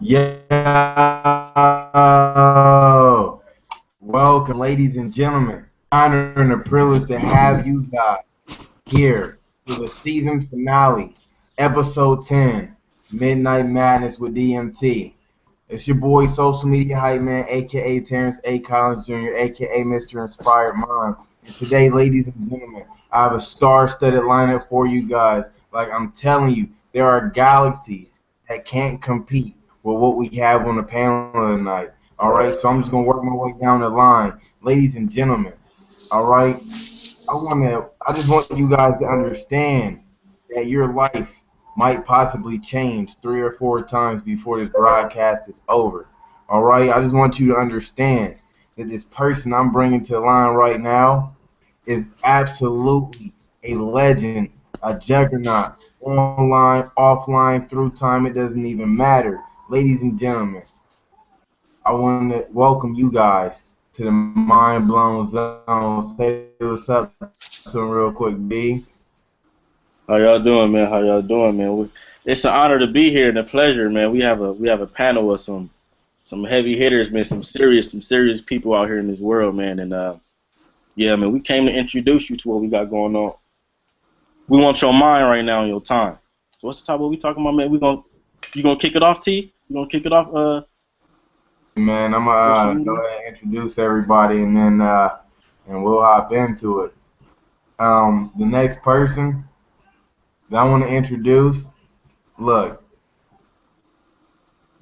Yo, welcome, ladies and gentlemen. Honor and a privilege to have you guys here for the season finale, episode 10, Midnight Madness with DMT. It's your boy, social media hype man, aka Terrance A. Collins Jr., aka Mr. Inspired Mind. And today, ladies and gentlemen, I have a star-studded lineup for you guys. Like I'm telling you, there are galaxies that can't compete with what we have on the panel tonight. All right, so I'm just gonna work my way down the line, ladies and gentlemen. All right, I just want you guys to understand that your life might possibly change 3 or 4 times before this broadcast is over. All right, I just want you to understand that this person I'm bringing to the line right now is absolutely a legend, a juggernaut, online, offline, through time. It doesn't even matter. Ladies and gentlemen, I want to welcome you guys to the Mind Blown Zone. Say what's up to them real quick, B. How y'all doing, man? How y'all doing, man? It's an honor to be here and a pleasure, man. We have a panel of some heavy hitters, man. Some serious people out here in this world, man. And yeah, man, we came to introduce you to what we got going on. We want your mind right now and your time. So what's the topic we talking about, man? You gonna kick it off, T? You gonna kick it off? Man, I'm gonna go ahead and introduce everybody, and then and we'll hop into it. The next person that I want to introduce, look,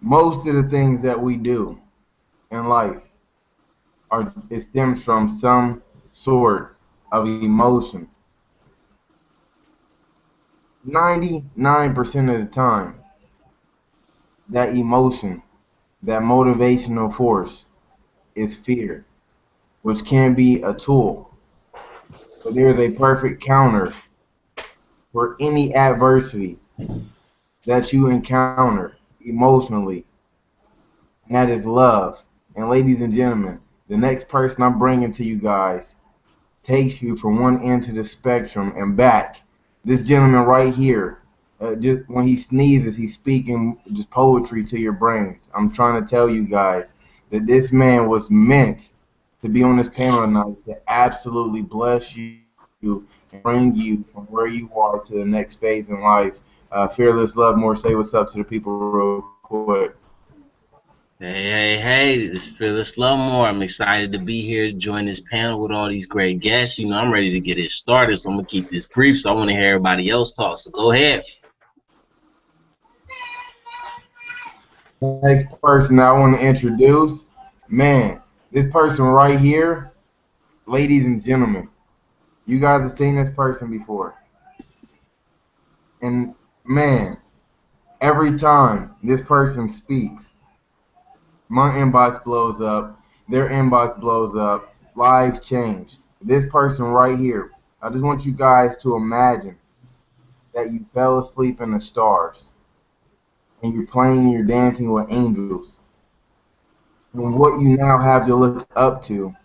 most of the things that we do in life it stems from some sort of emotion. 99% of the time, that emotion, that motivational force is fear, which can be a tool, but there's a perfect counter for any adversity that you encounter emotionally, and that is love. And ladies and gentlemen, the next person I'm bringing to you guys takes you from one end to the spectrum and back. This gentleman right here, just when he sneezes, he's speaking just poetry to your brains. I'm trying to tell you guys that this man was meant to be on this panel tonight to absolutely bless you and bring you from where you are to the next phase in life. Fearless Love More, say what's up to the people real quick. Hey, this is Phyllis Lovemore. I'm excited to be here to join this panel with all these great guests. I'm ready to get it started, so I'm going to keep this brief, so I want to hear everybody else talk. So go ahead. Next person I want to introduce, man, this person right here, ladies and gentlemen, you guys have seen this person before. And man, every time this person speaks, my inbox blows up, their inbox blows up, lives change. This person right here, I just want you guys to imagine that you fell asleep in the stars and you're playing and you're dancing with angels. And what you now have to look up to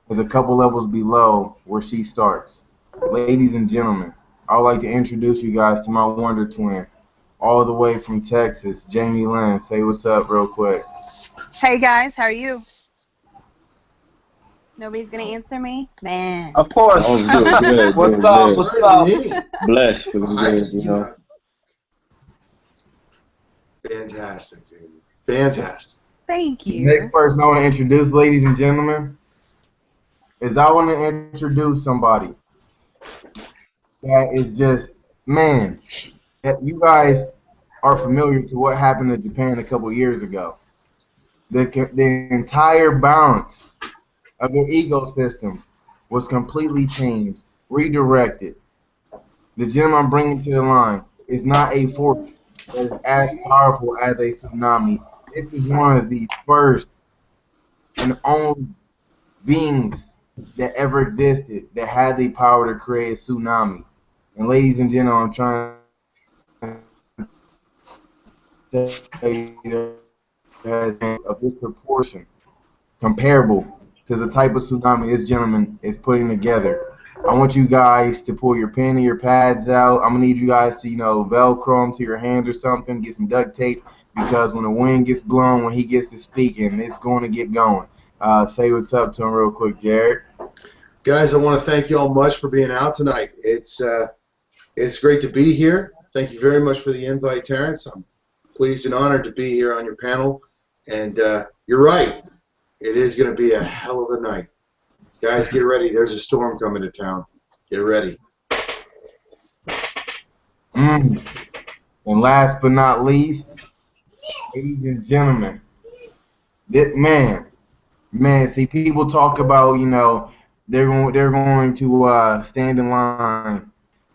is a couple levels below where she starts. Ladies and gentlemen, I would like to introduce you guys to my wonder twin, all the way from Texas, Jamie Lynn. Say what's up real quick. Hey guys, how are you? Nobody's gonna answer me? Man. Of course. Good. What's up? What's up? Blessed, feeling good, Fantastic, Jamie. Fantastic. Thank The you. next person I want to introduce, ladies and gentlemen, is I want to introduce somebody that is just, man, you guys are familiar to what happened to Japan a couple years ago. The entire balance of their ecosystem was completely changed, redirected. The gentleman I'm bringing to the line is not a force that is as powerful as a tsunami. This is one of the first and only beings that ever existed that had the power to create a tsunami. And ladies and gentlemen, I'm trying to tell you of this proportion comparable to the type of tsunami this gentleman is putting together. I want you guys to pull your pen and your pads out. I'm gonna need you guys to, Velcro them to your hands or something. Get some duct tape. because when the wind gets blown, when he gets to speaking, it's going to get going. Say what's up to him real quick, Jared. Guys, I want to thank you all much for being out tonight. It's great to be here. Thank you very much for the invite, Terrance. I'm pleased and honored to be here on your panel. And you're right. It is going to be a hell of a night. Guys, get ready. There's a storm coming to town. Get ready. And last but not least, ladies and gentlemen, see, people talk about, they're going to stand in line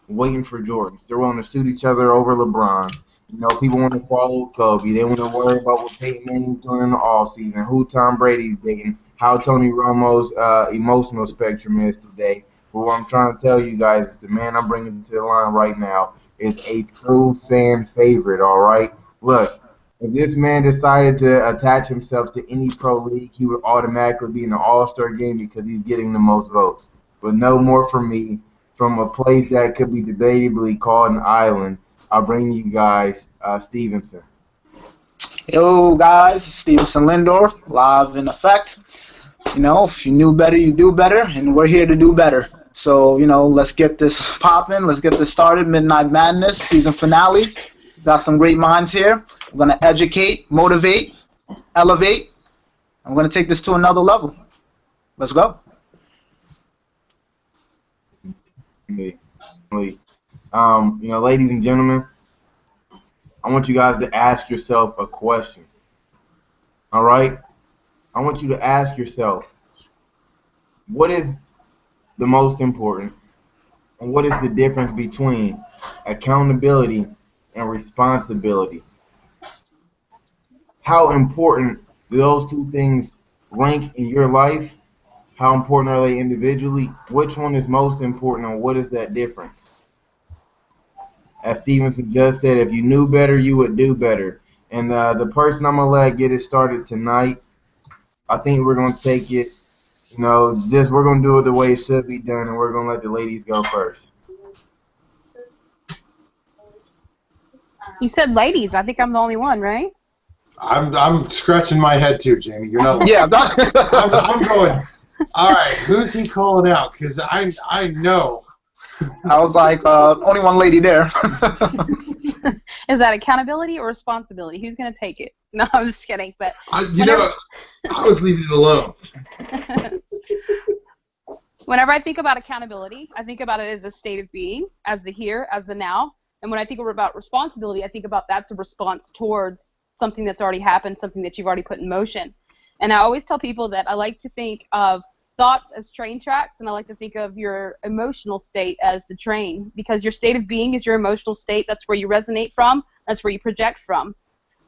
waiting for Jordans. They're willing to suit each other over LeBron. People want to follow Kobe. They want to worry about what Peyton Manning's doing in the offseason, who Tom Brady's dating, how Tony Romo's emotional spectrum is today. But what I'm trying to tell you guys is the man I'm bringing to the line right now is a true fan favorite, all right? Look, if this man decided to attach himself to any pro league, he would automatically be in the All-Star game because he's getting the most votes. But no more from me. From a place that could be debatably called an island, I'll bring you guys Stevenson. Yo, guys, Stevenson Lindor, live in effect. If you knew better, you do better, and we're here to do better. So, let's get this popping. Let's get this started. Midnight Madness, season finale. Got some great minds here. We're going to educate, motivate, elevate. I'm going to take this to another level. Let's go. Ladies and gentlemen, I want you guys to ask yourself a question. All right? I want you to ask yourself, what is the most important, and what is the difference between accountability and responsibility? How important do those two things rank in your life? How important are they individually? Which one is most important, and what is that difference? As Stevenson just said, if you knew better, you would do better. And the person I'm going to let get it started tonight, I think we're going to take it, we're going to do it the way it should be done, and we're going to let the ladies go first. You said ladies. I think I'm the only one, right? I'm scratching my head too, Jamie. You're not. Yeah, I'm going. All right, who's he calling out? Because I know. I was like, only one lady there. Is that accountability or responsibility? Who's going to take it? No, I'm just kidding. But I was leaving it alone. Whenever I think about accountability, I think about it as a state of being, as the here, as the now. And when I think about responsibility, I think about that's a response towards something that's already happened, something that you've already put in motion. And I always tell people that I like to think of thoughts as train tracks, and I like to think of your emotional state as the train, because your state of being is your emotional state. That's where you resonate from. That's where you project from.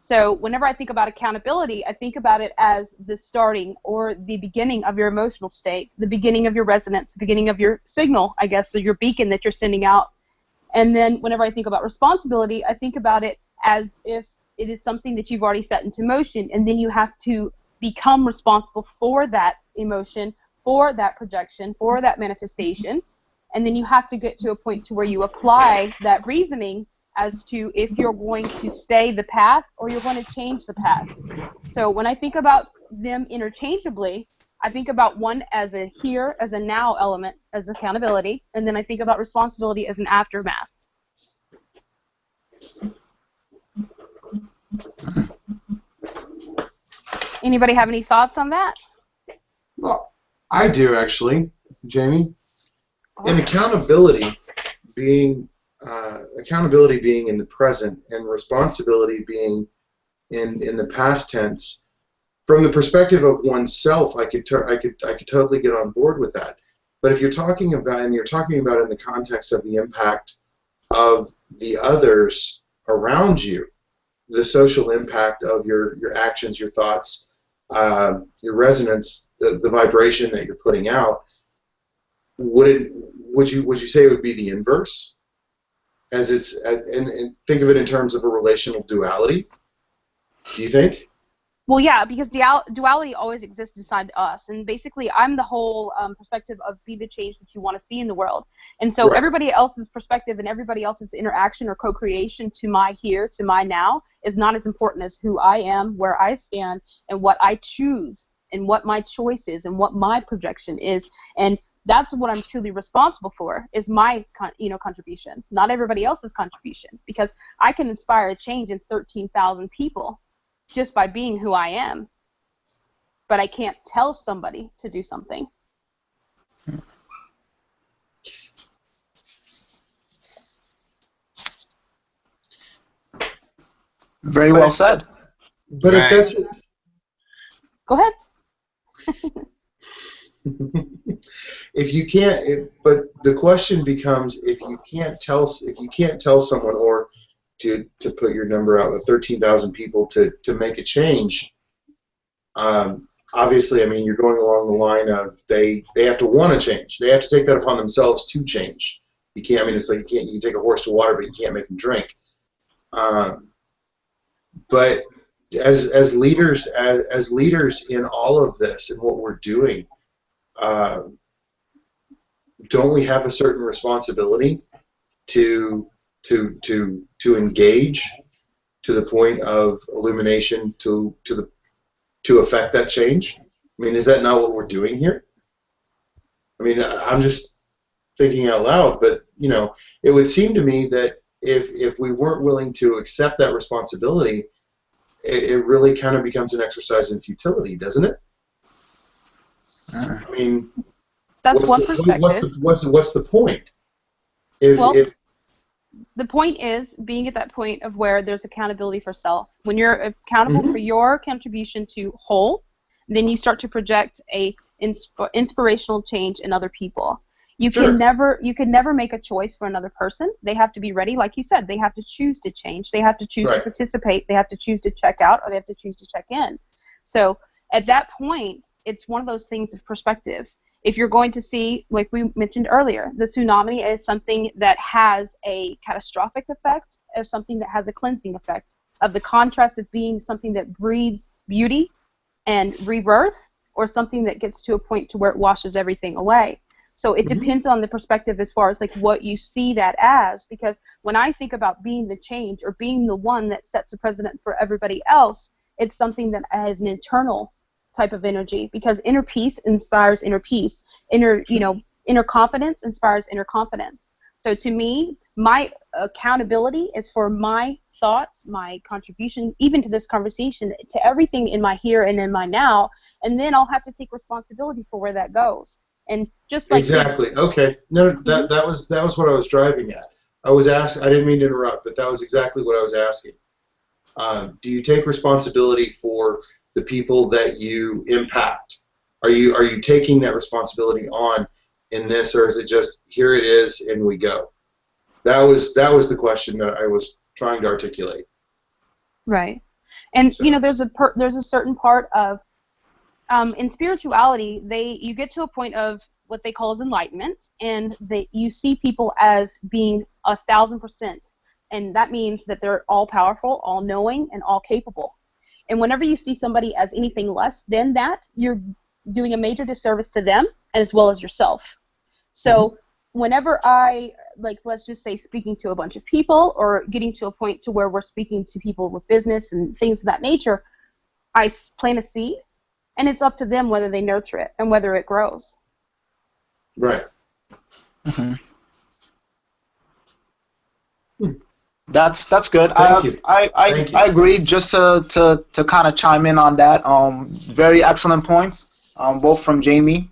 So whenever I think about accountability, I think about it as the starting or the beginning of your emotional state, the beginning of your resonance, the beginning of your signal, I guess, or your beacon that you're sending out. And then whenever I think about responsibility, I think about it as if it is something that you've already set into motion, and then you have to become responsible for that emotion, for that projection, for that manifestation, and then you have to get to a point to where you apply that reasoning as to if you're going to stay the path or you're going to change the path. So when I think about them interchangeably, I think about one as a here, as a now element, as accountability, and then I think about responsibility as an aftermath. Anybody have any thoughts on that? Well, I do actually, Jamie. And accountability being in the present, and responsibility being in the past tense. From the perspective of oneself, I could totally get on board with that. But if you're talking about, in the context of the impact of the others around you, the social impact of your actions, your thoughts, your resonance, the vibration that you're putting out, would you say it would be the inverse? As it's, and think of it in terms of a relational duality. Do you think? Well, yeah, because duality always exists inside us, and basically, I'm the whole perspective of be the change that you want to see in the world, and so Right. everybody else's perspective and everybody else's interaction or co-creation to my here, to my now, is not as important as who I am, where I stand, and what I choose, and what my choice is, and what my projection is, and that's what I'm truly responsible for, is my contribution, not everybody else's contribution, because I can inspire a change in 13,000 people just by being who I am, but I can't tell somebody to do something. Very well said. But Right. if that's Go ahead. if you can't, but the question becomes, if you can't tell someone, or to put your number out, the 13,000 people to make a change. Obviously, I mean, you're going along the line of they have to want to change. They have to take that upon themselves to change. You can't. I mean, it's like you can take a horse to water, but you can't make him drink. But as leaders, as leaders in all of this and what we're doing, don't we have a certain responsibility to engage to the point of illumination to affect that change? I mean, is that not what we're doing here? I mean, I'm just thinking out loud, but it would seem to me that if we weren't willing to accept that responsibility, it really kind of becomes an exercise in futility, doesn't it? I mean, That's one perspective. What's the point? The point is being at that point of where there's accountability for self. When you're accountable for your contribution to whole, then you start to project a inspirational change in other people. You can never make a choice for another person. They have to be ready, like you said. They have to choose to change. They have to choose to participate. They have to choose to check out, or they have to choose to check in. So at that point, it's one of those things of perspective. If you're going to see, like we mentioned earlier, the tsunami is something that has a catastrophic effect, or something that has a cleansing effect, of the contrast of being something that breeds beauty and rebirth, or something that gets to a point to where it washes everything away. So it depends on the perspective as far as like what you see that as, because when I think about being the change or being the one that sets a precedent for everybody else, it's something that has an internal type of energy, because inner peace inspires inner peace. Inner confidence inspires inner confidence. So to me, my accountability is for my thoughts, my contribution, even to this conversation, to everything in my here and in my now, and then I'll have to take responsibility for where that goes. And just like exactly. Okay. No, that was what I was driving at. I was asking. I didn't mean to interrupt, but that was exactly what I was asking. Do you take responsibility for the people that you impact? Are you taking that responsibility on in this, or is it just here it is and we go? That was the question that I was trying to articulate. Right. And so, there's a certain part of in spirituality, you get to a point of what they call as enlightenment, and you see people as being 1,000%, and that means that they're all powerful, all knowing, and all capable. And whenever you see somebody as anything less than that, you're doing a major disservice to them as well as yourself. So whenever I, let's just say, speaking to a bunch of people, or getting to a point to where we're speaking to people with business and things of that nature, I plant a seed, and it's up to them whether they nurture it and whether it grows. Right. That's good. Thank you. I agree. Just to kind of chime in on that, very excellent points, both from Jamie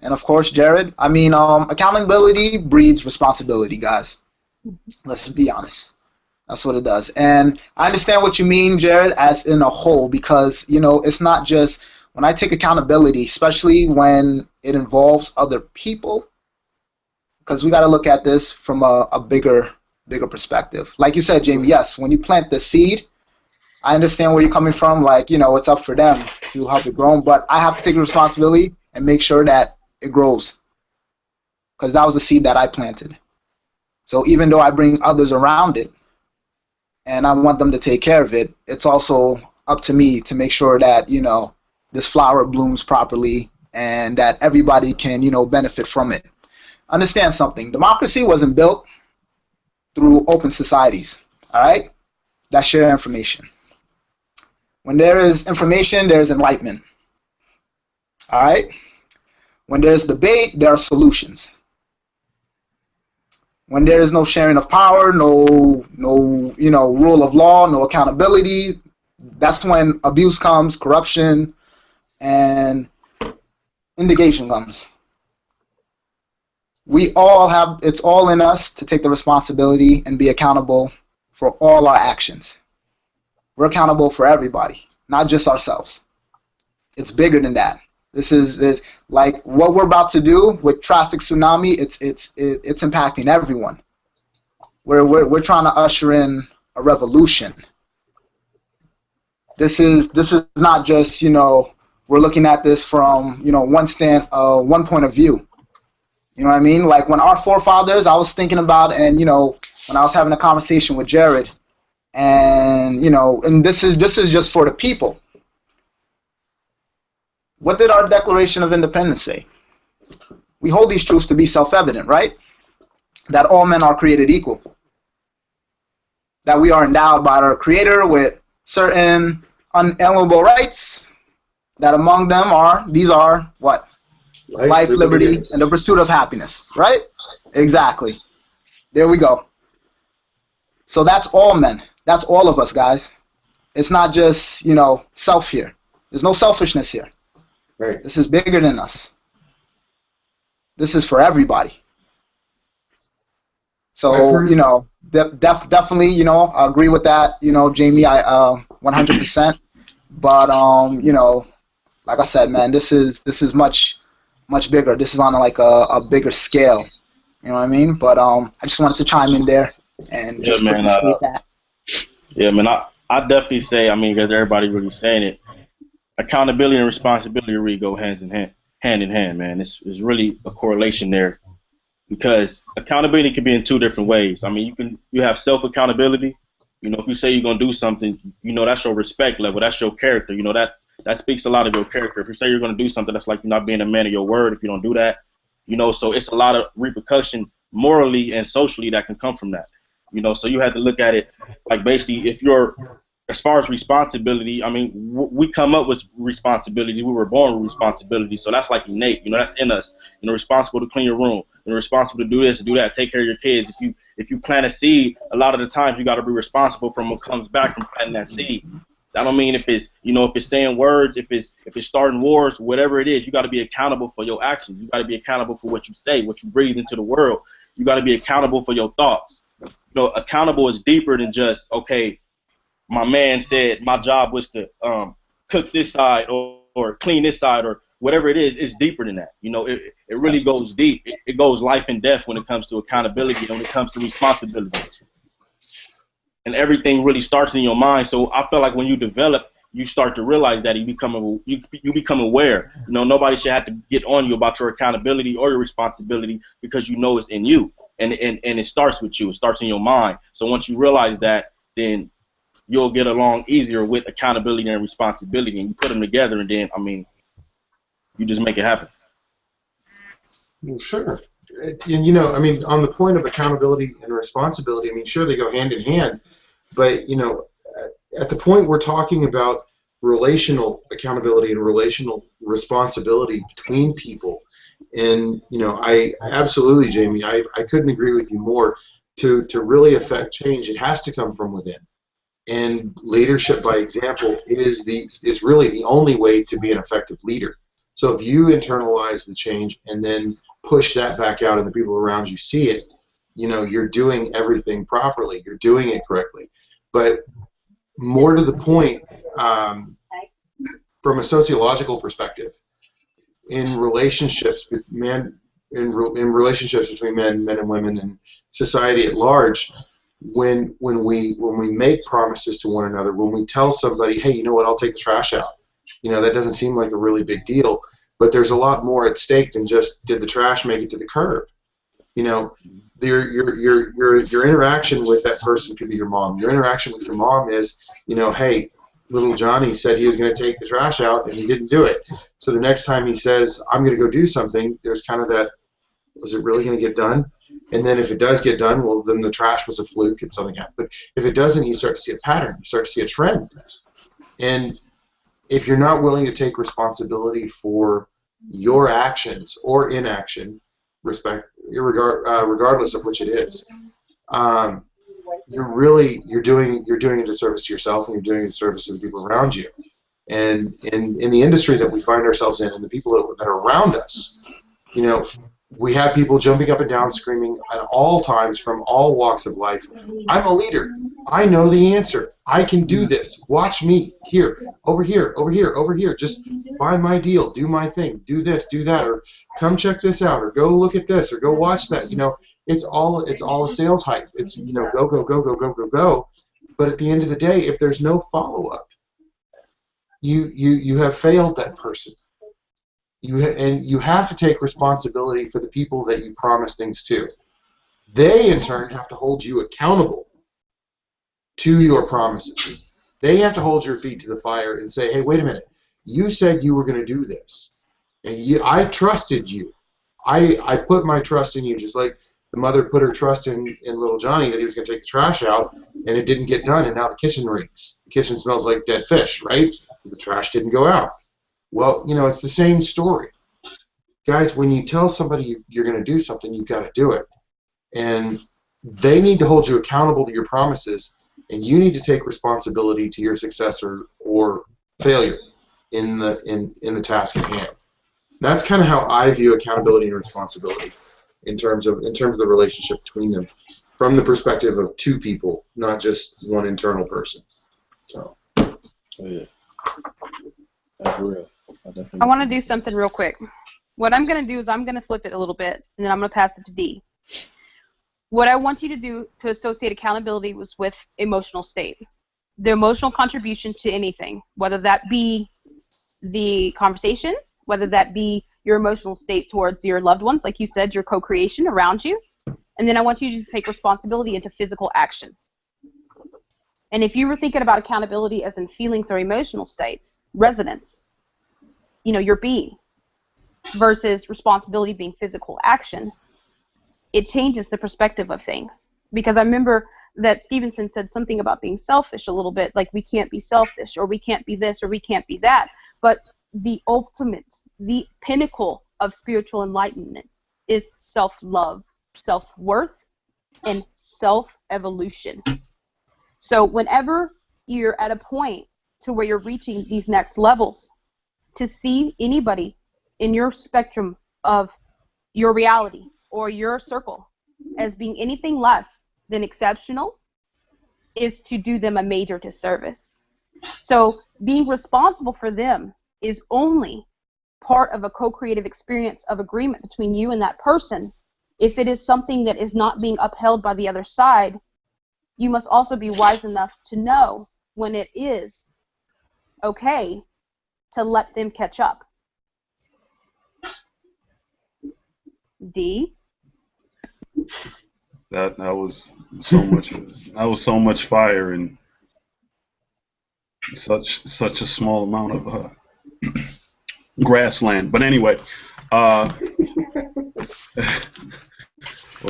and of course Jared. I mean, accountability breeds responsibility, guys. Let's be honest. That's what it does. And I understand what you mean, Jared, as in a whole, because it's not just when I take accountability, especially when it involves other people, because we got to look at this from a bigger perspective. Like you said, Jamie, yes, when you plant the seed, I understand where you're coming from. It's up for them to help it grow, but I have to take responsibility and make sure that it grows, because that was the seed that I planted. So even though I bring others around it and I want them to take care of it, it's also up to me to make sure that, you know, this flower blooms properly and that everybody can, you know, benefit from it. Understand something. Democracy wasn't built through open societies, all right, that share information. When there is information, there is enlightenment, all right? When there's debate, there are solutions. When there is no sharing of power, no you know, rule of law, no accountability, that's when abuse comes, corruption, and indignation comes. We all have, it's all in us to take the responsibility and be accountable for all our actions. We're accountable for everybody, not just ourselves. It's bigger than that. This is like what we're about to do with traffic tsunami. It's impacting everyone. We're trying to usher in a revolution. This is not just, you know, we're looking at this from, you know, one point of view. You know what I mean? Like when our forefathers, I was thinking about, and you know, when I was having a conversation with Jared, and you know, and this is just for the people. What did our Declaration of Independence say? We hold these truths to be self-evident, right? That all men are created equal. That we are endowed by our Creator with certain unalienable rights. That among them are, these are what? Life, liberty, and the pursuit of happiness, right? Exactly. There we go. So that's all men. That's all of us, guys. It's not just, you know, self here. There's no selfishness here. Right. This is bigger than us. This is for everybody. So, you know, definitely, you know, I agree with that, you know, Jamie, I 100%. But, you know, like I said, man, this is much bigger. This is on like a bigger scale. You know what I mean? But I just wanted to chime in there and just state that. Yeah, man, I definitely say, I mean, because everybody really saying it, accountability and responsibility really go hand in hand, man. It's really a correlation there, because accountability can be in two different ways. I mean, you have self-accountability. You know, if you say you're gonna do something, you know, that's your respect level, that's your character. You know, that speaks a lot of your character. If you say you're gonna do something, that's like you're not being a man of your word if you don't do that. You know, so it's a lot of repercussion morally and socially that can come from that. You know, so you have to look at it like basically if you're, as far as responsibility, I mean, we come up with responsibility. We were born with responsibility, so that's like innate. You know, that's in us. You know, responsible to clean your room. You're responsible to do this, to do that, take care of your kids. If you plant a seed, a lot of the times you got to be responsible from what comes back from planting that seed. I don't mean if it's, you know, if it's saying words, if it's starting wars, whatever it is, you got to be accountable for your actions. You got to be accountable for what you say, what you breathe into the world. You got to be accountable for your thoughts. You know, accountable is deeper than just, okay, my man said my job was to cook this side or clean this side or whatever it is. It's deeper than that. You know, it really goes deep. It goes life and death when it comes to accountability and when it comes to responsibility. And everything really starts in your mind. So I feel like when you develop, you start to realize that you become aware. You know, nobody should have to get on you about your accountability or your responsibility because you know it's in you. And it starts with you. It starts in your mind. So once you realize that, then you'll get along easier with accountability and responsibility, and you put them together, and then, I mean, you just make it happen. Well, sure. And, you know, I mean, on the point of accountability and responsibility, I mean, sure, they go hand in hand, but, you know, at the point we're talking about relational accountability and relational responsibility between people, and, you know, I absolutely, Jamie, I couldn't agree with you more. To really affect change, it has to come from within. And leadership by example is really the only way to be an effective leader. So if you internalize the change and then push that back out and the people around you see it, you know, you're doing everything properly. You're doing it correctly. But more to the point, from a sociological perspective, in relationships with in relationships between men and women, and society at large, when we make promises to one another, when we tell somebody, hey, you know what, I'll take the trash out, you know, that doesn't seem like a really big deal, but there's a lot more at stake than just did the trash make it to the curb. You know, your interaction with that person could be your mom. Your interaction with your mom is, you know, hey, little Johnny said he was going to take the trash out and he didn't do it. So the next time he says, I'm going to go do something, there's kind of that, was it really going to get done? And then if it does get done, well, then the trash was a fluke and something happened. But if it doesn't, you start to see a pattern. You start to see a trend. And if you're not willing to take responsibility for your actions or inaction, regardless of which it is, you're doing a disservice to yourself, and you're doing a disservice to the people around you. And in the industry that we find ourselves in, and the people that are around us, you know, we have people jumping up and down, screaming at all times from all walks of life, I'm a leader. I know the answer. I can do this. Watch me. Here, over here, over here, over here. Just buy my deal. Do my thing. Do this, do that. Or come check this out. Or go look at this. Or go watch that. You know, it's all a sales hype. It's, you know, go, go, go, go, go, go, go. But at the end of the day, if there's no follow-up, you have failed that person. You have to take responsibility for the people that you promise things to. They, in turn, have to hold you accountable to your promises. They have to hold your feet to the fire and say, hey, wait a minute. You said you were going to do this. And I trusted you. I put my trust in you, just like the mother put her trust in little Johnny that he was going to take the trash out, and it didn't get done, and now the kitchen reeks. The kitchen smells like dead fish, right? The trash didn't go out. Well, you know, it's the same story. Guys, when you tell somebody you're going to do something, you've got to do it. And they need to hold you accountable to your promises, and you need to take responsibility to your success or failure in the task at hand. That's kind of how I view accountability and responsibility in terms of the relationship between them, from the perspective of two people, not just one internal person. So. Oh, yeah. That's real. I want to do something real quick. What I'm going to do is I'm going to flip it a little bit, and then I'm going to pass it to D. What I want you to do to associate accountability was with emotional state. The emotional contribution to anything, whether that be the conversation, whether that be your emotional state towards your loved ones, like you said, your co-creation around you. And then I want you to take responsibility into physical action. And if you were thinking about accountability as in feelings or emotional states, resonance, you know, your being, versus responsibility being physical action, it changes the perspective of things. Because I remember that Stevenson said something about being selfish a little bit, like we can't be selfish, or we can't be this, or we can't be that. But the ultimate, the pinnacle of spiritual enlightenment is self-love, self-worth, and self-evolution. So whenever you're at a point to where you're reaching these next levels, to see anybody in your spectrum of your reality or your circle as being anything less than exceptional is to do them a major disservice. So being responsible for them is only part of a co-creative experience of agreement between you and that person. If it is something that is not being upheld by the other side, you must also be wise enough to know when it is okay to let them catch up. D? That was so much fire and such a small amount of grassland. But anyway, what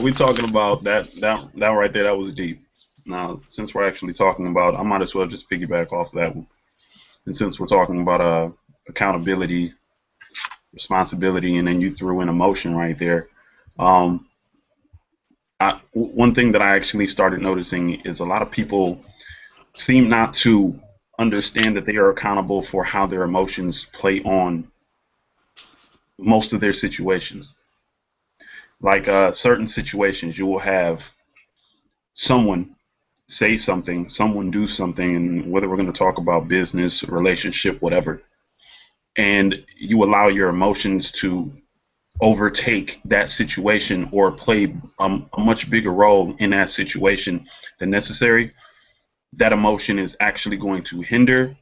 we talking about, that right there, that was deep. Now, since we're actually talking about, I might as well just piggyback off that one. And since we're talking about accountability, responsibility, and then you threw in emotion right there, one thing that I actually started noticing is a lot of people seem not to understand that they are accountable for how their emotions play on most of their situations. Like certain situations, you will have someone say something, someone do something, and whether we're going to talk about business, relationship, whatever, and you allow your emotions to overtake that situation or play a much bigger role in that situation than necessary, that emotion is actually going to hinder,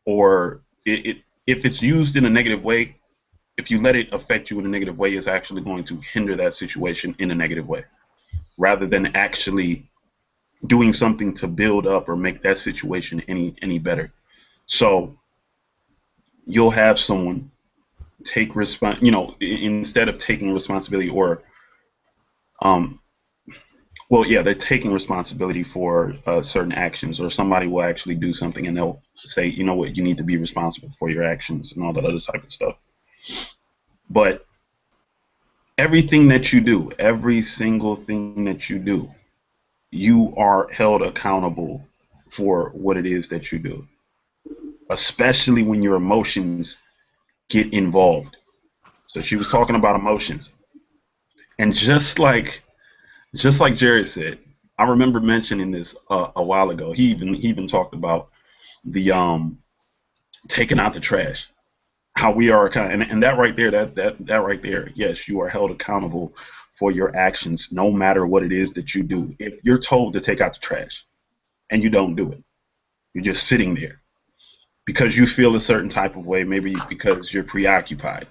or if it's used in a negative way, if you let it affect you in a negative way, it's actually going to hinder that situation in a negative way, rather than actually doing something to build up or make that situation any better. So you'll have someone take instead of taking responsibility or well, yeah, they're taking responsibility for certain actions, or somebody will actually do something and they'll say, you know what, you need to be responsible for your actions and all that other type of stuff. But everything that you do, every single thing that you do, you are held accountable for what it is that you do, especially when your emotions get involved. So she was talking about emotions. And just like Jared said, I remember mentioning this a while ago. He even talked about the taking out the trash. How we are and that right there, that right there, yes, you are held accountable for your actions, no matter what it is that you do. If you're told to take out the trash and you don't do it, you're just sitting there because you feel a certain type of way, maybe because you're preoccupied.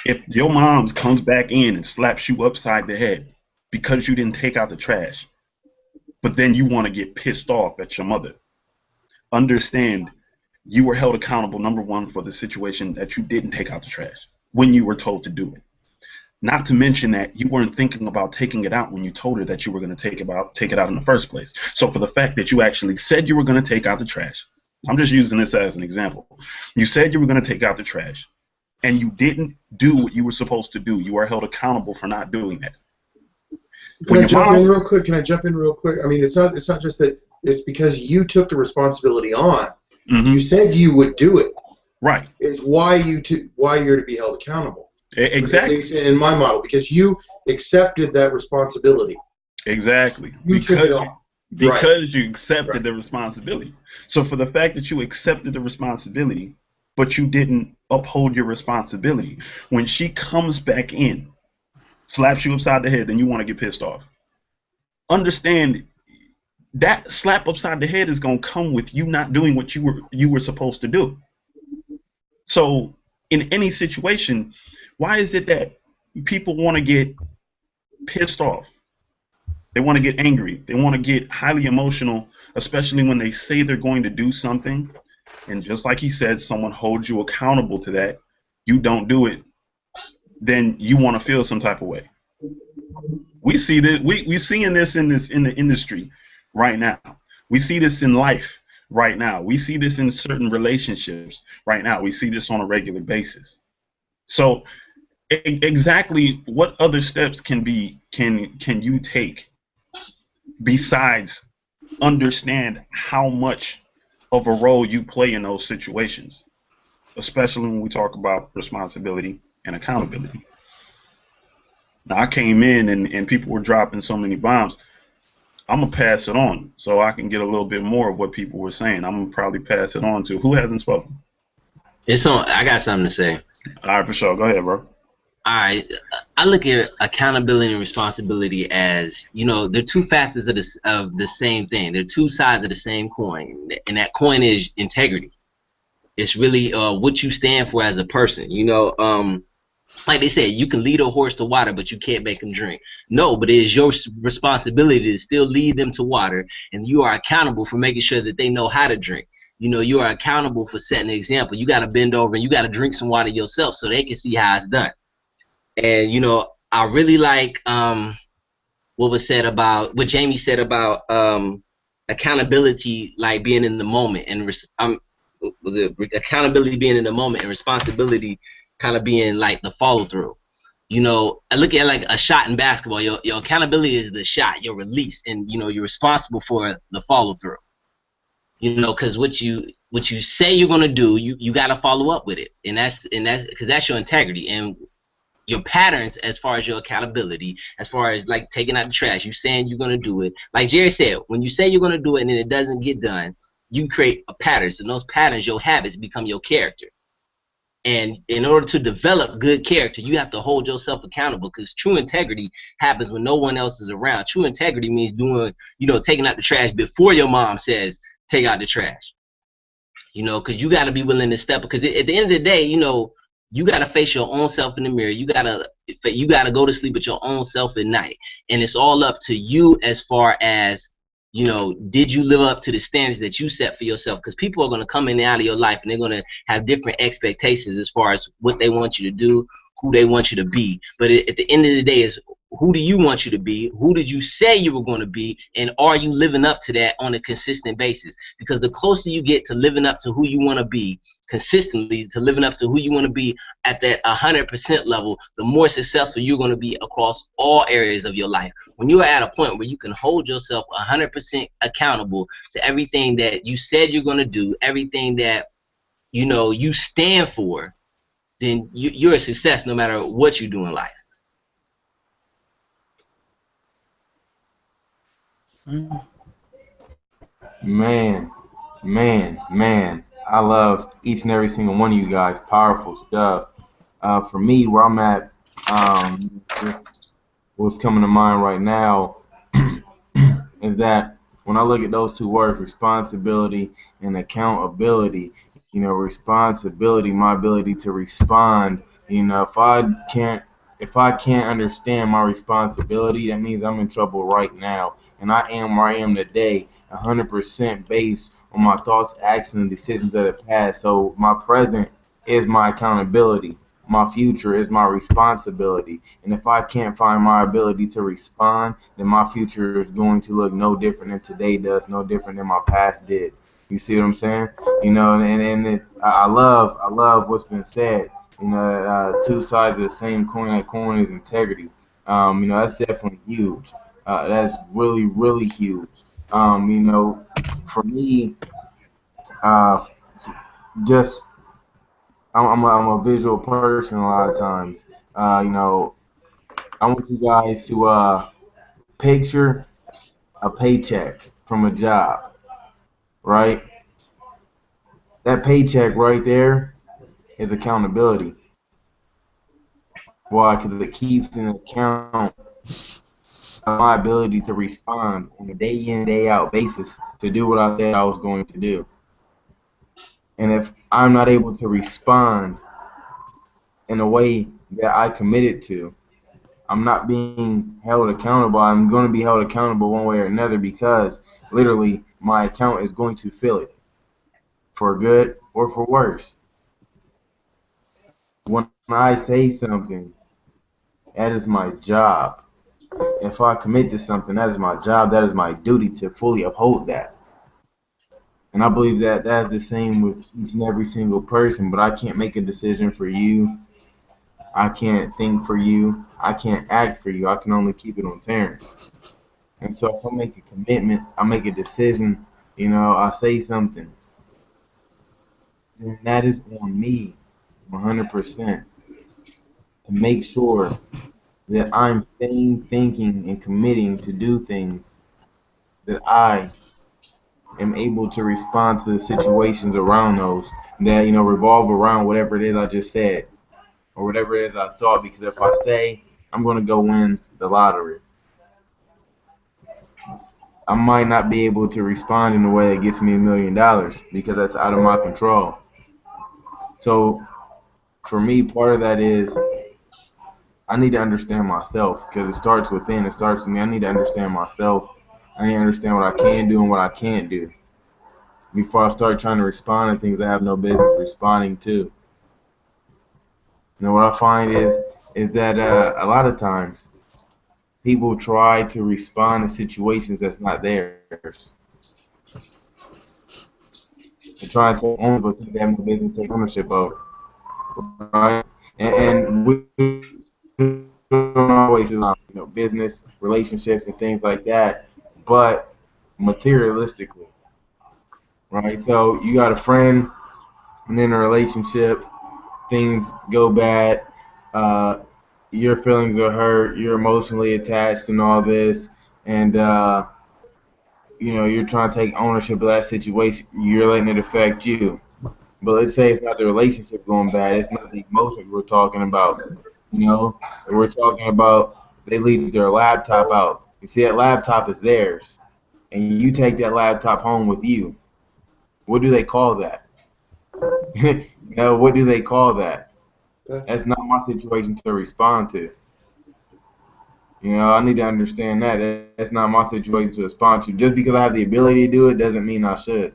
If your mom comes back in and slaps you upside the head because you didn't take out the trash, but then you want to get pissed off at your mother, understand you were held accountable, number one, for the situation that you didn't take out the trash when you were told to do it. Not to mention that you weren't thinking about taking it out when you told her that you were going to take it out in the first place. So for the fact that you actually said you were going to take out the trash, I'm just using this as an example. You said you were going to take out the trash and you didn't do what you were supposed to do. You are held accountable for not doing that. Can I jump in real quick? I mean, it's not just that it's because you took the responsibility on. Mm-hmm. You said you would do it. Right. It's why you're to be held accountable. Exactly. At least in my model, because you accepted that responsibility. Exactly. You took it on. Because you accepted the responsibility. So for the fact that you accepted the responsibility, but you didn't uphold your responsibility, when she comes back in, slaps you upside the head, then you want to get pissed off. Understand that slap upside the head is going to come with you not doing what you were supposed to do. So in any situation, why is it that people want to get pissed off? They want to get angry. They want to get highly emotional, especially when they say they're going to do something. And just like he said, someone holds you accountable to that. You don't do it. Then you want to feel some type of way. We see that we seeing this in the industry right now. We see this in life right now. We see this in certain relationships right now. We see this on a regular basis. So exactly what other steps can you take besides understand how much of a role you play in those situations, especially when we talk about responsibility and accountability. Now, I came in and people were dropping so many bombs. I'm going to pass it on so I can get a little bit more of what people were saying. I'm going to probably pass it on to who hasn't spoken. I got something to say. All right, for sure. Go ahead, bro. All right. I look at accountability and responsibility as, they're two facets of the same thing. They're two sides of the same coin. And that coin is integrity. It's really what you stand for as a person. Like they said, you can lead a horse to water, but you can't make them drink. No, but it is your responsibility to still lead them to water, and you are accountable for making sure that they know how to drink. You are accountable for setting an example. You got to bend over and you got to drink some water yourself so they can see how it's done. And, I really like what Jamie said about accountability, like being in the moment, and accountability being in the moment and responsibility kind of being like the follow through. I look at like a shot in basketball. Your accountability is the shot, your release, and you're responsible for the follow through. Because what you say you're gonna do, you got to follow up with it, and that's because that's your integrity and your patterns as far as your accountability, as far as like taking out the trash. You saying you're gonna do it, like Jerry said. When you say you're gonna do it and then it doesn't get done, you create a patterns, and those patterns, your habits, become your character. And in order to develop good character, you have to hold yourself accountable, because true integrity happens when no one else is around. True integrity means doing, taking out the trash before your mom says take out the trash. Because you got to be willing to step. Because at the end of the day, you got to face your own self in the mirror. You got to go to sleep with your own self at night, and it's all up to you as far as You know, did you live up to the standards that you set for yourself? Because people are going to come in and out of your life, and they're going to have different expectations as far as what they want you to do, who they want you to be. But at the end of the day, is who do you want you to be? Who did you say you were going to be? And are you living up to that on a consistent basis? Because the closer you get to living up to who you want to be consistently, to living up to who you want to be at that 100% level, the more successful you're going to be across all areas of your life. When you are at a point where you can hold yourself 100% accountable to everything that you said you're going to do, everything that, you know, you stand for, then you're a success no matter what you do in life. Man. I love each and every single one of you guys. Powerful stuff. For me, where I'm at, just what's coming to mind right now is that when I look at those two words, responsibility and accountability, you know, responsibility, my ability to respond, you know, if I can't understand my responsibility, that means I'm in trouble right now. And I am where I am today, 100% based on my thoughts, actions, and decisions of the past. So my present is my accountability. My future is my responsibility. And if I can't find my ability to respond, then my future is going to look no different than today does, no different than my past did. You see what I'm saying? You know, I love what's been said. You know, two sides of the same coin. That coin is integrity. You know, that's definitely huge. That's really, really huge. You know, for me, uh, just I'm a visual person a lot of times. You know, I want you guys to picture a paycheck from a job, right? That paycheck right there is accountability. Why? Because it keeps an account of my ability to respond on a day in, day out basis to do what I said I was going to do. And if I'm not able to respond in a way that I committed to, I'm not being held accountable. I'm going to be held accountable one way or another because literally my account is going to feel it for good or for worse. When I say something, that is my job. If I commit to something, that is my job. That is my duty to fully uphold that. And I believe that that's the same with each and every single person, but I can't make a decision for you. I can't think for you. I can't act for you. I can only keep it on Terrance. And so if I make a commitment, I make a decision, you know, I say something, then that is on me 100% to make sure that I'm staying, thinking, and committing to do things that I am able to respond to the situations around those that, you know, revolve around whatever it is I just said or whatever it is I thought. Because if I say I'm going to go win the lottery, I might not be able to respond in a way that gets me $1 million because that's out of my control. So for me, part of that is I need to understand myself because it starts within. It starts with me. I need to understand myself. I need to understand what I can do and what I can't do before I start trying to respond to things I have no business responding to. You know, what I find is that a lot of times people try to respond to situations that's not theirs. They try to take ownership, but think they have no business taking ownership of it, right? And we don't always do, you know, business, relationships, and things like that, but materialistically, right? So you got a friend and in a relationship, things go bad, uh, your feelings are hurt, you're emotionally attached and all this, and you know, you're trying to take ownership of that situation, you're letting it affect you. But let's say it's not the relationship going bad, it's not the emotions we're talking about. You know, we're talking about they leave their laptop out. You see, that laptop is theirs, and you take that laptop home with you. What do they call that? You know, what do they call that? That's not my situation to respond to. You know, I need to understand that's not my situation to respond to. Just because I have the ability to do it doesn't mean I should.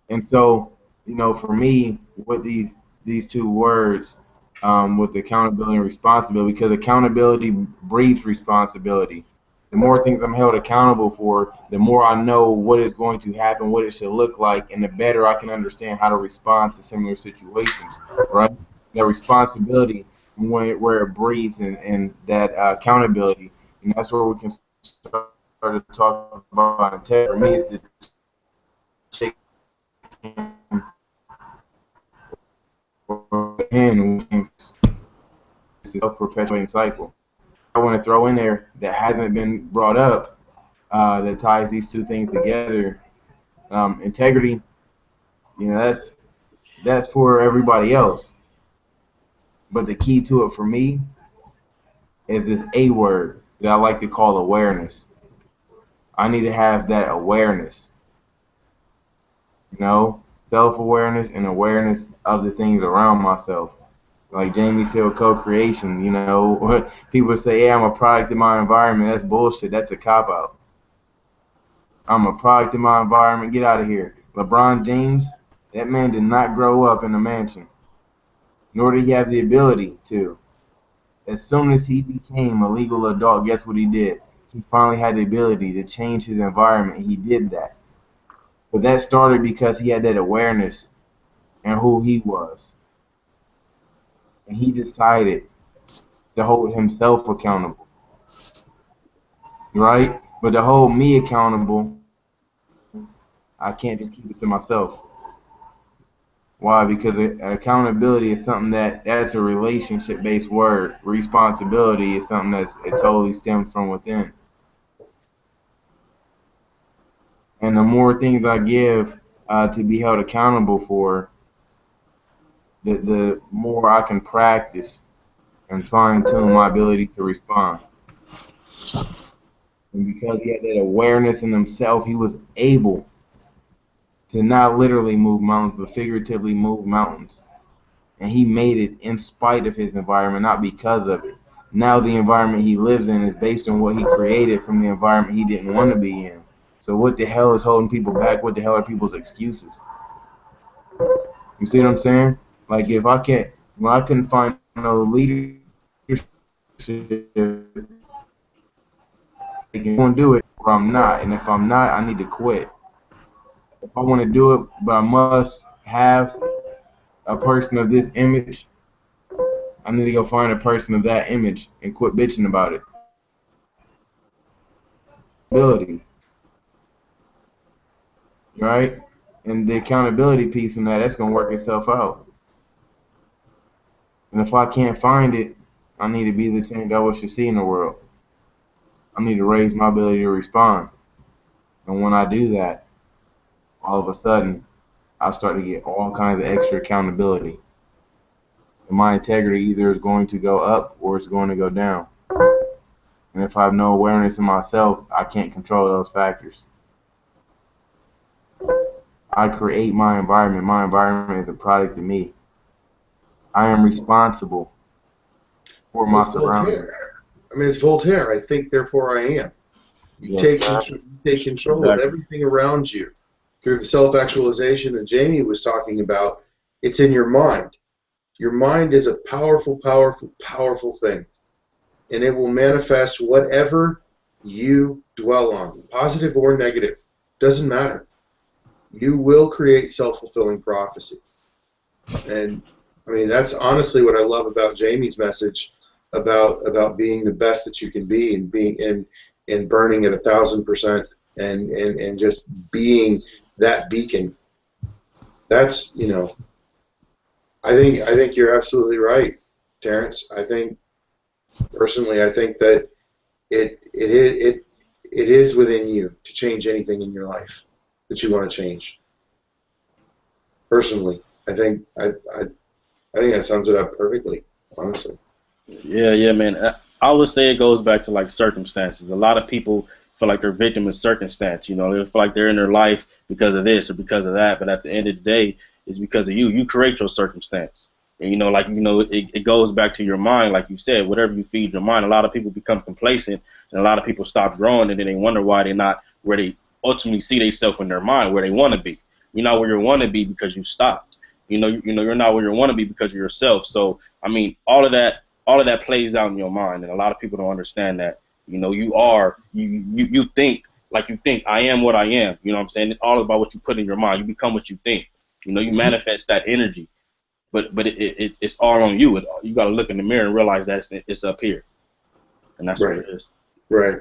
And so, you know, for me, with these two words, with accountability and responsibility, because accountability breeds responsibility. The more things I'm held accountable for, the more I know what is going to happen, what it should look like, and the better I can understand how to respond to similar situations, right? That responsibility, where it breeds and that accountability, and that's where we can start to talk about integrity. For me, it's the hand, it's a self-perpetuating cycle. I want to throw in there that hasn't been brought up, that ties these two things together. Integrity, you know, that's for everybody else, but the key to it for me is this A word that I like to call awareness. I need to have that awareness, you know, self-awareness and awareness of the things around myself. Like Jamie said, co-creation, you know, people say, yeah, I'm a product of my environment. That's bullshit. That's a cop-out. I'm a product of my environment. Get out of here. LeBron James, that man did not grow up in a mansion, nor did he have the ability to. As soon as he became a legal adult, guess what he did? He finally had the ability to change his environment. He did that. But that started because he had that awareness and who he was. And he decided to hold himself accountable, right? But to hold me accountable, I can't just keep it to myself. Why? Because accountability is something that's a relationship-based word. Responsibility is something it totally stems from within. And the more things I give to be held accountable for, the more I can practice and fine-tune my ability to respond. And because he had that awareness in himself, he was able to not literally move mountains, but figuratively move mountains. And he made it in spite of his environment, not because of it. Now the environment he lives in is based on what he created from the environment he didn't want to be in. So what the hell is holding people back? What the hell are people's excuses? You see what I'm saying? Like if I can't, when I couldn't find no leadership, I can do it, or I'm not. And if I'm not, I need to quit. If I want to do it, but I must have a person of this image, I need to go find a person of that image and quit bitching about it. Ability, right? And the accountability piece in that's going to work itself out. And if I can't find it, I need to be the change I wish to see in the world. I need to raise my ability to respond. And when I do that, all of a sudden, I'll start to get all kinds of extra accountability. And my integrity either is going to go up or it's going to go down. And if I have no awareness in myself, I can't control those factors. I create my environment. My environment is a product of me. I am responsible for my surroundings. I mean, it's Voltaire. I think, therefore I am. You take control of everything around you through the self-actualization that Jamie was talking about. It's in your mind. Your mind is a powerful, powerful, powerful thing. And it will manifest whatever you dwell on, positive or negative. Doesn't matter. You will create self-fulfilling prophecy. And, I mean, that's honestly what I love about Jamie's message about being the best that you can be and being and burning at 1,000% and just being that beacon. That's, you know, I think you're absolutely right, Terrance. I think personally, I think that it is within you to change anything in your life that you want to change. Personally, I think that sums it up perfectly, honestly. Yeah, man. I would say it goes back to like circumstances. A lot of people feel like they're victim of circumstance. You know, they feel like they're in their life because of this or because of that. But at the end of the day, it's because of you. You create your circumstance. And, it goes back to your mind, like you said, whatever you feed your mind. A lot of people become complacent, and a lot of people stop growing, and then they wonder why they're not where they ultimately see themselves in their mind, where they want to be. You're not where you want to be because you stopped. You're not where you want to be because of yourself. So, I mean, all of that plays out in your mind, and a lot of people don't understand that. You think like you think. I am what I am. You know what I'm saying? It's all about what you put in your mind. You become what you think. You manifest that energy. But it's all on you. You got to look in the mirror and realize that it's up here, and that's what it is. Right.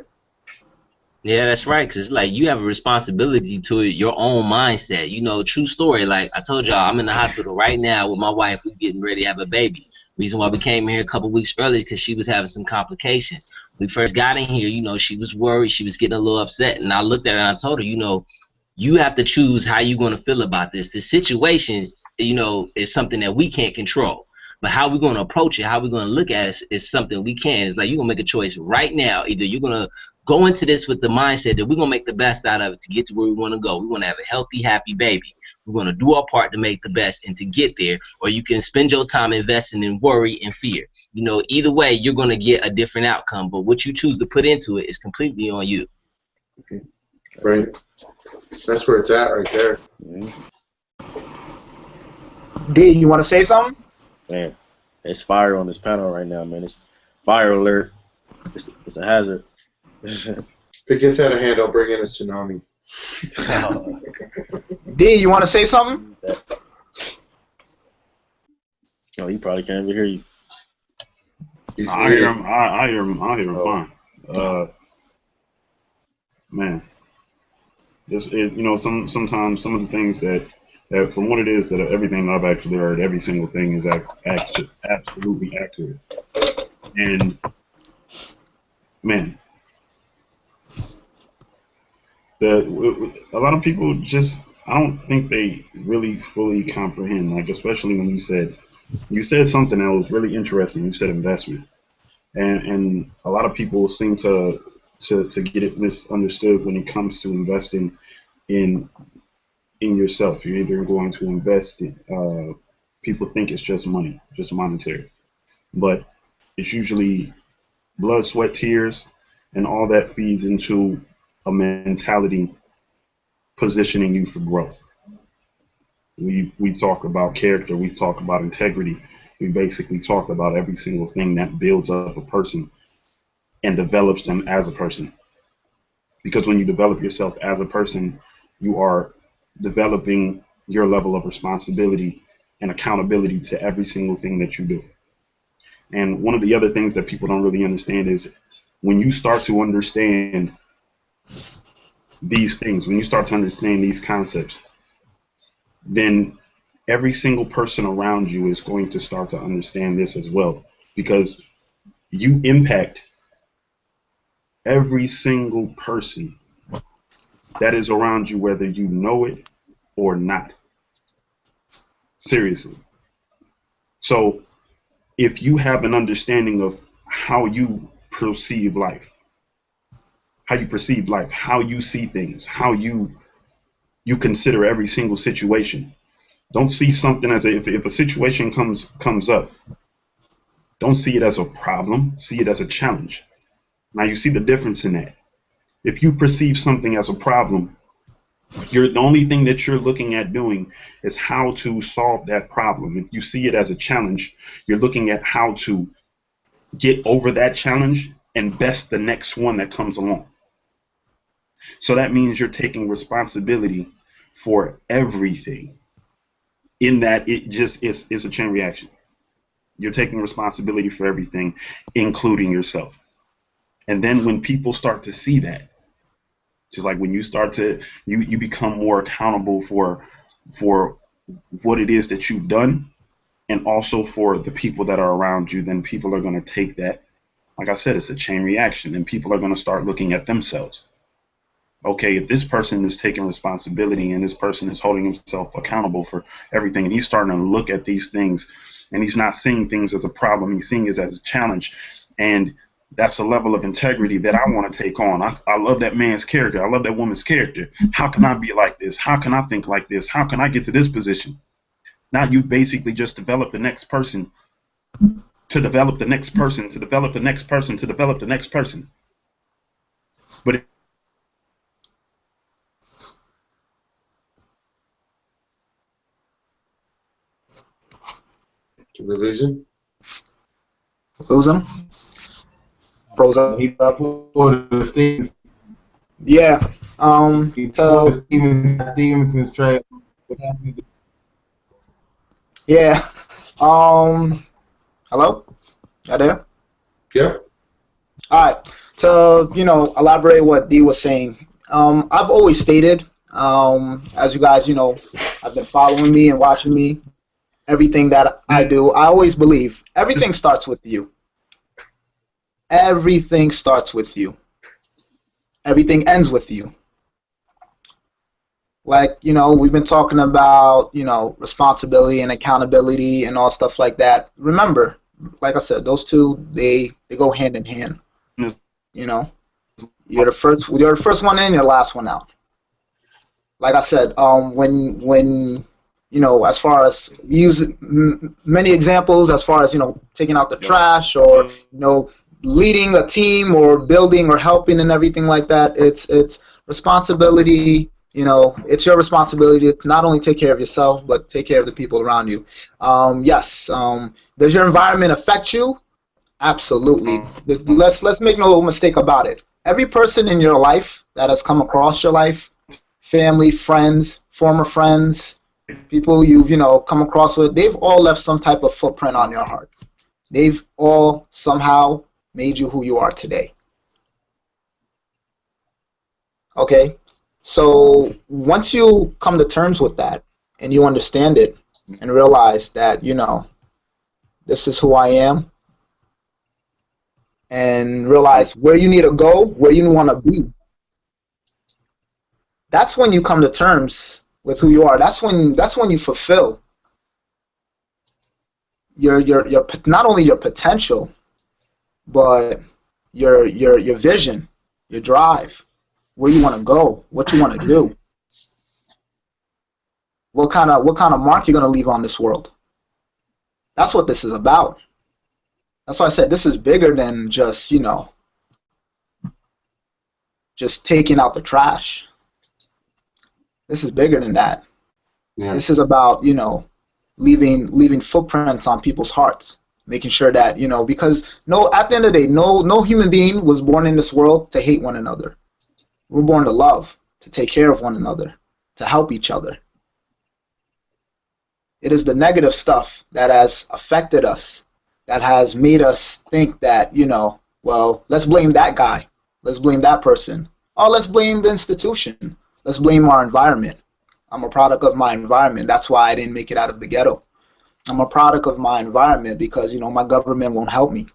Yeah, that's right. Cause it's like you have a responsibility to your own mindset. True story. Like I told y'all, I'm in the hospital right now with my wife. We're getting ready to have a baby. Reason why we came here a couple weeks early is because she was having some complications. When we first got in here, she was worried. She was getting a little upset, and I looked at her and I told her, you have to choose how you're going to feel about this. This situation, is something that we can't control. But how we're going to approach it, how we're going to look at it is something we can. It's like you're going to make a choice right now. Either you're going to go into this with the mindset that we're going to make the best out of it to get to where we want to go. We want to have a healthy, happy baby. We're going to do our part to make the best and to get there. Or you can spend your time investing in worry and fear. Either way, you're going to get a different outcome. But what you choose to put into it is completely on you. Right. That's where it's at right there. D, you want to say something? Man, it's fire on this panel right now, man. It's fire alert. It's a hazard. If it gets out of hand, I'll bring in a tsunami. D, you want to say something? No, he probably can't even hear you. I hear him. I hear him fine. Man, sometimes some of the things that from what it is that everything I've actually heard, every single thing is absolutely accurate. And man, a lot of people I don't think they really fully comprehend. Like especially when you said something that was really interesting. You said investment, and a lot of people seem to get it misunderstood when it comes to investing in yourself. You're either going to invest in, people think it's just money, just monetary, but it's usually blood, sweat, tears, and all that feeds into a mentality positioning you for growth. We talk about character, we talk about integrity, we basically talk about every single thing that builds up a person and develops them as a person. Because when you develop yourself as a person, you are developing your level of responsibility and accountability to every single thing that you do. And one of the other things that people don't really understand is when you start to understand these things, when you start to understand these concepts, then every single person around you is going to start to understand this as well, because you impact every single person that is around you, whether you know it or not. Seriously. So if you have an understanding of how you perceive life, how you see things, how you consider every single situation, don't see something as if a situation comes up, don't see it as a problem, see it as a challenge. Now you see the difference in that. If you perceive something as a problem, the only thing that you're looking at doing is how to solve that problem. If you see it as a challenge, you're looking at how to get over that challenge and best the next one that comes along. So that means you're taking responsibility for everything. In that it's a chain reaction. You're taking responsibility for everything, including yourself. And then when people start to see that, just like when you start to, you become more accountable for what it is that you've done, and also for the people that are around you, then people are going to take that. Like I said, it's a chain reaction, and people are going to start looking at themselves. Okay, if this person is taking responsibility and this person is holding himself accountable for everything, and he's starting to look at these things, and he's not seeing things as a problem, he's seeing it as a challenge, and that's a level of integrity that I want to take on. I love that man's character. I love that woman's character. How can I be like this? How can I think like this? How can I get to this position? Now you basically just develop the next person to develop the next person to develop the next person to develop the next person. But Did we lose him? Lose him? Froze He up. pulled the Stevens. Yeah. He So pulled the Stevenson's trade. yeah. Hello? You there? Yep. All right. To elaborate what D was saying, I've always stated, as you guys have been following me and watching me, everything that I do, I always believe everything starts with you. Everything starts with you. Everything ends with you. Like, we've been talking about, responsibility and accountability and all stuff like that. Remember, like I said, those two, they go hand in hand. Yes. You're the first one in, you're the last one out. Like I said, when as far as use many examples, as far as taking out the trash or leading a team or building or helping and everything like that, it's responsibility. It's your responsibility to not only take care of yourself but take care of the people around you. Yes. Does your environment affect you? Absolutely. Let's make no mistake about it. Every person in your life that has come across your life, family, friends, former friends, people you've come across with, they've all left some type of footprint on your heart. They've all somehow made you who you are today. Okay? So once you come to terms with that and you understand it and realize that, this is who I am, and realize where you need to go, where you want to be, that's when you come to terms with who you are. That's when you fulfill your not only your potential, but your vision, your drive, where you want to go, what you want to do, what kind of mark you're going to leave on this world. That's what this is about. That's why I said this is bigger than just just taking out the trash. This is bigger than that. Yeah. This is about leaving footprints on people's hearts, making sure that because at the end of the day, no human being was born in this world to hate one another. We're born to love, to take care of one another, to help each other. It is the negative stuff that has affected us, that has made us think that, well, let's blame that guy. Let's blame that person. Oh, let's blame the institution. Let's blame our environment. I'm a product of my environment. That's why I didn't make it out of the ghetto. I'm a product of my environment because, my government won't help me.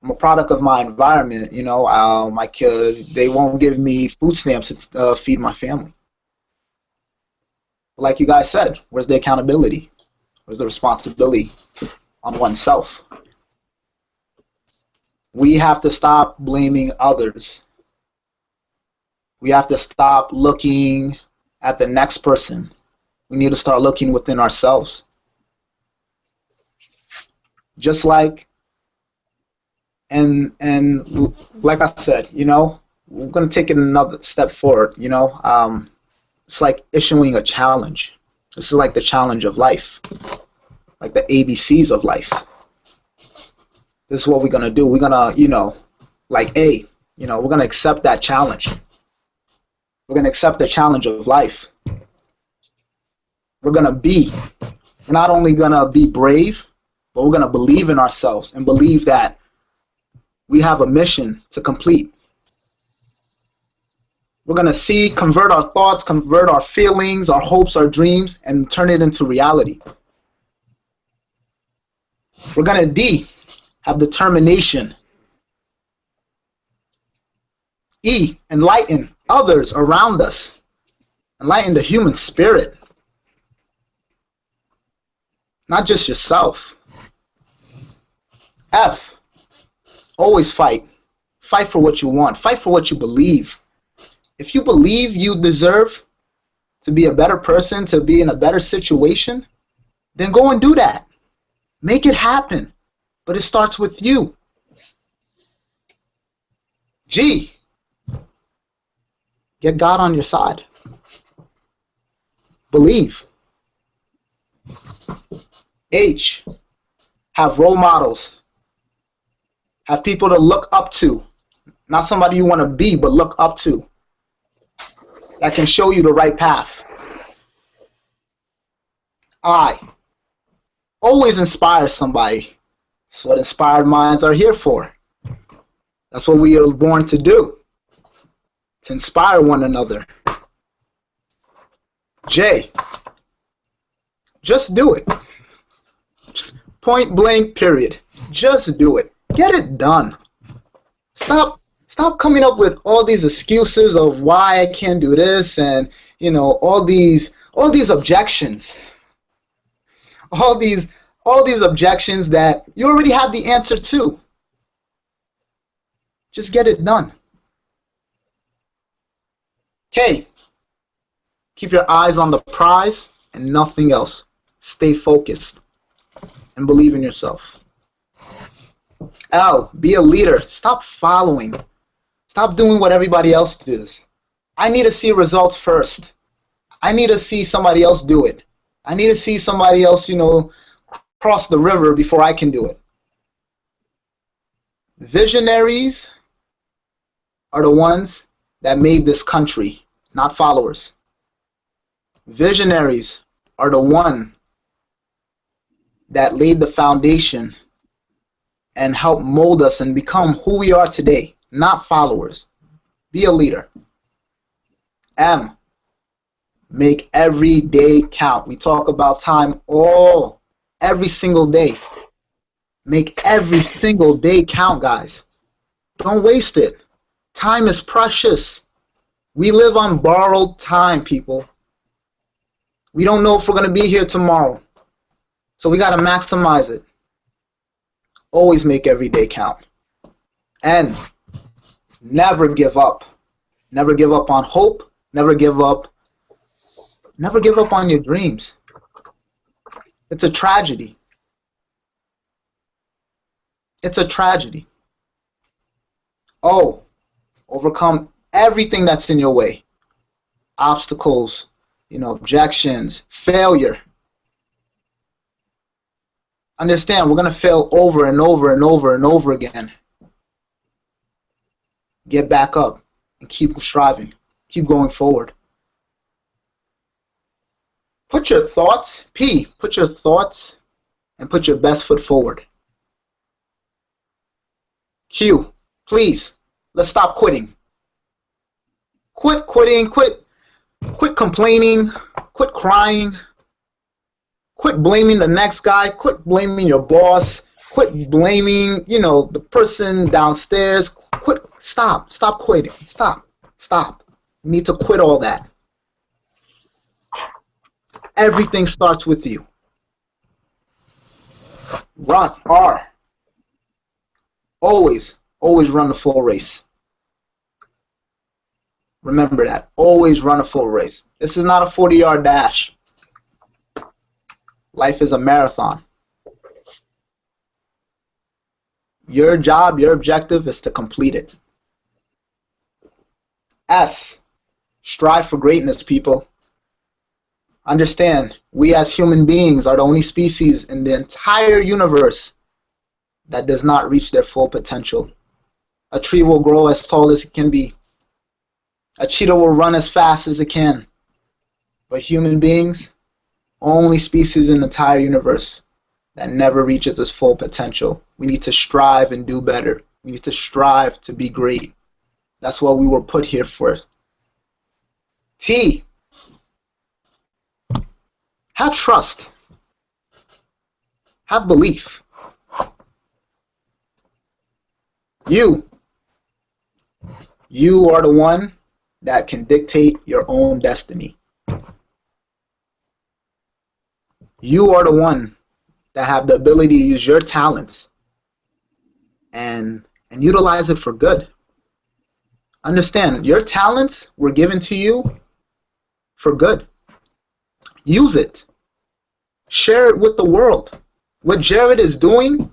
I'm a product of my environment. My kids, they won't give me food stamps to feed my family. Like you guys said, where's the accountability? Where's the responsibility on oneself? We have to stop blaming others. We have to stop looking at the next person. We need to start looking within ourselves. Just like, and like I said, we're going to take it another step forward, It's like issuing a challenge. This is like the challenge of life, like the ABCs of life. This is what we're going to do. We're going to, like A, we're going to accept that challenge. We're going to accept the challenge of life. We're going to be. We're not only going to be brave, but we're going to believe in ourselves and believe that we have a mission to complete. We're going to convert our thoughts, convert our feelings, our hopes, our dreams, and turn it into reality. We're going to D, have determination. E, enlighten others around us. Enlighten the human spirit. Not just yourself. F, always fight. Fight for what you want. Fight for what you believe. If you believe you deserve to be a better person, to be in a better situation, then go and do that. Make it happen. But it starts with you. G, get God on your side. Believe. H, have role models. Have people to look up to. Not somebody you want to be, but look up to. That can show you the right path. I, always inspire somebody. That's what inspired minds are here for. That's what we are born to do. To inspire one another. J, just do it. Point blank, period. Just do it. Get it done. Stop coming up with all these excuses of why I can't do this, and all these objections. All these objections that you already have the answer to. Just get it done. K, keep your eyes on the prize and nothing else. Stay focused and believe in yourself. L, be a leader. Stop following. Stop doing what everybody else does. I need to see results first. I need to see somebody else do it. I need to see somebody else, cross the river before I can do it. Visionaries are the ones that made this country, not followers. Visionaries are the one that laid the foundation and helped mold us and become who we are today, not followers. Be a leader. M, make every day count. We talk about time every single day. Make every single day count, guys. Don't waste it. Time is precious. We live on borrowed time, people. We don't know if we're going to be here tomorrow. So we got to maximize it. Always make every day count. And never give up. Never give up on hope. Never give up. Never give up on your dreams. It's a tragedy. It's a tragedy. O, overcome everything that's in your way. Obstacles, objections, failure. Understand, we're going to fail over and over and over and over again. Get back up and keep striving. Keep going forward. Put your thoughts, P, put your thoughts and put your best foot forward. Q, please, let's stop quitting. Quit quitting, quit complaining, quit crying, quit blaming the next guy, quit blaming your boss, quit blaming, the person downstairs. Stop quitting. Stop. You need to quit all that. Everything starts with you. Run, R. Always run the full race. Remember that. Always run a full race. This is not a 40-yard dash. Life is a marathon. Your job, your objective is to complete it. S. Strive for greatness, people. Understand, we as human beings are the only species in the entire universe that does not reach their full potential. A tree will grow as tall as it can be. A cheetah will run as fast as it can. But human beings, only species in the entire universe that never reaches its full potential. We need to strive and do better. We need to strive to be great. That's what we were put here for. T. Have trust. Have belief. You are the one that can dictate your own destiny. You are the one that have the ability to use your talents and utilize it for good. Understand, your talents were given to you for good. Use it. Share it with the world. What Jared is doing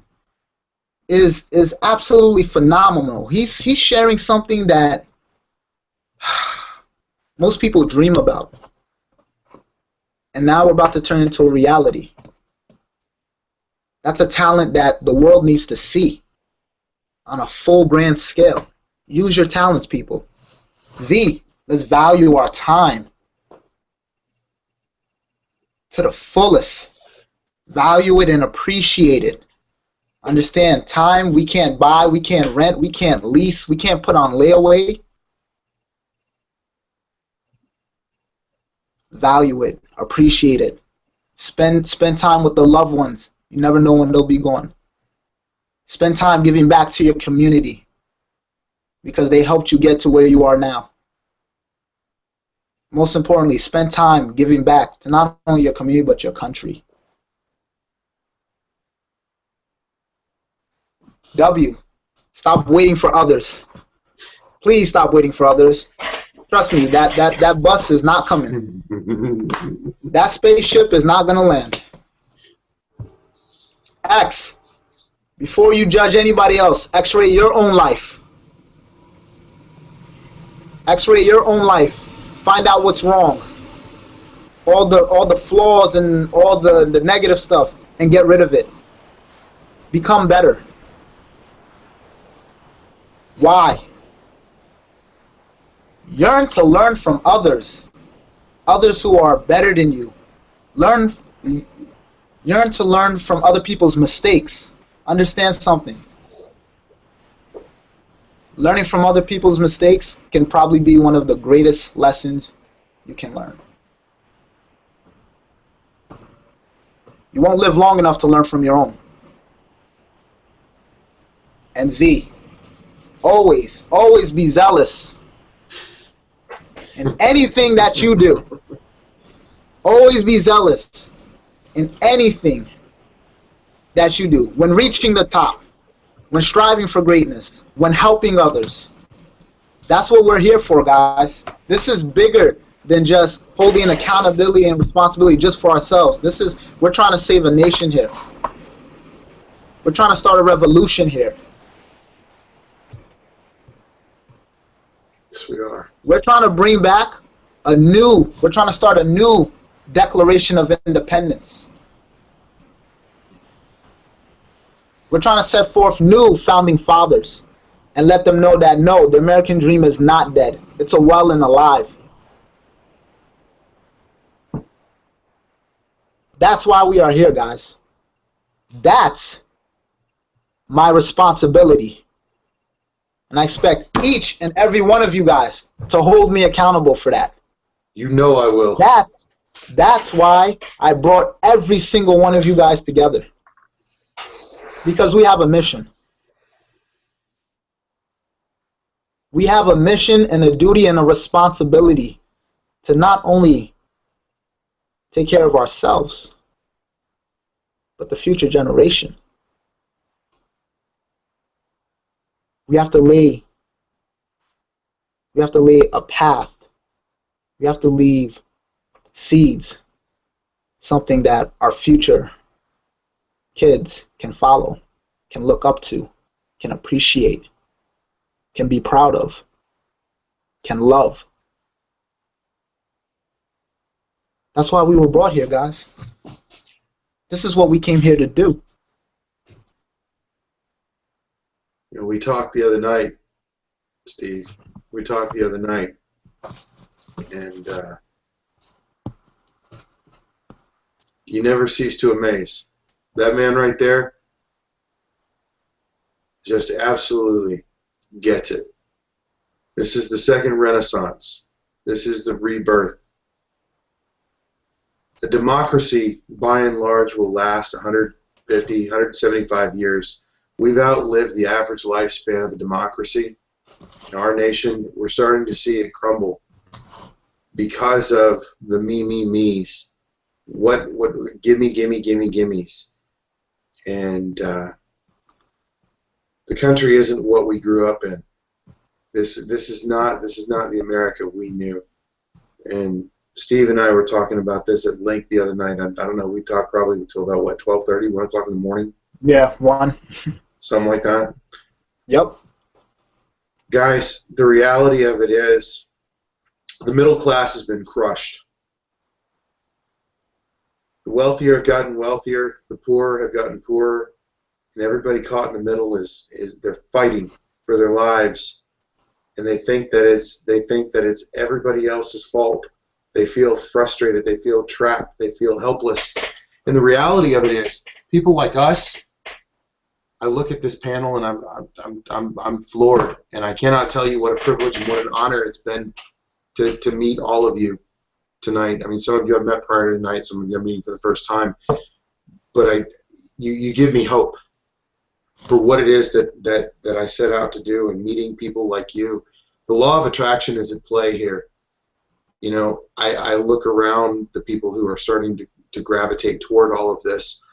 is absolutely phenomenal. He's sharing something that most people dream about. And now we're about to turn into a reality. That's a talent that the world needs to see on a full grand scale. Use your talents, people. Let's value our time to the fullest. Value it and appreciate it. Understand, time we can't buy, we can't rent, we can't lease, we can't put on layaway. Value it, appreciate it. Spend time with the loved ones. You never know when they'll be gone. Spend time giving back to your community because they helped you get to where you are now. Most importantly, spend time giving back to not only your community but your country. Stop waiting for others. Please stop waiting for others. Trust me, that bus is not coming. That spaceship is not gonna land. X, before you judge anybody else, X-ray your own life. X-ray your own life. Find out what's wrong. All the flaws and all the negative stuff, and get rid of it. Become better. Why? Yearn to learn from others who are better than you. Yearn to learn from other people's mistakes. Understand something. Learning from other people's mistakes can probably be one of the greatest lessons you can learn. You won't live long enough to learn from your own. And Z, always be zealous in anything that you do. Always be zealous in anything that you do. When reaching the top, when striving for greatness, when helping others. That's what we're here for, guys. This is bigger than just holding accountability and responsibility just for ourselves. We're trying to save a nation here. We're trying to start a revolution here. Yes, we are. We're trying to bring back we're trying to start a new Declaration of Independence. We're trying to set forth new founding fathers and let them know that no, the American dream is not dead. It's a well and alive. That's why we are here, guys. That's my responsibility. And I expect each and every one of you guys to hold me accountable for that. You know I will. That's why I brought every single one of you guys together. Because we have a mission. We have a mission and a duty and a responsibility to not only take care of ourselves, but the future generation. We have to lay a path. We have to leave seeds, something that our future kids can follow, can look up to, can appreciate, can be proud of, can love. That's why we were brought here, guys. This is what we came here to do. You know, we talked the other night, Steve. We talked the other night, and you never cease to amaze. That man right there just absolutely gets it. This is the second Renaissance. This is the rebirth. The democracy, by and large, will last 150, 175 years. We've outlived the average lifespan of a democracy. In our nation, we're starting to see it crumble because of the me's. What gimme's. And the country isn't what we grew up in. This is not the America we knew. And Steve and I were talking about this at length the other night. I don't know. We talked probably until about, what, 12:30, 1 o'clock in the morning? Yeah, 1. Something like that. Yep. Guys, the reality of it is the middle class has been crushed. The wealthier have gotten wealthier, the poor have gotten poorer, and everybody caught in the middle is they're fighting for their lives, and they think that it's everybody else's fault. They feel frustrated, they feel trapped, they feel helpless. And the reality of it is, people like us, I look at this panel and I'm floored, and I cannot tell you what a privilege and what an honor it's been to meet all of you tonight. I mean, some of you I've met prior to tonight, some of you I'm meeting for the first time, but you give me hope for what it is that I set out to do, and meeting people like you. The law of attraction is at play here. You know, I look around the people who are starting to gravitate toward all of this,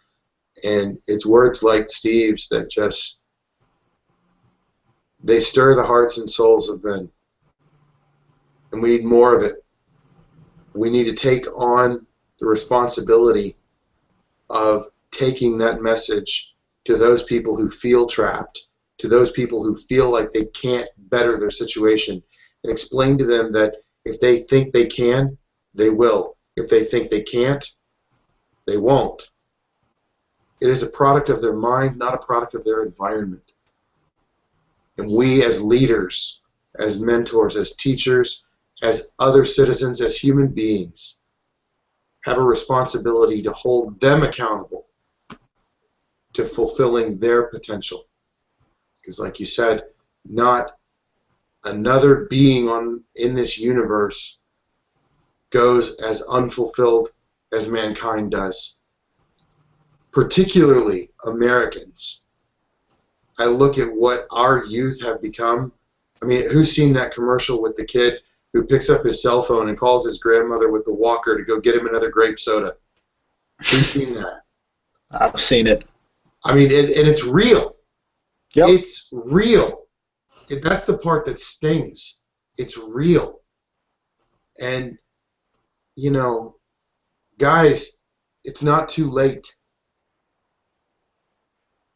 and it's words like Steve's that just, they stir the hearts and souls of men. And we need more of it. We need to take on the responsibility of taking that message to those people who feel trapped, to those people who feel like they can't better their situation, and explain to them that if they think they can, they will. If they think they can't, they won't. It is a product of their mind, not a product of their environment. And we as leaders, as mentors, as teachers, as other citizens, as human beings, have a responsibility to hold them accountable to fulfilling their potential. Because like you said, not another being in this universe goes as unfulfilled as mankind does. Particularly Americans. I look at what our youth have become. I mean, who's seen that commercial with the kid who picks up his cell phone and calls his grandmother with the walker to go get him another grape soda? Who's seen that? I've seen it. I mean, and it's real. Yep. It's real. That's the part that stings. It's real. And, you know, guys, it's not too late.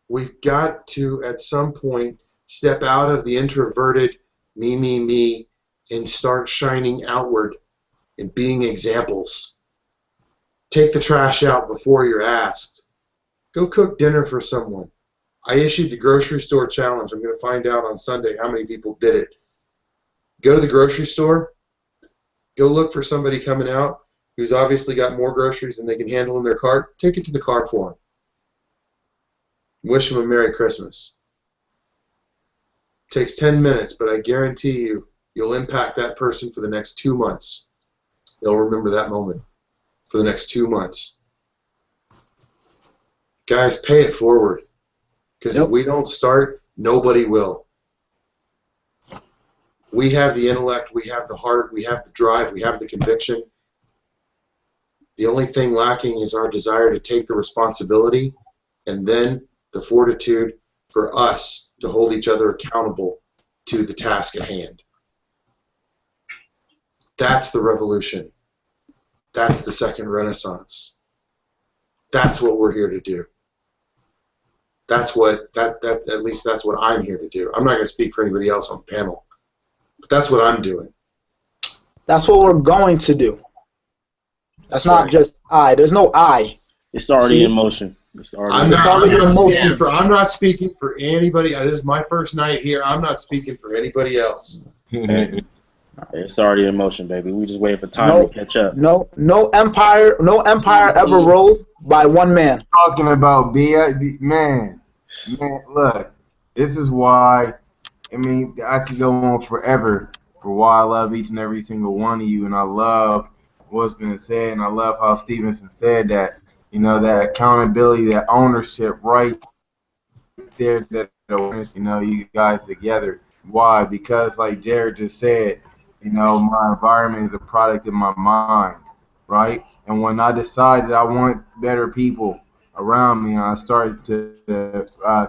We've got to, at some point, step out of the introverted me, and start shining outward and being examples. Take the trash out before you're asked. Go cook dinner for someone. I issued the grocery store challenge. I'm going to find out on Sunday how many people did it. Go to the grocery store. Go look for somebody coming out who's obviously got more groceries than they can handle in their cart. Take it to the car for them. Wish them a Merry Christmas. Takes 10 minutes, but I guarantee you, you'll impact that person for the next 2 months. They'll remember that moment for the next 2 months. Guys, pay it forward. Because if we don't start, nobody will. We have the intellect, we have the heart, we have the drive, we have the conviction. The only thing lacking is our desire to take the responsibility, and then the fortitude for us to hold each other accountable to the task at hand. That's the revolution. That's the second Renaissance. That's what we're here to do. That's what at least that's what I'm here to do. I'm not going to speak for anybody else on the panel, but that's what I'm doing. That's what we're going to do. That's not just I. There's no I. It's already in motion. I'm not speaking for anybody. This is my first night here. I'm not speaking for anybody else. It's already in motion, baby. We just waiting for time to catch up. No empire ever rose by one man. Talking about man, look, this is why. I mean, I could go on forever for why I love each and every single one of you, and I love what's been said, and I love how Stevenson said that. You know, that accountability, that ownership, right there, that awareness, you know, you guys together. Why? Because, like Jared just said, you know, my environment is a product of my mind, right? And when I decide that I want better people around me, I start to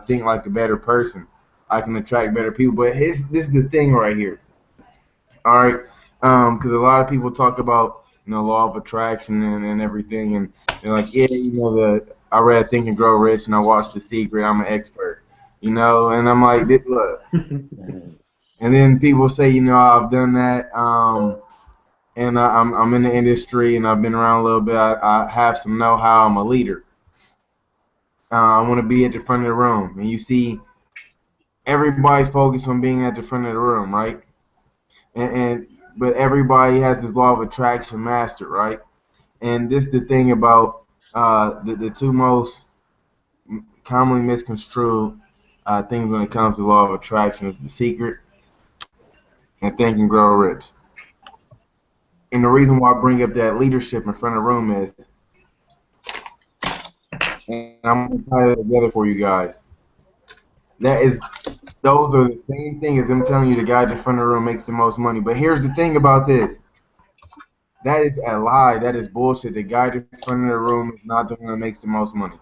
think like a better person. I can attract better people. But this is the thing right here, all right? Because a lot of people talk about, law of attraction and everything, and they're like, yeah, I read Think and Grow Rich and I watched The Secret. I'm an expert, and I'm like, look. And then people say, I've done that, and I'm in the industry and I've been around a little bit. I have some know-how. I'm a leader. I want to be at the front of the room, and you see, everybody's focused on being at the front of the room, right? But everybody has this law of attraction mastered, right? And this is the thing about the two most commonly misconstrued things when it comes to law of attraction is The Secret and Think and Grow Rich. And the reason why I bring up that leadership in front of the room is, and I'm going to tie it together for you guys, those are the same thing as them telling you the guy at the front of the room makes the most money. But here's the thing about this. That is a lie. That is bullshit. The guy at the front of the room is not the one that makes the most money.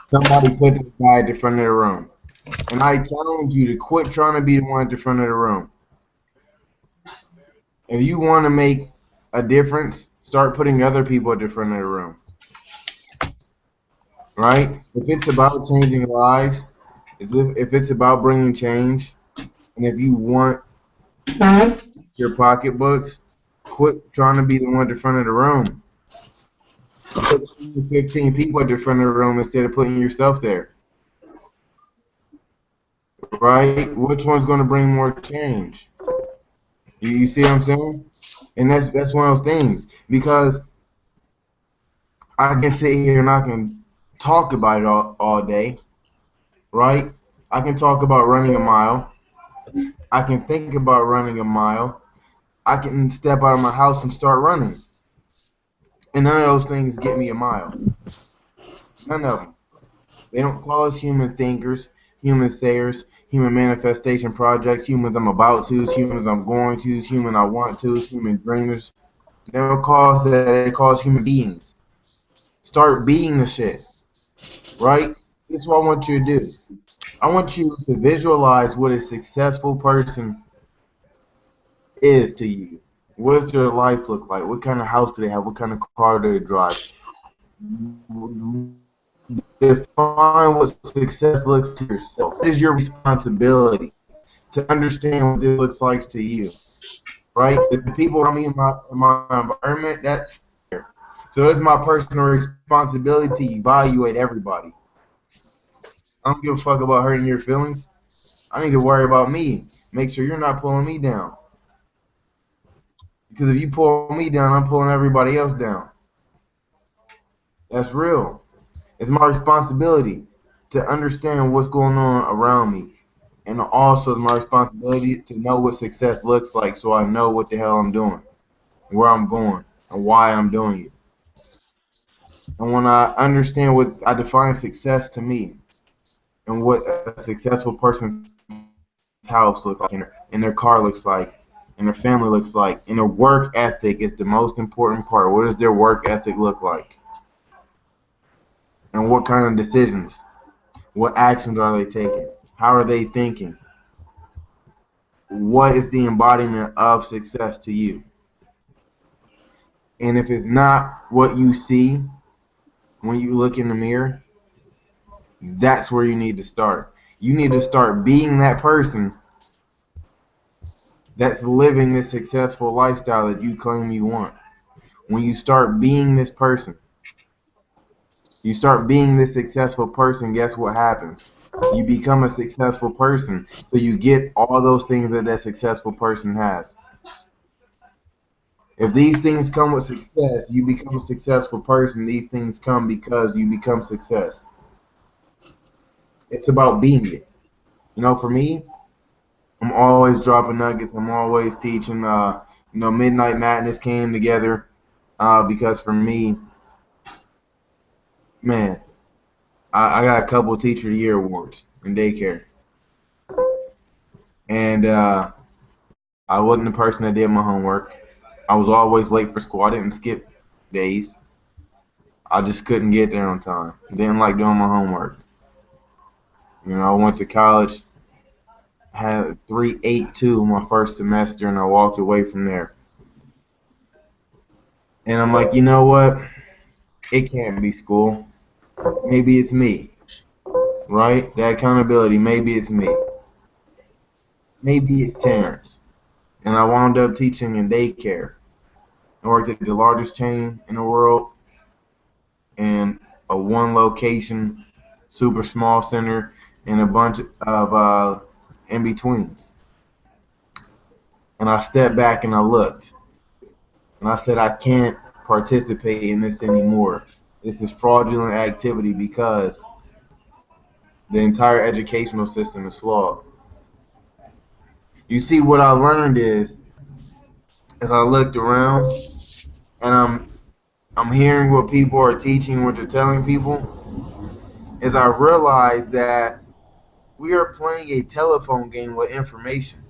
Somebody put the guy at the front of the room. And I challenge you to quit trying to be the one at the front of the room. If you want to make a difference, start putting other people at the front of the room. Right? If it's about changing lives, if it's about bringing change, and if you want your pocketbooks, quit trying to be the one at the front of the room. Put 15 people at the front of the room instead of putting yourself there. Right? Which one's going to bring more change? You see what I'm saying? And that's one of those things, because I can sit here and I can talk about it all day, right? I can talk about running a mile. I can think about running a mile. I can step out of my house and start running. And none of those things get me a mile. None of them. They don't call us human thinkers, human sayers, human manifestation projects, humans I'm about to, humans I'm going to, human I want to, human dreamers. They don't call us that. They call us human beings. Start being the shit. Right? This is what I want you to do. I want you to visualize what a successful person is to you. What does their life look like? What kind of house do they have? What kind of car do they drive? Define what success looks to yourself. It is your responsibility to understand what this looks like to you. Right? The people around me in my environment, that's there. So it's my personal responsibility to evaluate everybody. I don't give a fuck about hurting your feelings. I need to worry about me. Make sure you're not pulling me down. Because if you pull me down, I'm pulling everybody else down. That's real. It's my responsibility to understand what's going on around me. And also it's my responsibility to know what success looks like, so I know what the hell I'm doing, where I'm going, and why I'm doing it. And when I understand what I define success to me, and what a successful person's house looks like, and their car looks like, and their family looks like, and their work ethic is the most important part. What does their work ethic look like? And what kind of decisions? What actions are they taking? How are they thinking? What is the embodiment of success to you? And if it's not what you see when you look in the mirror, that's where you need to start. You need to start being that person that's living this successful lifestyle that you claim you want. When you start being this person, you start being this successful person, guess what happens? You become a successful person, so you get all those things that that successful person has. If these things come with success, you become a successful person. These things come because you become success. It's about being it. For me, I'm always dropping nuggets. I'm always teaching. Midnight Madness came together because for me, man, I got a couple of Teacher of the Year awards in daycare. And I wasn't the person that did my homework. I was always late for school. I didn't skip days. I just couldn't get there on time. Didn't like doing my homework. I went to college, had 3.82 my first semester, and I walked away from there. And I'm like, you know what? It can't be school. Maybe it's me, right? That accountability. Maybe it's me. Maybe it's Terrance. And I wound up teaching in daycare. I worked at the largest chain in the world in a one location, super small center, and a bunch of in-betweens. And I stepped back and I looked. And I said, I can't participate in this anymore. This is fraudulent activity because the entire educational system is flawed. You see, what I learned is, as I looked around and I'm hearing what people are teaching, what they're telling people, is I realized that we are playing a telephone game with information,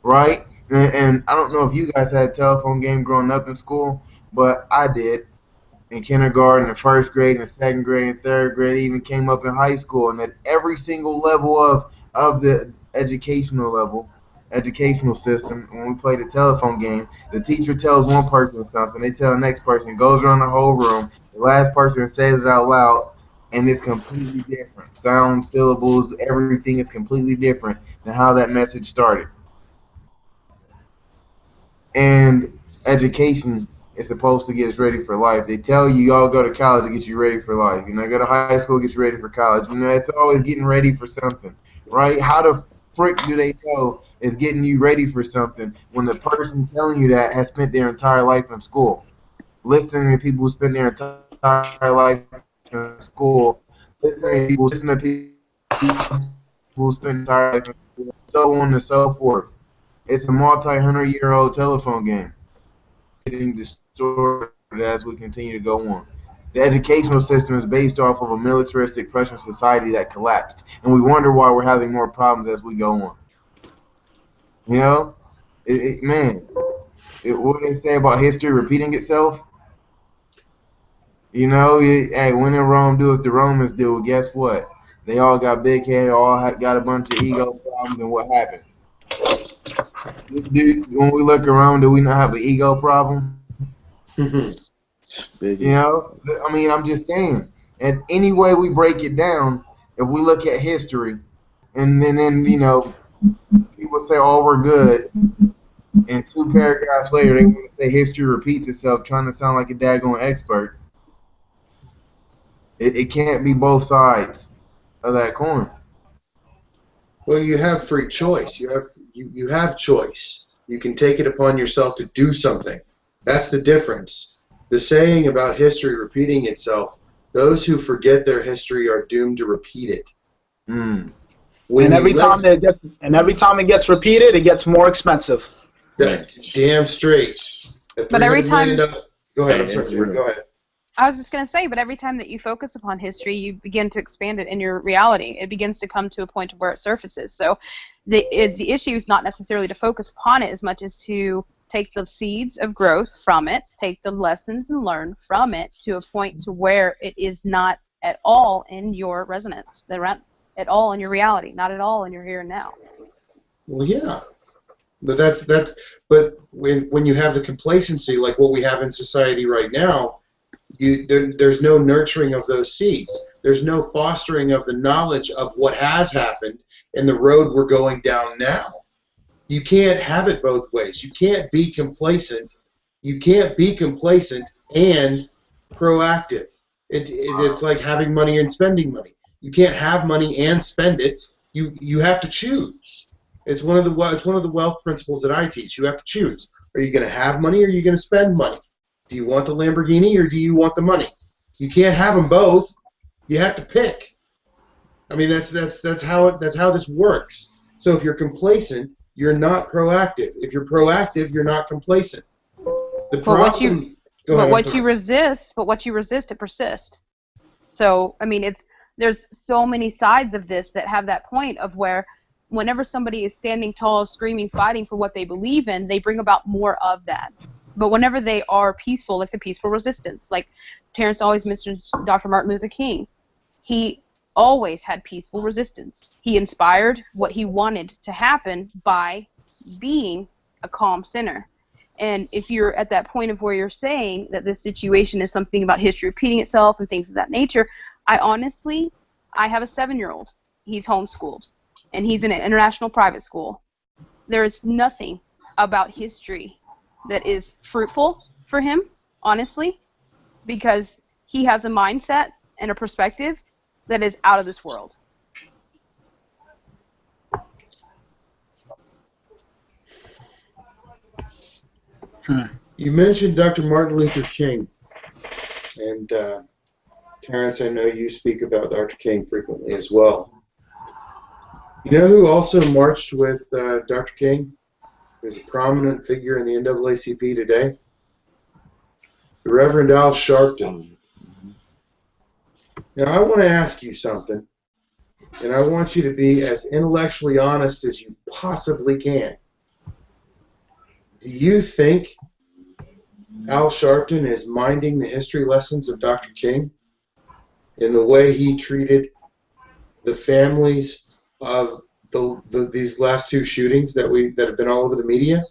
right? And I don't know if you guys had a telephone game growing up in school, but I did. In kindergarten, in first grade, in second grade, in third grade, it even came up in high school, and at every single level of the educational system, when we play the telephone game, the teacher tells one person something, they tell the next person, goes around the whole room, the last person says it out loud, and it's completely different. Sound, syllables, everything is completely different than how that message started. And education is supposed to get us ready for life. They tell you y'all go to college to get you ready for life. You know, go to high school to get you ready for college. You know, it's always getting ready for something, right? How the frick do they know it's getting you ready for something when the person telling you that has spent their entire life in school? Listening to people who spend their entire life in school, listen to people who spend their entire life in school, so on and so forth. It's a multi-hundred-year-old telephone game. Getting distorted as we continue to go on. The educational system is based off of a militaristic Prussian society that collapsed, and we wonder why we're having more problems as we go on. You know, what do they say about history repeating itself? You know, hey, when in Rome, do as the Romans do. Well, guess what? They all got big head, got a bunch of ego problems, and what happened? When we look around, do we not have an ego problem? You know, I mean, I'm just saying. And any way we break it down, if we look at history, and then you know, people say, "Oh, we're good," and two paragraphs later, they want to say history repeats itself, trying to sound like a daggone expert. It can't be both sides of that coin. Well, you have free choice. You have choice. You can take it upon yourself to do something. That's the difference. The saying about history repeating itself, those who forget their history are doomed to repeat it. And every time it gets repeated, it gets more expensive. Damn straight. But every time, go ahead. I'm sorry. Go ahead. I was just going to say, but every time that you focus upon history, you begin to expand it in your reality. It begins to come to a point of where it surfaces. So the issue is not necessarily to focus upon it as much as to take the seeds of growth from it, take the lessons and learn from it to a point to where it is not at all in your resonance, at all in your reality, not at all in your here and now. Well, yeah. But but when you have the complacency like what we have in society right now, there's no nurturing of those seeds. There's no fostering of the knowledge of what has happened and the road we're going down now. You can't have it both ways. You can't be complacent. You can't be complacent and proactive. It's like having money and spending money. You can't have money and spend it. You have to choose. It's one of the wealth principles that I teach. You have to choose. Are you going to have money or are you going to spend money? Do you want the Lamborghini or do you want the money? You can't have them both. You have to pick. I mean, that's how this works. So if you're complacent, you're not proactive. If you're proactive, you're not complacent. What you resist, it persists. So I mean, there's so many sides of this that have that point of where whenever somebody is standing tall, screaming, fighting for what they believe in, they bring about more of that. But whenever they are peaceful, like the peaceful resistance, like Terrance always mentions Dr. Martin Luther King, he always had peaceful resistance. He inspired what he wanted to happen by being a calm sinner. And if you're at that point of where you're saying that this situation is something about history repeating itself and things of that nature, I have a 7-year-old. He's homeschooled, and he's in an international private school. There is nothing about history that is fruitful for him, honestly, because he has a mindset and a perspective that is out of this world. You mentioned Dr. Martin Luther King, and Terrance, I know you speak about Dr. King frequently as well. You know who also marched with Dr. King? Who's a prominent figure in the NAACP today? The Reverend Al Sharpton. Now, I want to ask you something, and I want you to be as intellectually honest as you possibly can. Do you think Al Sharpton is minding the history lessons of Dr. King in the way he treated the families of these last 2 shootings that have been all over the media?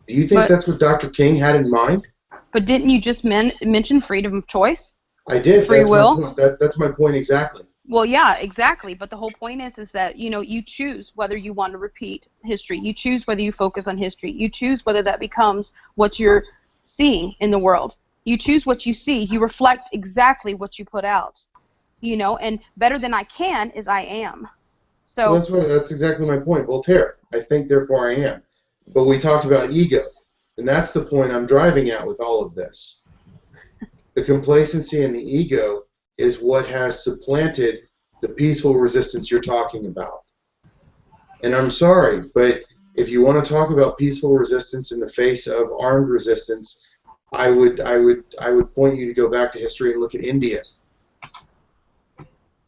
Do you think that's what Dr. King had in mind? But didn't you just mention freedom of choice? I did. Free will? That's my point exactly. Well, yeah, exactly. But the whole point is that, you choose whether you want to repeat history. You choose whether you focus on history. You choose whether that becomes what you're seeing in the world. You choose what you see. You reflect exactly what you put out. And better than I can is I am. So well, that's exactly my point. Voltaire, I think, therefore I am. But we talked about ego, and that's the point I'm driving at with all of this. The complacency and the ego is what has supplanted the peaceful resistance you're talking about. And I'm sorry, but if you want to talk about peaceful resistance in the face of armed resistance, I would point you to go back to history and look at India.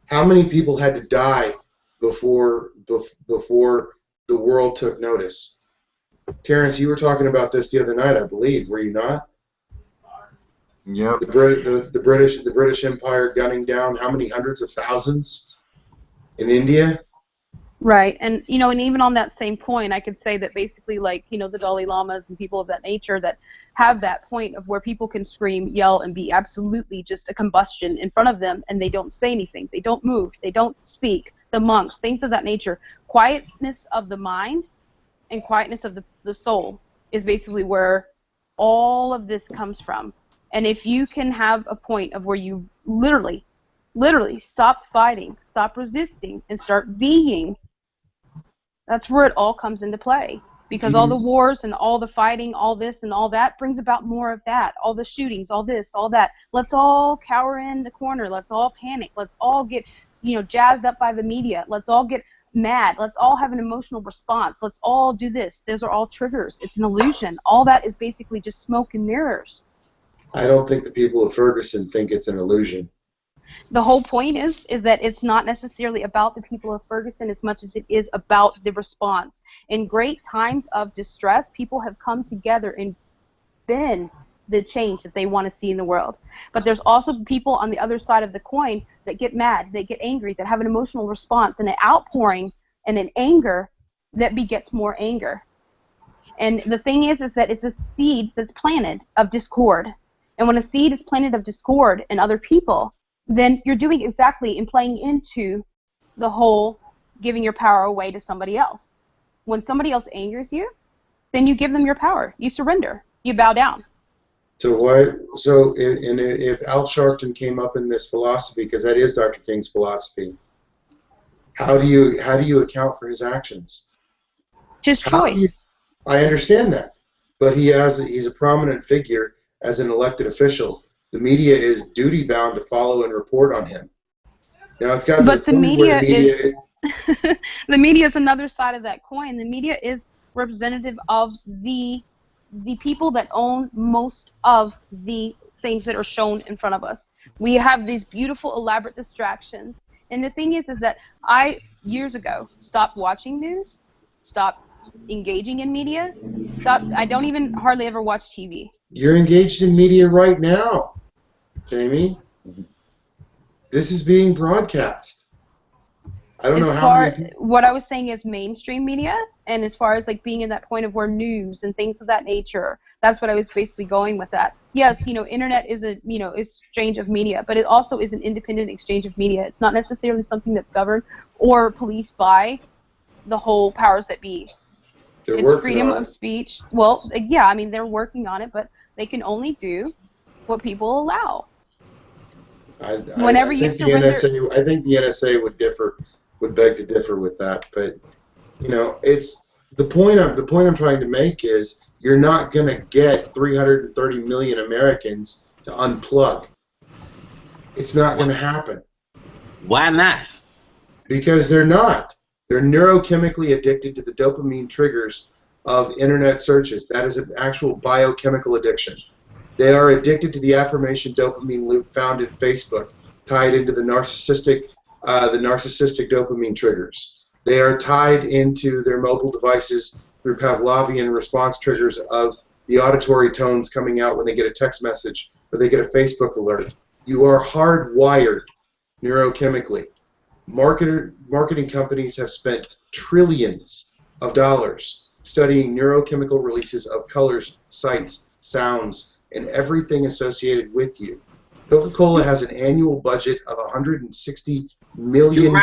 How many people had to die before the world took notice? Terrance, you were talking about this the other night, I believe, were you not? Yep. The British Empire gunning down how many hundreds of thousands in India? Right, and and even on that same point, I could say that basically, the Dalai Lamas and people of that nature that have that point of where people can scream, yell, and be absolutely just a combustion in front of them, and they don't say anything, they don't move, they don't speak. The monks, things of that nature, quietness of the mind and quietness of the soul is basically where all of this comes from. And if you can have a point of where you literally stop fighting, stop resisting, and start being, that's where it all comes into play. Because all the wars and all the fighting, all this and all that brings about more of that. All the shootings, all this, all that. Let's all cower in the corner. Let's all panic. Let's all get, jazzed up by the media. Let's all get mad. Let's all have an emotional response. Let's all do this. Those are all triggers. It's an illusion. All that is basically just smoke and mirrors. I don't think the people of Ferguson think it's an illusion. The whole point is that it's not necessarily about the people of Ferguson as much as it is about the response. In great times of distress, people have come together and been the change that they want to see in the world. But there's also people on the other side of the coin that get mad, they get angry, that have an emotional response and an outpouring and an anger that begets more anger. And the thing is that it's a seed that's planted of discord. And when a seed is planted of discord in other people, then you're doing exactly and playing into the whole giving your power away to somebody else. When somebody else angers you, then you give them your power. You surrender. You bow down. So what? So if Al Sharpton came up in this philosophy, because that is Dr. King's philosophy, how do you account for his actions? His choice. I understand that, but he's a prominent figure as an elected official. The media is duty bound to follow and report on him. Now it's got. But the media is the media is another side of that coin. The media is representative of the people that own most of the things that are shown in front of us. We have these beautiful, elaborate distractions. And the thing is that I, years ago, stopped watching news, stopped engaging in media, I don't even hardly ever watch TV. You're engaged in media right now, Jamie. This is being broadcast. I don't know As how far many people. what I was saying is mainstream media, and as far as like being in that point of where news and things of that nature, that's what I was basically going with that. Yes, internet is exchange of media, but it also is an independent exchange of media. It's not necessarily something that's governed or policed by the whole powers that be. They're It's working freedom on of it. speech. Well, yeah, I mean they're working on it, but they can only do what people allow. Whenever I you think the surrender, NSA. I think the NSA would beg to differ with that. But it's the point I'm trying to make is you're not going to get 330 million Americans to unplug. It's not going to happen Why not? because they're not. They're neurochemically addicted to the dopamine triggers of internet searches. That is an actual biochemical addiction. They are addicted to the affirmation dopamine loop found in Facebook, tied into the narcissistic dopamine triggers. They are tied into their mobile devices through Pavlovian response triggers of the auditory tones coming out when they get a text message or they get a Facebook alert. You are hardwired neurochemically. Marketing companies have spent trillions of dollars studying neurochemical releases of colors, sights, sounds, and everything associated with you. Coca-Cola has an annual budget of $160 million.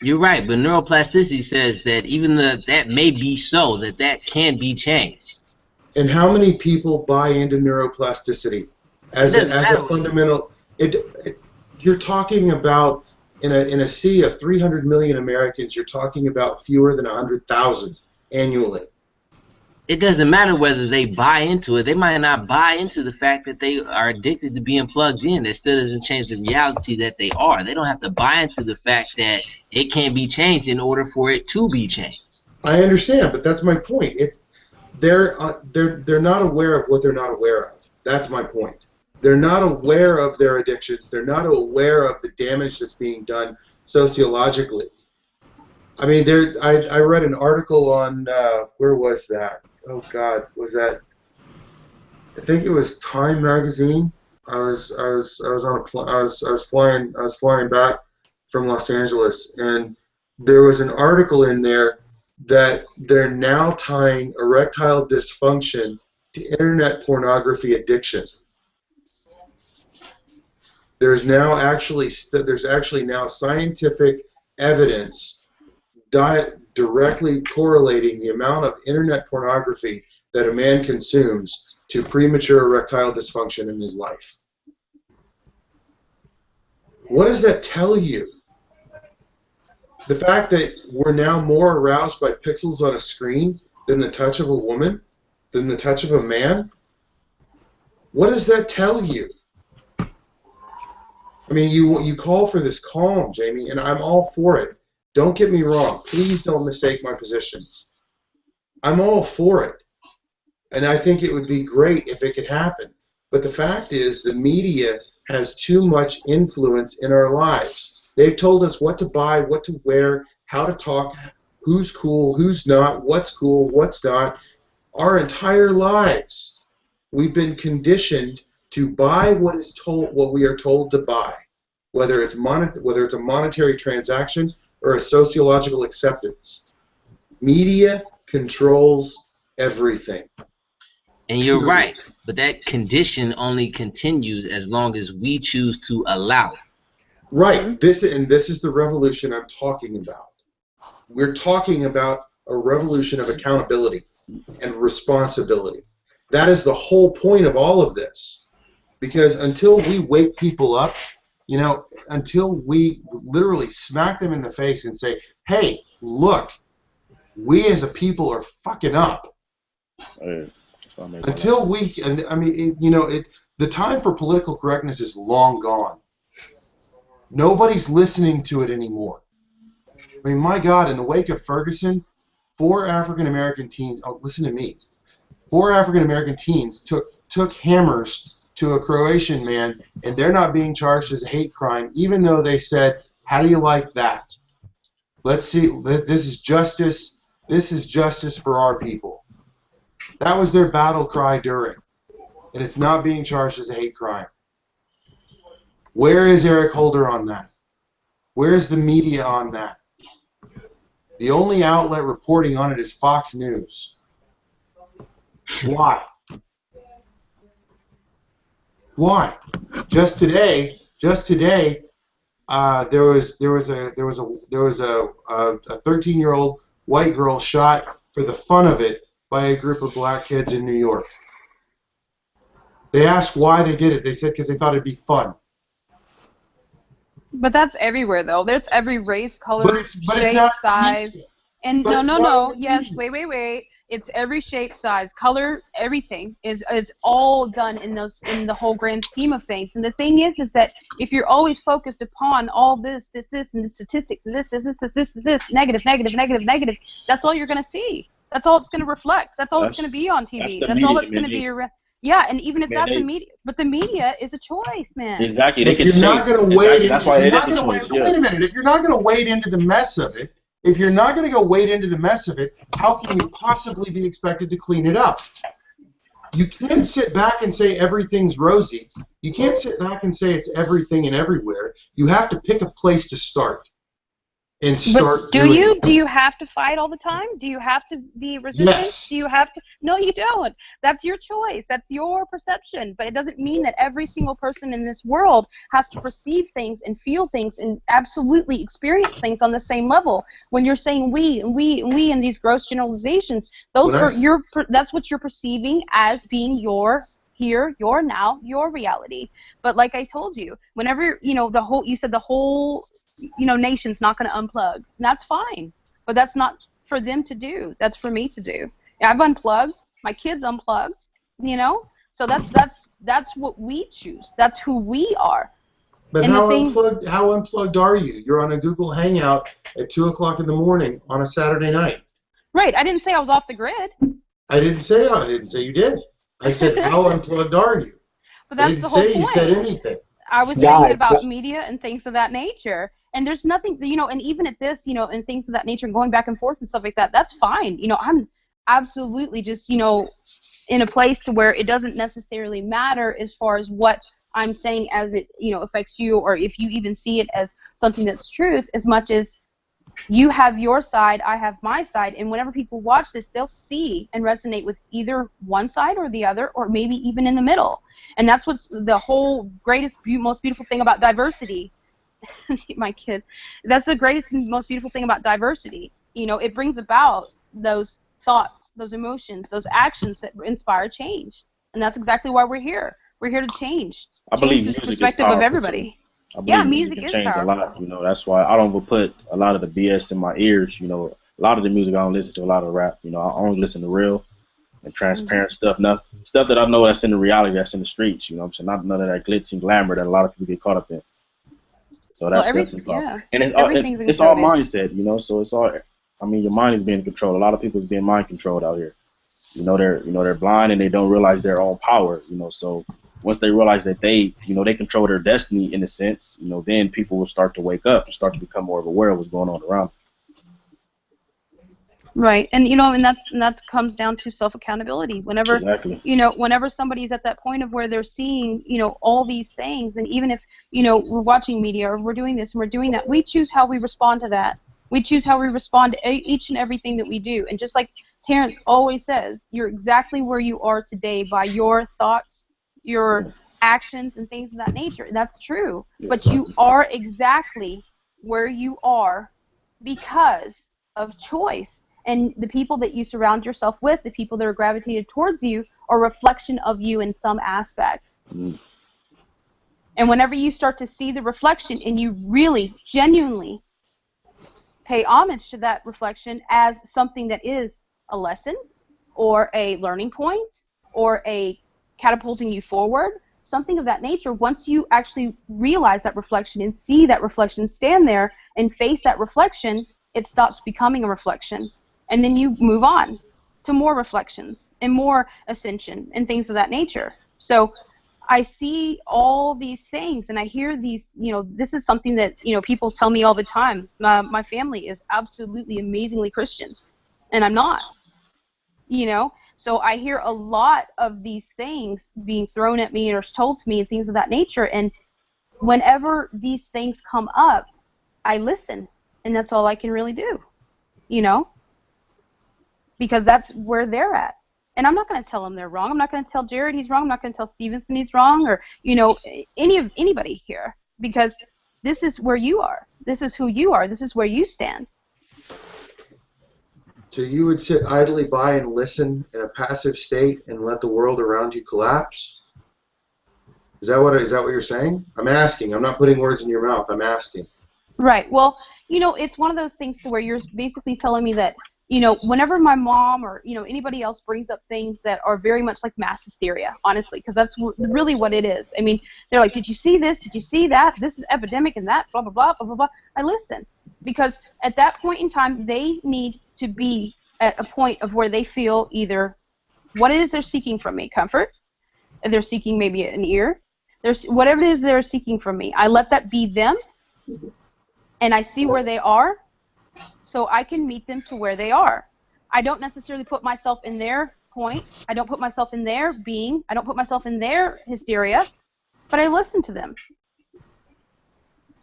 You're right, but neuroplasticity says that even that may be so, that can be changed. And how many people buy into neuroplasticity as a fundamental? You're talking about in a sea of 300 million Americans, you're talking about fewer than 100,000 annually. It doesn't matter whether they buy into it. They might not buy into the fact that they are addicted to being plugged in. That still doesn't change the reality that they are. They don't have to buy into the fact that it can't be changed in order for it to be changed. I understand, but that's my point. They're not aware of what they're not aware of. That's my point. They're not aware of their addictions. They're not aware of the damage that's being done sociologically. I mean, I read an article on where was that? Oh God, was that? I think it was Time magazine. I was flying back from Los Angeles, and there was an article in there that they're now tying erectile dysfunction to internet pornography addiction. There's actually now scientific evidence directly correlating the amount of internet pornography that a man consumes to premature erectile dysfunction in his life. What does that tell you? The fact that we're now more aroused by pixels on a screen than the touch of a woman, than the touch of a man? What does that tell you? I mean, you call for this calm, Jamie, and I'm all for it. Don't get me wrong. Please don't mistake my positions. I'm all for it. And I think it would be great if it could happen. But the fact is the media has too much influence in our lives. They've told us what to buy, what to wear, how to talk, who's cool, who's not, what's cool, what's not. Our entire lives, we've been conditioned to buy what we are told to buy, whether it's a monetary transaction or a sociological acceptance. Media controls everything. And you're right, but that condition only continues as long as we choose to allow it. Right. This is the revolution I'm talking about. We're talking about a revolution of accountability and responsibility. That is the whole point of all of this. Because until we wake people up, until we literally smack them in the face and say, hey, look, we as a people are fucking up. Until we, the time for political correctness is long gone. Nobody's listening to it anymore. I mean, my God, in the wake of Ferguson, 4 African-American teens, oh, listen to me, 4 African-American teens took hammers to a Croatian man, and they're not being charged as a hate crime, even though they said, how do you like that? Let's see, this is justice. This is justice for our people. That was their battle cry during, and it's not being charged as a hate crime. Where is Eric Holder on that? Where's the media on that? The only outlet reporting on it is Fox News. Why? Why? Just today, there was a 13-year-old white girl shot for the fun of it by a group of black kids in New York. They asked why they did it. They said because they thought it'd be fun. But that's everywhere, though. There's every race, color, But it's shape, not size. And But it's no. not Yes, wait. It's every shape, size, color, everything is all done in the whole grand scheme of things. And the thing is that if you're always focused upon all this, and the statistics, and this, negative, that's all you're going to see. That's all it's going to reflect. That's all it's going to be on TV. That's all it's going to be. Yeah, and even if that's the media, but the media is a choice, man. Exactly. If you're not going to wade, that's why it is a choice. Wait a minute. If you're not going to wade into the mess of it, how can you possibly be expected to clean it up? You can't sit back and say everything's rosy. You can't sit back and say it's everything and everywhere. You have to pick a place to start. And start but do you have to fight all the time? Do you have to be resistant? Yes. Do you have to? No, you don't. That's your choice. That's your perception. But it doesn't mean that every single person in this world has to perceive things and feel things and absolutely experience things on the same level. When you're saying we and these gross generalizations, that's what you're perceiving as being your here, your now, your reality. But like I told you, whenever you said the whole nation's not going to unplug, and that's fine, but that's not for them to do. That's for me to do. I've unplugged. My kids unplugged. So that's what we choose. That's who we are. But how unplugged are you? You're on a Google Hangout at 2:00 in the morning on a Saturday night. Right. I didn't say I was off the grid. I didn't say you did. I said, how unplugged are you? But that's the whole point. You said anything. I was thinking about media and things of that nature. And there's nothing, and even at this, and things of that nature, and going back and forth and stuff like that, that's fine. I'm absolutely just, in a place to where it doesn't necessarily matter as far as what I'm saying as it, affects you, or if you even see it as something that's truth, as much as you have your side, I have my side, and whenever people watch this, they'll see and resonate with either one side or the other, or maybe even in the middle. And that's what's the whole most beautiful thing about diversity. My kid. That's the greatest and most beautiful thing about diversity. It brings about those thoughts, those emotions, those actions that inspire change. And that's exactly why we're here. We're here to change. I believe the music perspective is of everybody. Music can is change powerful. a lot. That's why I don't put a lot of the BS in my ears. A lot of the music I don't listen to, a lot of rap. I only listen to real and transparent stuff. Stuff that I know that's in the reality, that's in the streets. I'm saying, not none of that glitz and glamour that a lot of people get caught up in. So that's definitely powerful. And it's all mindset. So it's all. Your mind is being controlled. A lot of people is being mind controlled out here. They're blind and they don't realize their own power. So once they realize that they control their destiny in a sense, then people will start to wake up and start to become more aware of what's going on around them. Right, and that's comes down to self-accountability. Whenever whenever somebody's at that point of where they're seeing all these things, and even if we're watching media or we're doing this and we're doing that, we choose how we respond to that. We choose how we respond to each and everything that we do. And just like Terrance always says, you're exactly where you are today by your thoughts, your actions, and things of that nature. That's true. But you are exactly where you are because of choice. And the people that you surround yourself with, the people that are gravitated towards you, are a reflection of you in some aspect. And whenever you start to see the reflection and you really, genuinely pay homage to that reflection as something that is a lesson or a learning point or a catapulting you forward, something of that nature, once you actually realize that reflection and see that reflection, stand there and face that reflection, it stops becoming a reflection. And then you move on to more reflections and more ascension and things of that nature. So I see all these things and I hear these, this is something that, people tell me all the time. My family is absolutely amazingly Christian, and I'm not, So I hear a lot of these things being thrown at me or told to me and things of that nature. And whenever these things come up, I listen, and that's all I can really do, you know, because that's where they're at. And I'm not going to tell them they're wrong. I'm not going to tell Jared he's wrong. I'm not going to tell Stevenson he's wrong, or, you know, anybody here, because this is where you are. This is who you are. This is where you stand. So you would sit idly by and listen in a passive state and let the world around you collapse? Is that what you're saying? I'm asking. I'm not putting words in your mouth. I'm asking. Right. Well, you know, it's one of those things to where you're basically telling me that, you know, whenever my mom or, you know, anybody else brings up things that are very much like mass hysteria, honestly, because that's really what it is. I mean, they're like, did you see this? Did you see that? This is epidemic and that, blah, blah, blah, blah, blah, blah. I listen, because at that point in time, they need to be at a point of where they feel either what it is they're seeking from me, comfort, they're seeking maybe an ear, there's whatever it is they're seeking from me. I let that be them, and I see where they are, so I can meet them to where they are. I don't necessarily put myself in their point. I don't put myself in their being. I don't put myself in their hysteria, but I listen to them.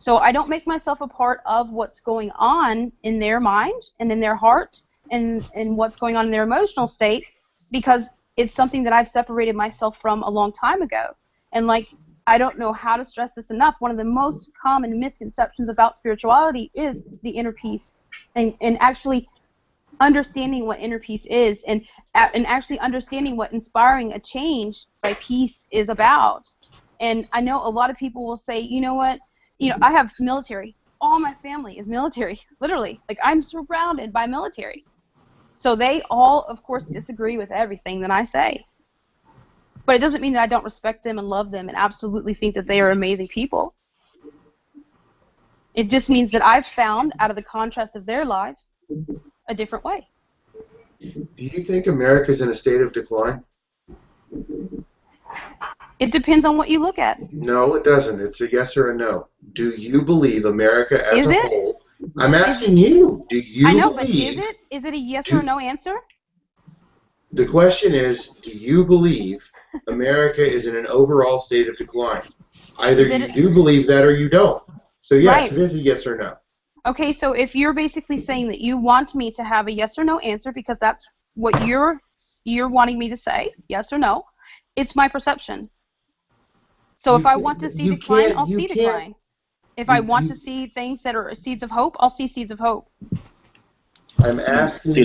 So I don't make myself a part of what's going on in their mind and in their heart and what's going on in their emotional state, because it's something that I've separated myself from a long time ago. And like, I don't know how to stress this enough. One of the most common misconceptions about spirituality is the inner peace, and actually understanding what inner peace is, and actually understanding what inspiring a change by peace is about. And I know a lot of people will say, you know what, you know, I have military. All my family is military, literally. Like, I'm surrounded by military. So they all, of course, disagree with everything that I say. But it doesn't mean that I don't respect them and love them and absolutely think that they are amazing people. It just means that I've found, out of the contrast of their lives, a different way. Do you think America's in a state of decline? It depends on what you look at. No, it doesn't. It's a yes or a no. Do you believe America as a whole? I'm asking you. Do you believe? I know, but is it a yes or no answer? The question is, do you believe America is in an overall state of decline? Either you do believe that or you don't. So yes, right. It is a yes or no. Okay, so if you're basically saying that you want me to have a yes or no answer because that's what you're wanting me to say, yes or no, it's my perception. So if I want to see decline, I'll see decline. If I want to see things that are seeds of hope, I'll see seeds of hope. I'm asking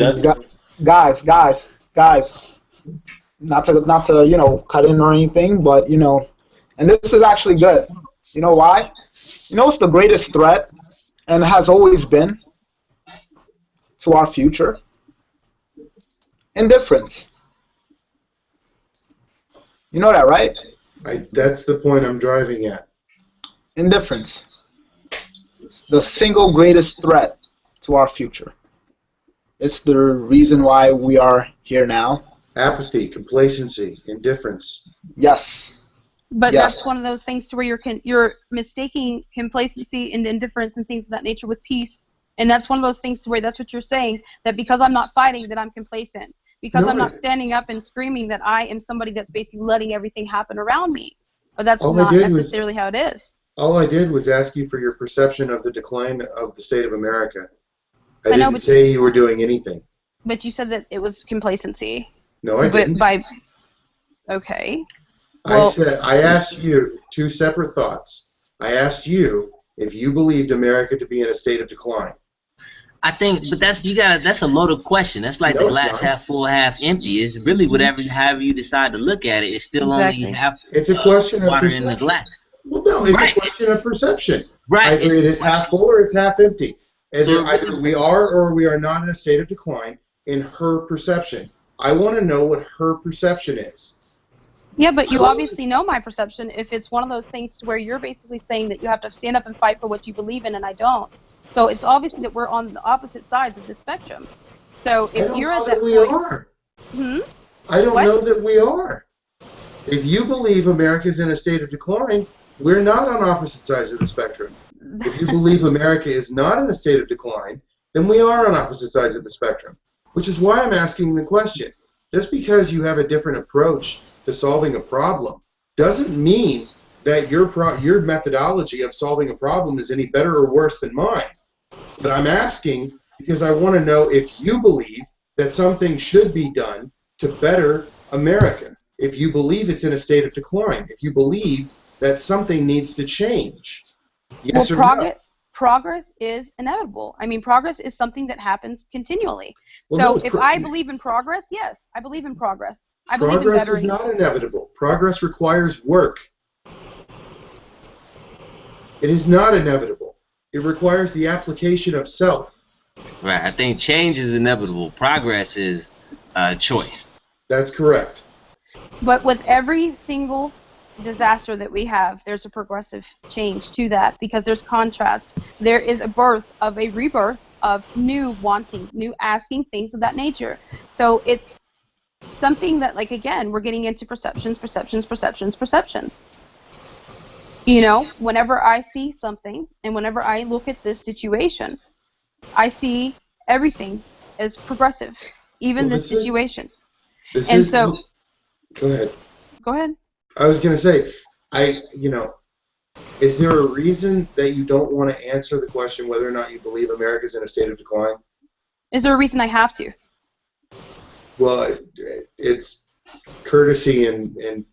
guys, not to you know, cut in or anything, but you know, and this is actually good. You know why? You know what's the greatest threat, and has always been, to our future? Indifference. You know that, right? That's the point I'm driving at. Indifference. The single greatest threat to our future. It's the reason why we are here now. Apathy, complacency, indifference. Yes. But yes. That's one of those things to where you're mistaking complacency and indifference and things of that nature with peace. And that's one of those things to where that's what you're saying, that because I'm not fighting, that I'm complacent. Because I'm not standing up and screaming that I am somebody that's basically letting everything happen around me. But that's not necessarily how it is. All I did was ask you for your perception of the decline of the state of America. I didn't say you were doing anything. But you said that it was complacency. No, I didn't. Okay. Well, I asked you two separate thoughts. I asked you if you believed America to be in a state of decline. I think, but that's a loaded question. That's like the glass half full, half empty. It's really however you decide to look at it. It's still only half. It's a question of water perception. in the glass. Well, no, it's a question of perception. Right. Either it is half full or it's half empty. Either we are or we are not in a state of decline in her perception. I want to know what her perception is. Yeah, but you obviously know my perception if it's one of those things to where you're basically saying that you have to stand up and fight for what you believe in, and I don't. So it's obviously that we're on the opposite sides of the spectrum. So if you're at that point... I don't know that we are. If you believe America is in a state of decline, we're not on opposite sides of the spectrum. If you believe America is not in a state of decline, then we are on opposite sides of the spectrum. Which is why I'm asking the question. Just because you have a different approach to solving a problem doesn't mean that your methodology of solving a problem is any better or worse than mine. But I'm asking because I want to know if you believe that something should be done to better America. If you believe it's in a state of decline. If you believe that something needs to change. Yes or no? Progress is inevitable. I mean, progress is something that happens continually. Well, so no, if I believe in progress, yes, I believe in progress. I believe in Progress bettering. is not inevitable. Progress requires work. It is not inevitable. It requires the application of self. Right. I think change is inevitable. Progress is a choice. That's correct. But with every single disaster that we have, there's a progressive change to that because there's contrast. There is a birth of a rebirth of new wanting, new asking, things of that nature. So it's something that, like, again, we're getting into perceptions. You know, whenever I see something and whenever I look at this situation, I see everything as progressive, even this situation. Go ahead. Go ahead. I was going to say, is there a reason that you don't want to answer the question whether or not you believe America's in a state of decline? Is there a reason I have to? Well, it's courtesy and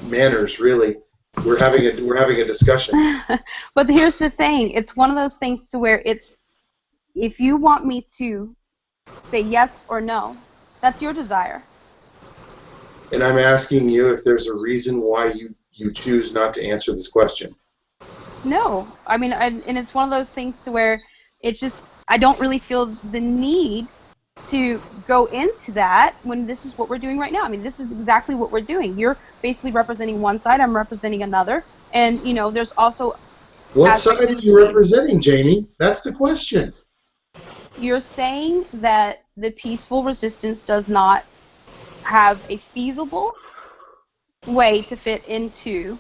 manners, really. We're having a discussion. But here's the thing. It's one of those things to where it's, if you want me to say yes or no, that's your desire. And I'm asking you if there's a reason why you choose not to answer this question. No. I mean, and it's one of those things to where it's just, I don't really feel the need to go into that when this is what we're doing right now. I mean, this is exactly what we're doing. You're basically representing one side, I'm representing another. And, you know, there's also... What side are you representing, Jamie? That's the question. You're saying that the peaceful resistance does not have a feasible way to fit into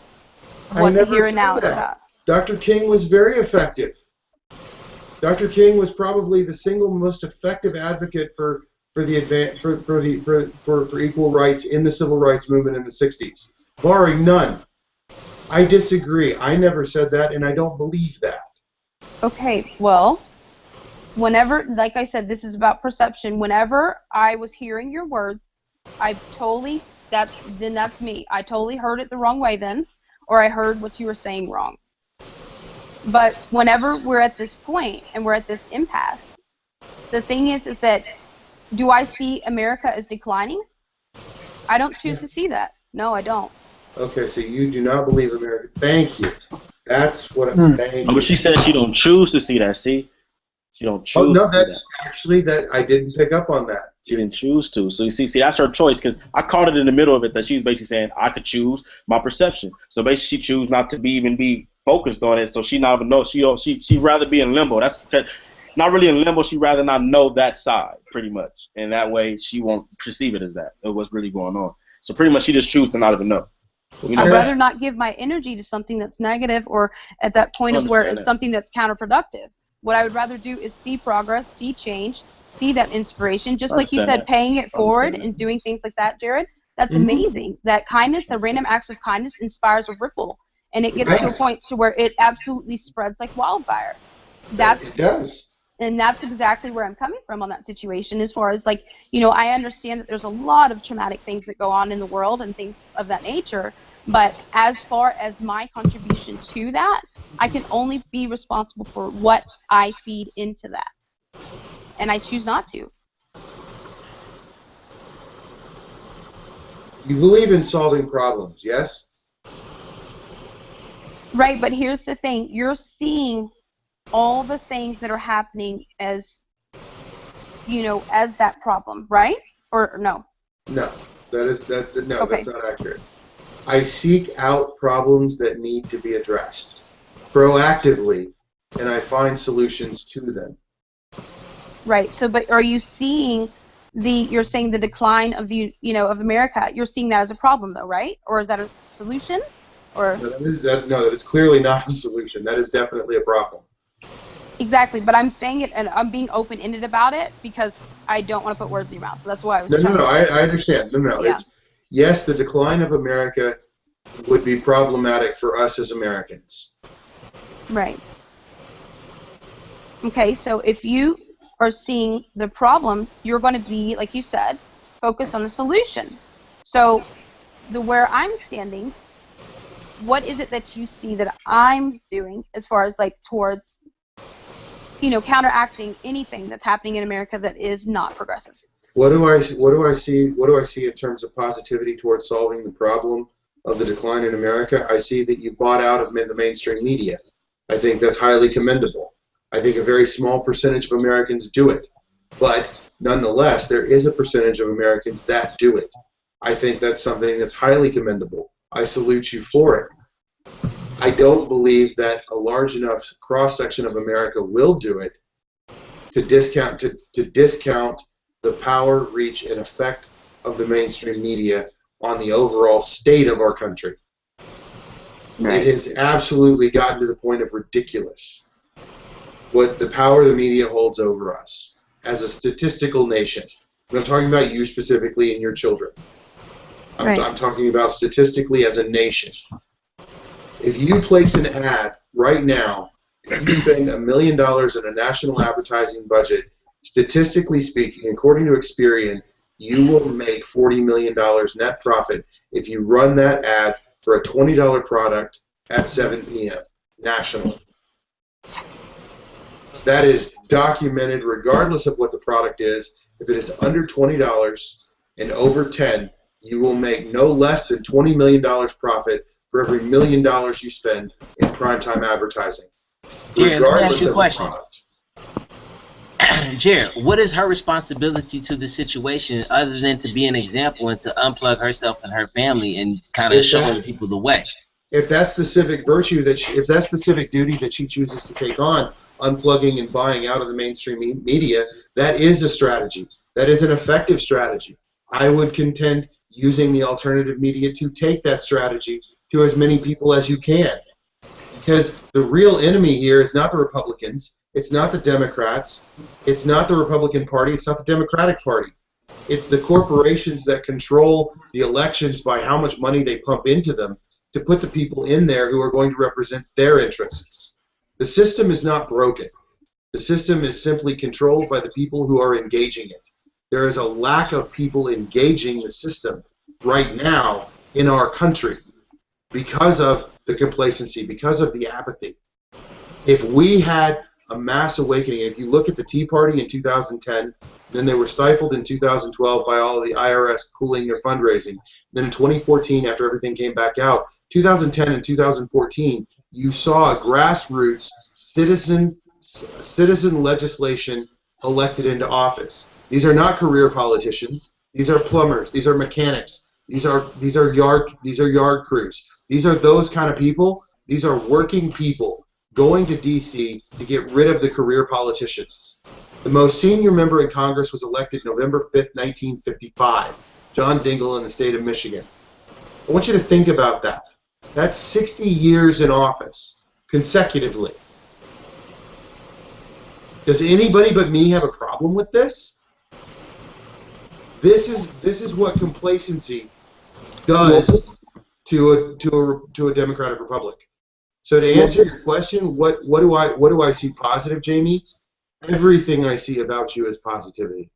what the here and now is about. Dr. King was very effective. Dr. King was probably the single most effective advocate for equal rights in the civil rights movement in the 60s, barring none. I disagree. I never said that, and I don't believe that. Okay, well, whenever, like I said, this is about perception. Whenever I was hearing your words, that's me. I totally heard it the wrong way then, or I heard what you were saying wrong. But whenever we're at this point and we're at this impasse, the thing is that do I see America as declining? I don't choose to see that. No, I don't. Okay, so you do not believe America. Thank you. That's what I'm saying. But she said she don't choose to see that. See, she don't choose. Oh no, to see that's actually that I didn't pick up on that. She didn't choose to. So you see, that's her choice. Because I caught it in the middle of it that she's basically saying I could choose my perception. So basically, she choose not to even be focused on it. So she not even know. She'd rather be in limbo. That's not really in limbo. She'd rather not know that side, pretty much. And that way, she won't perceive it as that. Of what's really going on. So pretty much, she just chooses to not even know. I'd rather not give my energy to something that's negative or at that point of where it's something that's counterproductive. What I would rather do is see progress, see change, see that inspiration. Just like you said, paying it forward and doing things like that, Jared, that's amazing. That kindness, the random acts of kindness inspires a ripple. And it gets to a point to where it absolutely spreads like wildfire. It does. And that's exactly where I'm coming from on that situation as far as, like, you know, I understand that there's a lot of traumatic things that go on in the world and things of that nature. But as far as my contribution to that, I can only be responsible for what I feed into that. And I choose not to. You believe in solving problems, yes? Right, but here's the thing. You're seeing all the things that are happening as, you know, as that problem, right? Or no? No, that's not accurate. I seek out problems that need to be addressed proactively, and I find solutions to them. Right. So, but are you seeing you're saying the decline of of America? You're seeing that as a problem, though, right? Or is that a solution? Or no, that is clearly not a solution. That is definitely a problem. Exactly, but I'm saying it, and I'm being open-ended about it because I don't want to put words in your mouth. So that's why I was. I understand. No. Yeah. It's yes, the decline of America would be problematic for us as Americans. Right. Okay, so if you are seeing the problems, you're going to be, like you said, focused on the solution. So where I'm standing, what is it that you see that I'm doing as far as like towards, counteracting anything that's happening in America that is not progressive? What do I see in terms of positivity towards solving the problem of the decline in America? I see that you bought out of the mainstream media. I think that's highly commendable. I think a very small percentage of Americans do it, but nonetheless, there is a percentage of Americans that do it. I think that's something that's highly commendable. I salute you for it. I don't believe that a large enough cross-section of America will do it to discount the power, reach, and effect of the mainstream media on the overall state of our country. Right. It has absolutely gotten to the point of ridiculous what the power the media holds over us as a statistical nation. I'm not talking about you specifically and your children. I'm talking about statistically as a nation. If you place an ad right now, if you spend $1 million in a national advertising budget, statistically speaking, according to Experian, you will make $40 million net profit if you run that ad for a $20 product at 7 p.m. nationally. That is documented regardless of what the product is. If it is under $20 and over 10, you will make no less than $20 million profit for every $1 million you spend in primetime advertising, regardless of the product. Jared, what is her responsibility to the situation other than to be an example and to unplug herself and her family and kind of showing people the way? If that's the civic virtue if that's the civic duty that she chooses to take on, unplugging and buying out of the mainstream media, that is a strategy. That is an effective strategy. I would contend using the alternative media to take that strategy to as many people as you can. Because the real enemy here is not the Republicans, it's not the Democrats, it's not the Republican Party, it's not the Democratic Party. It's the corporations that control the elections by how much money they pump into them to put the people in there who are going to represent their interests. The system is not broken. The system is simply controlled by the people who are engaging it. There is a lack of people engaging the system right now in our country because of the complacency, because of the apathy. If we had a mass awakening, if you look at the Tea Party in 2010, then they were stifled in 2012 by all of the IRS cooling their fundraising. Then in 2014, after everything came back out, 2010 and 2014, you saw a grassroots citizen legislation elected into office. These are not career politicians. These are plumbers. These are mechanics. These are yard crews. These are those kind of people. These are working people going to D.C. to get rid of the career politicians. The most senior member in Congress was elected November 5th, 1955, John Dingell in the state of Michigan. I want you to think about that. That's 60 years in office, consecutively. Does anybody but me have a problem with this? This is what complacency does to a democratic republic. So to answer your question, what do I see positive, Jamie? Everything I see about you is positivity.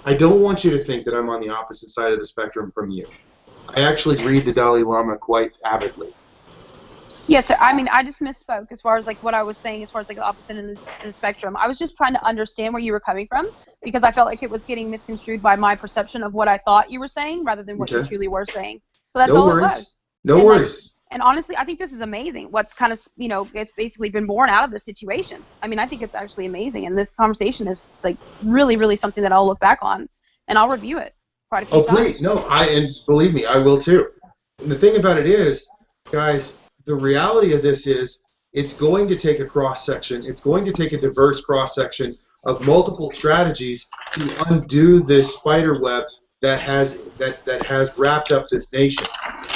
I don't want you to think that I'm on the opposite side of the spectrum from you. I actually read the Dalai Lama quite avidly. Yes, sir. I mean, I just misspoke as far as like what I was saying as far as like the opposite in the spectrum. I was just trying to understand where you were coming from because I felt like it was getting misconstrued by my perception of what I thought you were saying rather than what you truly were saying. So that's all it was. No worries. And honestly, I think this is amazing. What's kind of, it's basically been born out of this situation. I mean, I think it's actually amazing. And this conversation is like really, really something that I'll look back on and I'll review it quite a few times. Oh, please. No, and believe me, I will too. And the thing about it is, guys, the reality of this is it's going to take a cross-section. It's going to take a diverse cross-section of multiple strategies to undo this spider web that has wrapped up this nation.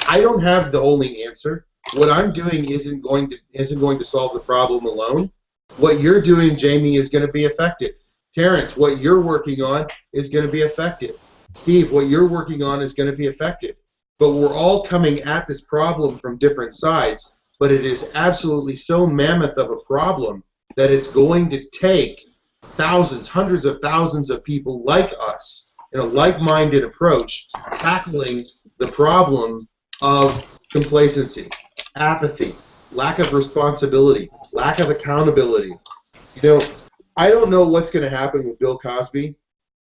I don't have the only answer. What I'm doing isn't going to solve the problem alone. What you're doing, Jamie, is going to be effective. Terrance, what you're working on is going to be effective. Steve, what you're working on is going to be effective. but we're all coming at this problem from different sides. But it is absolutely so mammoth of a problem that it's going to take thousands, hundreds of thousands of people like us in a like-minded approach tackling the problem of complacency, apathy, lack of responsibility, lack of accountability. You know, I don't know what's going to happen with Bill Cosby.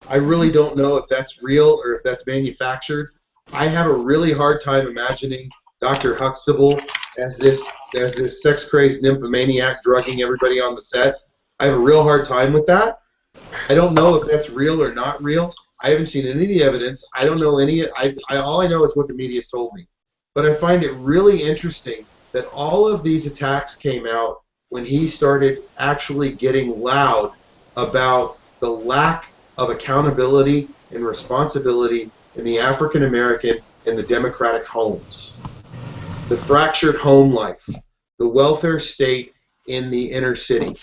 I really don't know if that's real or if that's manufactured. I have a really hard time imagining Dr. Huxtable as this sex-crazed nymphomaniac drugging everybody on the set. I have a real hard time with that. I don't know if that's real or not real. I haven't seen any of the evidence. I don't know any. All I know is what the media's told me. But I find it really interesting that all of these attacks came out when he started actually getting loud about the lack of accountability and responsibility in the African American and the Democratic homes. The fractured home life, the welfare state in the inner city.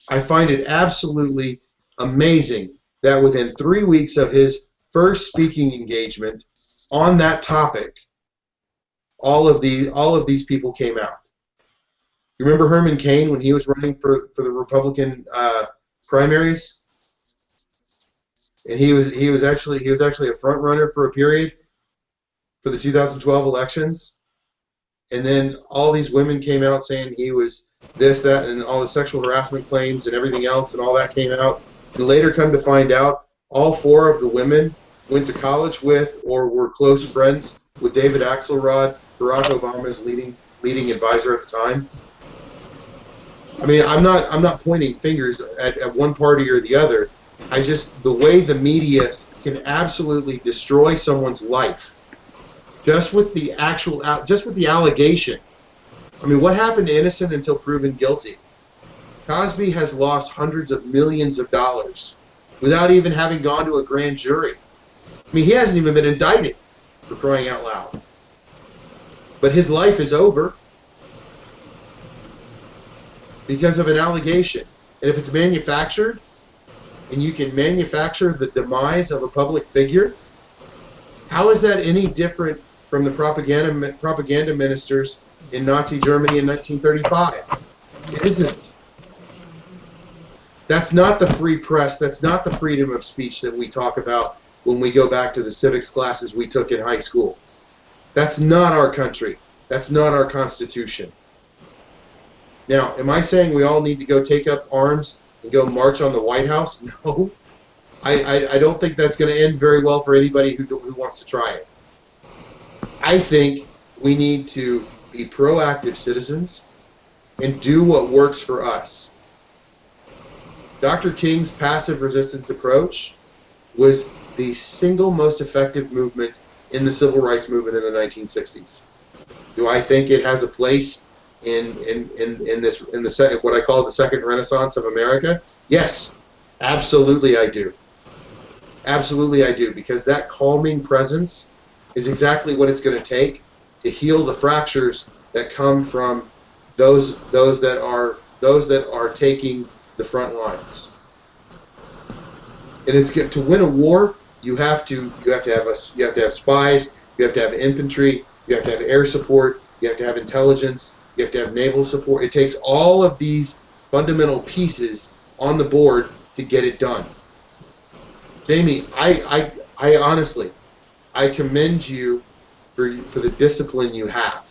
I find it absolutely amazing that within 3 weeks of his first speaking engagement on that topic, all of these people came out. You remember Herman Cain when he was running for the Republican primaries, and he was actually a front runner for a period for the 2012 elections. And then all these women came out saying he was this, that, and all the sexual harassment claims and everything else, and all that came out. And later come to find out, all 4 of the women went to college with or were close friends with David Axelrod, Barack Obama's leading advisor at the time. I mean, I'm not pointing fingers at one party or the other. The way the media can absolutely destroy someone's life just with the allegation. I mean, what happened to innocent until proven guilty? Cosby has lost hundreds of millions of dollars without even having gone to a grand jury. I mean, he hasn't even been indicted, for crying out loud. But his life is over because of an allegation. And if it's manufactured, and you can manufacture the demise of a public figure, how is that any different from the propaganda ministers in Nazi Germany in 1935? It isn't. That's not the free press. That's not the freedom of speech that we talk about when we go back to the civics classes we took in high school. That's not our country. That's not our Constitution. Now, am I saying we all need to go take up arms and go march on the White House? No. I don't think that's going to end very well for anybody who wants to try it. I think we need to be proactive citizens and do what works for us. Dr. King's passive resistance approach was the single most effective movement in the civil rights movement in the 1960s. Do I think it has a place in what I call the second Renaissance of America? Yes, absolutely I do. Absolutely I do, because that calming presence is exactly what it's going to take to heal the fractures that come from those that are taking the front lines. And to win a war, you have to have spies, you have to have infantry, you have to have air support, you have to have intelligence, you have to have naval support. It takes all of these fundamental pieces on the board to get it done. Jamie, I honestly, I commend you for the discipline you have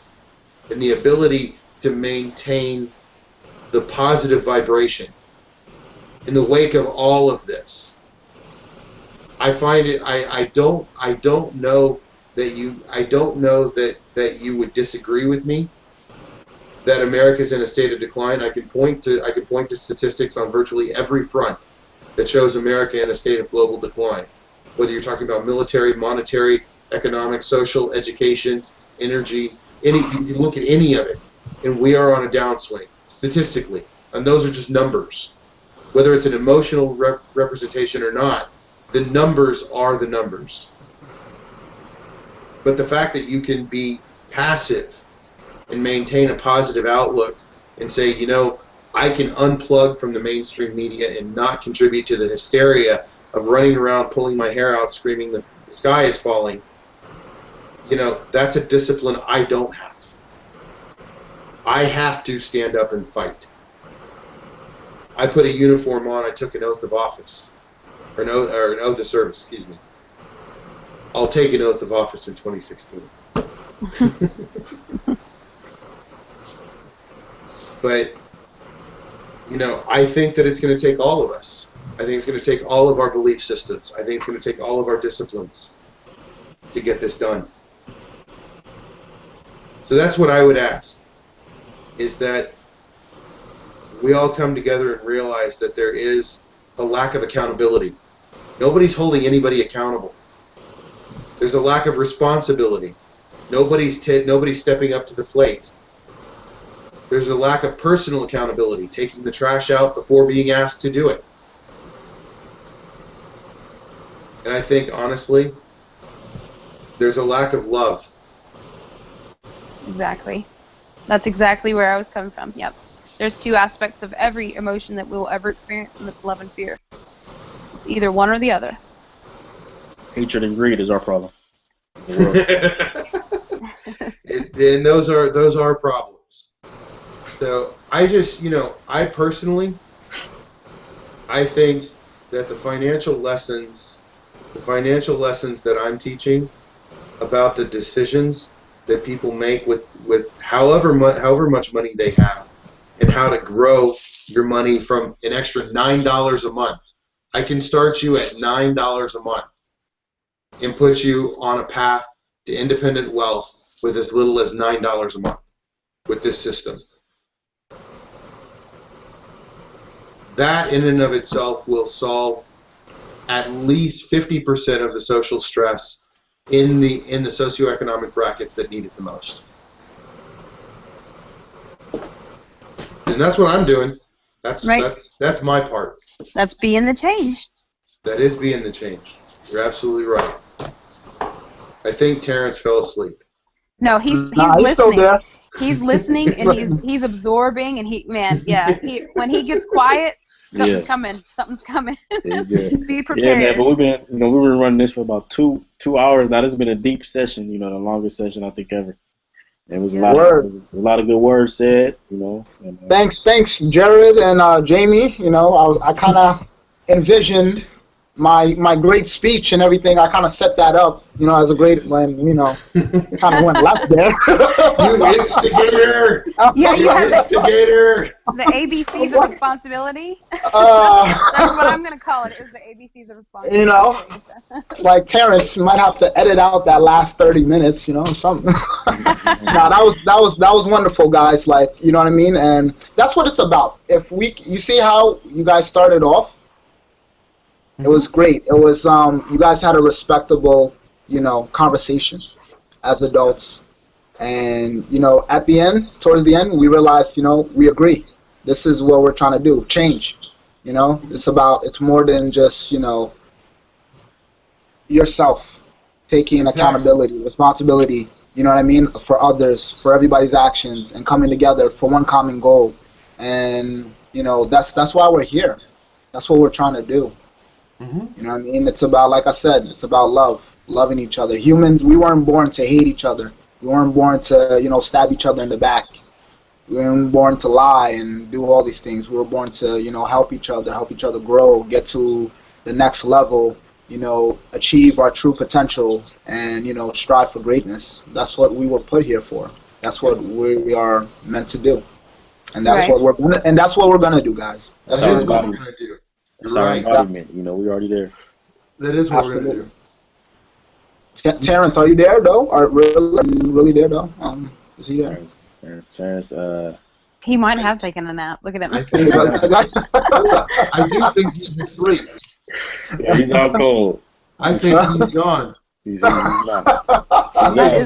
and the ability to maintain the positive vibration in the wake of all of this. I find it. I don't know that you would disagree with me that America is in a state of decline. I can point to statistics on virtually every front that shows America in a state of global decline. Whether you're talking about military, monetary, economic, social, education, energy, you can look at any of it, and we are on a downswing statistically, and those are just numbers. Whether it's an emotional representation or not, the numbers are the numbers. But the fact that you can be passive and maintain a positive outlook and say, you know, I can unplug from the mainstream media and not contribute to the hysteria of running around pulling my hair out screaming the sky is falling. that's a discipline I don't have. I have to stand up and fight. I put a uniform on. I took an oath of office, or an oath of service. Excuse me. I'll take an oath of office in 2016. But I think that it's going to take all of us. I think it's going to take all of our belief systems. I think it's going to take all of our disciplines to get this done. So that's what I would ask, is that we all come together and realize that there is a lack of accountability. Nobody's holding anybody accountable. There's a lack of responsibility. Nobody's stepping up to the plate. There's a lack of personal accountability, taking the trash out before being asked to do it. And I think, honestly, there's a lack of love. Exactly. That's exactly where I was coming from. Yep. There's two aspects of every emotion that we'll ever experience, and it's love and fear. It's either one or the other. Hatred and greed is our problem. And those are problems. So I just, I personally, I think that the financial lessons that I'm teaching about the decisions that people make with however much money they have, and how to grow your money from an extra $9 a month. I can start you at $9 a month and put you on a path to independent wealth with as little as $9 a month with this system. That in and of itself will solve at least 50% of the social stress in the socioeconomic brackets that need it the most. And that's what I'm doing. That's right. That's my part. That's being the change. That is being the change. You're absolutely right. I think Terrance fell asleep. No, he's listening. Still there. He's listening and he's absorbing, and when he gets quiet, something's coming. Something's coming. Be prepared. Yeah, man. But we've been running this for about two hours now. This has been a deep session. The longest session I think ever. It was a lot of good words said. And, thanks, Jared and Jamie. I kind of envisioned my great speech and everything. I kind of set that up, as a great when kind of went left there. You instigator! You instigator! The ABCs of responsibility. That's what I'm gonna call it. Is the ABCs of responsibility. It's like Terrance might have to edit out that last 30 minutes. Something. No, that was wonderful, guys. Like, you know what I mean, and that's what it's about. You see how you guys started off. It was great. It was you guys had a respectable, conversation as adults, and at the end, towards the end, we realized, we agree. This is what we're trying to do. Change. It's more than just yourself taking accountability, responsibility. You know what I mean, for others, for everybody's actions, and coming together for one common goal. And that's why we're here. That's what we're trying to do. You know what I mean? It's about, like I said, it's about loving each other. Humans, we weren't born to hate each other. We weren't born to, stab each other in the back. We weren't born to lie and do all these things. We were born to, help each other grow, get to the next level, achieve our true potential, and, strive for greatness. That's what we were put here for. That's what we are meant to do. And that's what we're gonna do, guys. That is what we're gonna do. That's our embodiment. We're already there. That is what we're going to do. Terrance, are you there, though? Are you really there, though? Is he there? Terrance, he might have taken a nap. Look at him. I do think he's asleep. Yeah, he's out cold. I think he's gone. He's not.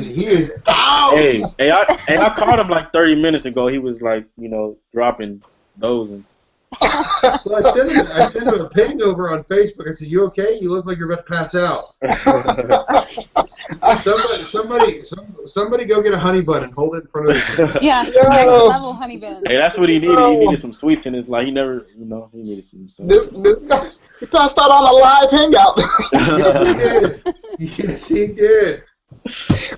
He is out. Hey, I caught him like 30 minutes ago. He was like, dropping those and. Well, I sent him a ping over on Facebook. I said, "You okay? You look like you're about to pass out." Somebody, go get a honey bun and hold it in front of him. Yeah, next level honey bun. Hey, that's what he needed. He needed some sweets in his life. He never, he needed some. This guy, he passed out on a live hangout. Yes, he did.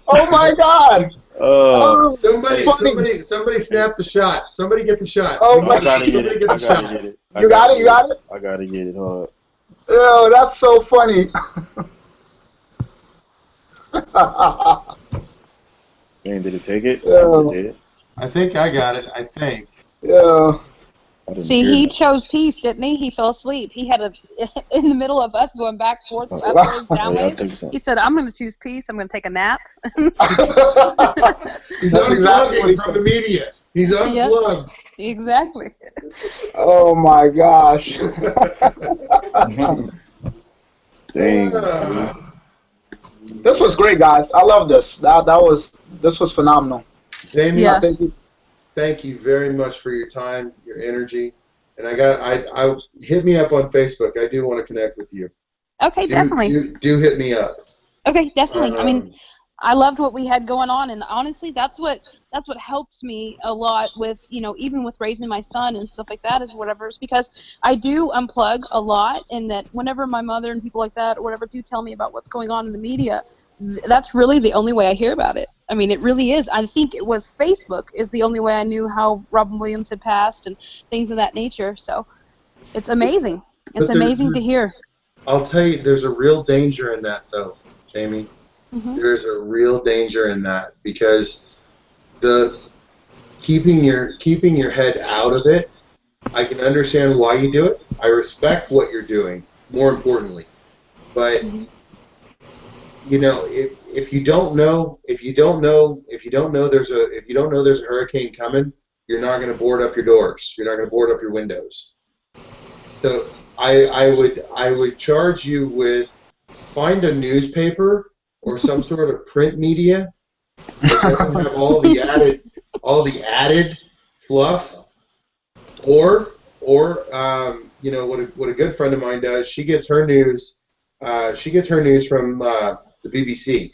Oh my God! Oh, Somebody snap the shot. Somebody get the shot. Oh I gotta get Somebody it. get I the gotta shot. get it. You got it? You got it? I gotta get it. Hold Yo, that's so funny. Man, did it take it? Yeah. It did. I think I got it. I think. Yeah. I didn't See, hear he that. chose peace, didn't he? He fell asleep. He had in the middle of us going back, forth, Oh, upways, oh, yeah, I'll downways. take some. He said, I'm going to choose peace. I'm going to take a nap. He's That's exactly what he unplugging from said. the media. He's unplugged. Exactly. Oh my gosh. Dang. This was great, guys. I love this. This was phenomenal. Jamie, Yeah. thank you very much for your time, your energy, and I hit me up on Facebook. I do want to connect with you. Okay, definitely. Do hit me up. Okay, definitely. I mean, Um, I loved what we had going on, and honestly, that's what helps me a lot with, even with raising my son and stuff like that, is whatever. It's because I do unplug a lot, and that whenever my mother and people like that or whatever do tell me about what's going on in the media, that's really the only way I hear about it. I mean, it really is. I think it was Facebook is the only way I knew how Robin Williams had passed and things of that nature. So it's amazing. It's But amazing to hear. I'll tell you, there's a real danger in that, though, Jamie. Mm-hmm. There's a real danger in that because the keeping your head out of it. I can understand why you do it. I respect what you're doing. More importantly, but if you don't know there's a hurricane coming, you're not going to board up your doors. You're not going to board up your windows. So I would charge you with find a newspaper or some sort of print media that doesn't have all the added fluff, or what a good friend of mine does. She gets her news from the BBC.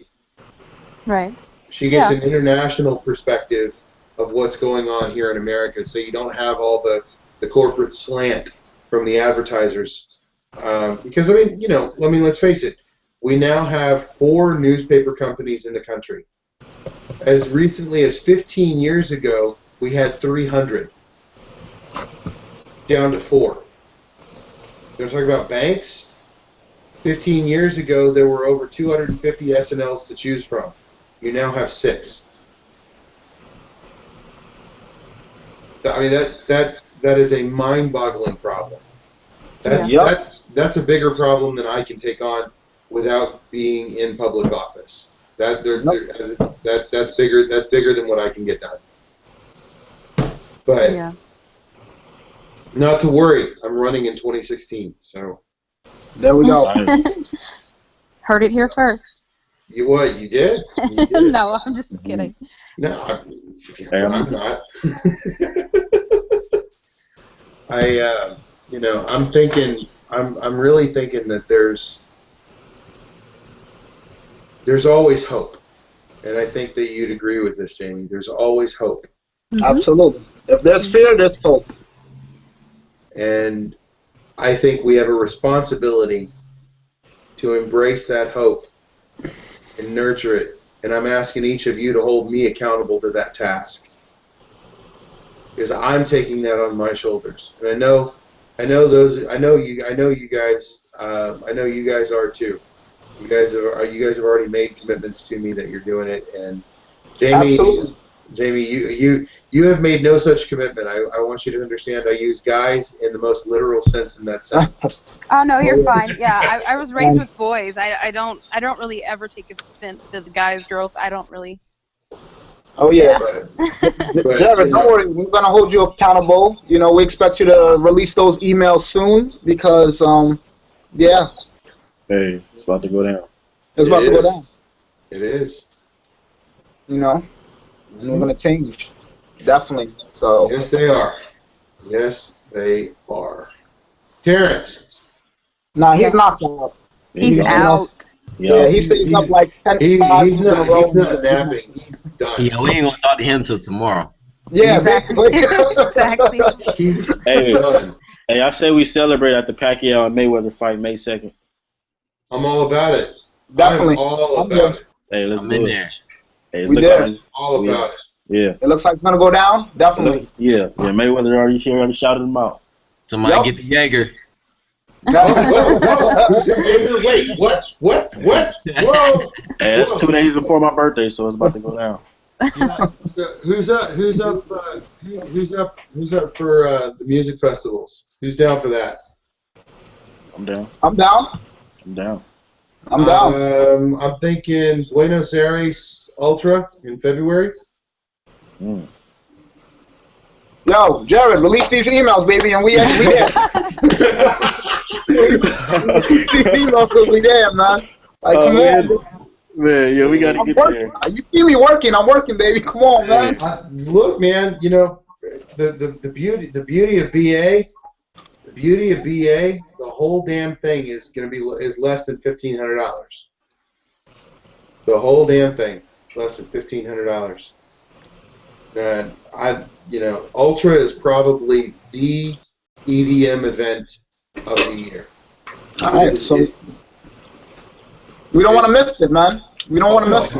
Right. She gets an international perspective of what's going on here in America, so you don't have all the corporate slant from the advertisers. Because let's face it, we now have 4 newspaper companies in the country. As recently as 15 years ago, we had 300, down to 4. You want to talk about banks? 15 years ago, there were over 250 SNLs to choose from. You now have 6. I mean, that is a mind-boggling problem. That's a bigger problem than I can take on without being in public office. That's bigger. That's bigger than what I can get done. But not to worry. I'm running in 2016, so there we go. Heard it here first. You what? You did? No, I'm just kidding. No, I'm not. I'm thinking. I'm really thinking that there's always hope, and I think that you'd agree with this, Jamie. There's always hope. Mm-hmm. Absolutely. If there's fear, there's hope. And I think we have a responsibility to embrace that hope and nurture it. And I'm asking each of you to hold me accountable to that task, because I'm taking that on my shoulders. And I know you guys are too. You guys have already made commitments to me that you're doing it. And Absolutely. Jamie, you have made no such commitment. I want you to understand I use guys in the most literal sense in that sentence. Oh no, you're fine. Yeah, I was raised with boys. I don't really ever take offense to the guys, girls. I don't really. Oh yeah. But, Jared, don't worry. We're gonna hold you accountable. We expect you to release those emails soon because Hey, it's about to go down. It's about to go down. It is. And we're gonna change. Definitely. So. Yes, they are. Yes, they are. Terrance. Nah, he's knocked out. He's out. Yeah, he stays up like 10 He's times in a row. not napping. He's done. Yeah, we ain't gonna talk to him till tomorrow. Yeah, Exactly. basically. Exactly. He's Hey, done. hey, I say we celebrate at the Pacquiao and Mayweather fight May 2nd. I'm all about it. Definitely. I'm all about it. Hey, let's I'm do in it. there. Hey, We look there. like it's- All about it. Yeah. It looks like it's gonna go down. Definitely. Yeah. Mayweather already shouted him out. Somebody Yup. get the Jaeger. Whoa. Wait, what? Whoa. Hey, that's Whoa. 2 days before my birthday, so it's about to go down. Yeah. Who's up for the music festivals? Who's down for that? I'm down. I'm down. I'm down. I'm down. I'm thinking Buenos Aires Ultra in February. Mm. Yo, Jared, release these emails, baby, and we there. Release these emails, so we there, man. Like, come on. Man, yeah, we got to I'm get working. there. You see me working. I'm working, baby. Come on, man. Look, man, you know the beauty of BA. The beauty of BA, the whole damn thing is less than $1,500. The whole damn thing is less than $1,500. And Ultra is probably the EDM event of the year. All right, so we don't want to miss it, man. We don't want to miss it.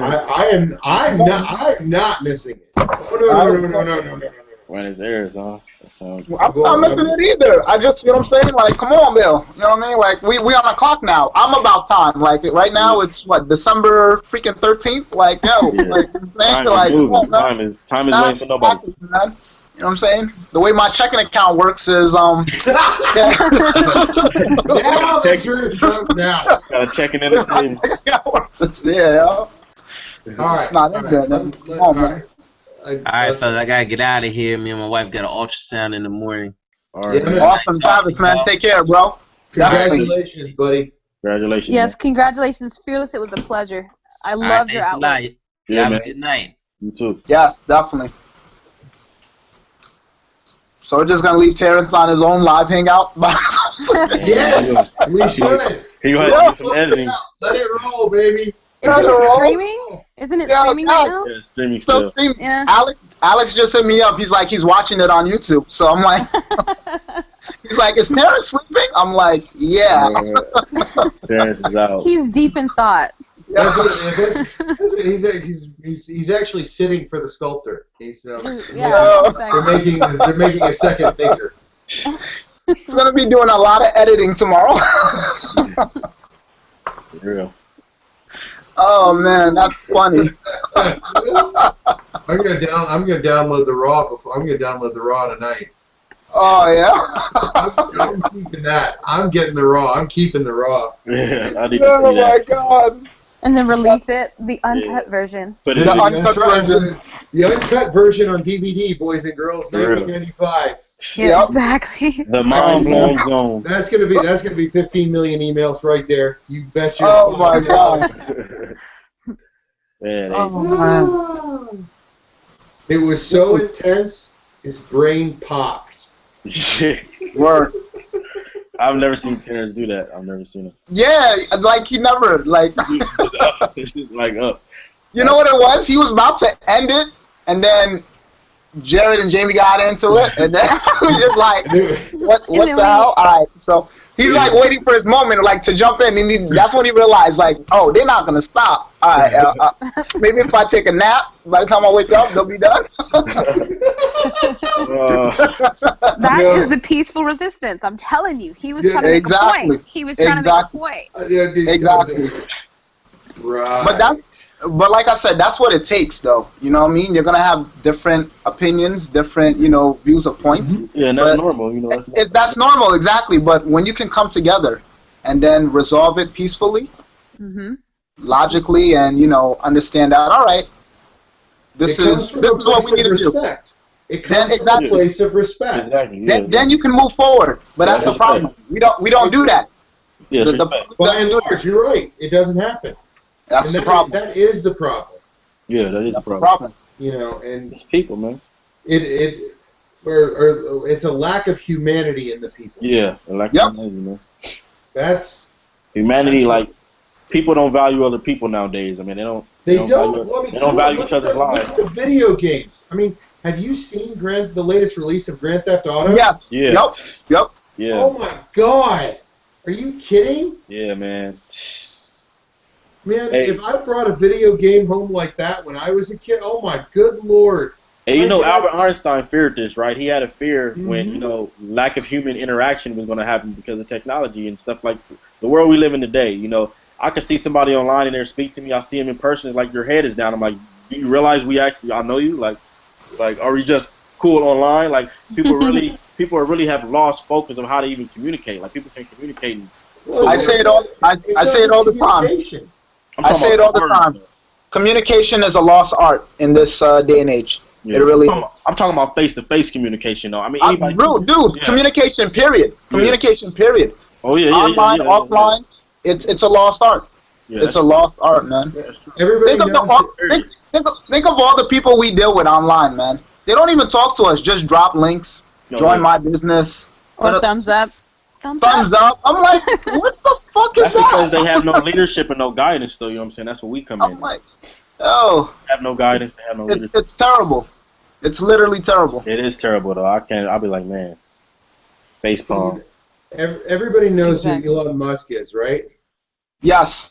I'm not missing it. No. Buenos Aires, huh? That sounds. I'm not missing it either. I just, you know what I'm saying? Like, come on, Bill. You know what I mean? Like, we on the clock now. I'm about time. Like, right now it's what, December freaking 13th? Like, yo, like, man, like, come on, man. Time is waiting for nobody. Man. You know what I'm saying? The way my checking account works is Now the truth comes out. Gotta check in the savings. Yeah. All right. It's not in there. Come on, man. All right, fellas, I gotta get out of here. Me and my wife got an ultrasound in the morning. All right. Yeah, Awesome, Travis, man. Take care, bro. Congratulations, buddy. Congratulations. Yes, Man. congratulations, Fearless. It was a pleasure. I loved your thanks a outlook. lot. Yeah, Have man. a good night. You too. Yes, definitely. So we're just gonna leave Terrance on his own live hangout by himself. Yes, we should. He gonna have to do some editing. Let it roll, baby. Isn't Roll. it streaming? Isn't it streaming right now? Yeah, streaming Still still. streaming. Yeah. Alex just hit me up. He's like, he's watching it on YouTube. So I'm like, he's like, is Terrance sleeping? I'm like, yeah. Terrance is out. He's deep in thought. He's actually sitting for the sculptor. He's Yeah, exactly. they're making a second thinker. He's gonna be doing a lot of editing tomorrow. For real. Oh man, that's funny. I'm gonna download the raw before. I'm gonna download the raw tonight. Oh yeah. I'm keeping that. I'm getting the raw. I'm keeping the raw. Yeah, I need to Oh see my that. God. And then release it, the uncut version. But The it's uncut version. The uncut version on DVD, boys and girls, For real. 1995. Yeah, Yep. exactly. the mind blown zone. That's gonna be 15 million emails right there. You bet your. Oh my God. Man, Oh man. It was so intense, his brain popped. Word. I've never seen Terrance do that. I've never seen him. Yeah, like he never like. It's just like up. You know what it was? He was about to end it, and then Jared and Jamie got into it, and then we just like, what the hell? All right, so he's like waiting for his moment, like to jump in, and that's when he realized, like, oh, they're not gonna stop. All right, maybe if I take a nap, by the time I wake up, they'll be done. That is the peaceful resistance. I'm telling you, he was trying to make a point. He was trying to make a point. Exactly. Right. But like I said, that's what it takes, though. You know what I mean? You're gonna have different opinions, different, views of points. Yeah, and that's normal. That's normal, exactly. But when you can come together and then resolve it peacefully, logically, and understand that, all right, this is what we need to do. It comes from a place of respect. Exactly. Yeah, Then you can move forward. But that's the problem. We don't do that. Yeah, by and large, you're right. It doesn't happen. That's the problem. That is the problem. Yeah, that is the problem. And it's people, man. It's a lack of humanity in the people. Yeah, a lack of humanity, man. That's humanity. Like people don't value other people nowadays. I mean, they don't. They don't value each other's lives. Look at the video games. I mean, have you seen the latest release of Grand Theft Auto? Yeah. Yeah. Yep. Yeah. Oh my God. Are you kidding? Yeah, man. Man, Hey. if I brought a video game home like that when I was a kid, oh my good lord. And you know, My dad- Albert Einstein feared this, right? He had a fear when, Mhm. you know, lack of human interaction was going to happen because of technology and stuff like the world we live in today. You know, I could see somebody online and they speak to me. I see him in person. It's like your head is down. I'm like, do you realize I know you? Like, are we just cool online? Like, people really have lost focus on how to even communicate. Like, people can communicate. Well, I say it all. I say it all the time. communication. I'm I talking say it about all the words, time. though. Communication is a lost art in this day and age. Yeah. It really I'm is. talking about face-to-face communication, though. I mean, anybody. Dude, Yeah. communication, period. Communication, period. Oh yeah, Online, offline, it's a lost art. Yeah, It's a lost art, man. that's true. Everybody Think of, knows that- think of all the people we deal with online, man. They don't even talk to us. Just drop links, No, join yeah. my business, Or thumbs up. Thumbs up. I'm like, what the fuck is That's because that? they have no leadership and no guidance, though. You know what I'm saying? That's where we come in. I'm like, oh, They have no guidance. They have no leadership. it's terrible. It's literally terrible. It is terrible, though. I'll be like, man, facepalm. Everybody knows Exactly. who Elon Musk is, right? Yes.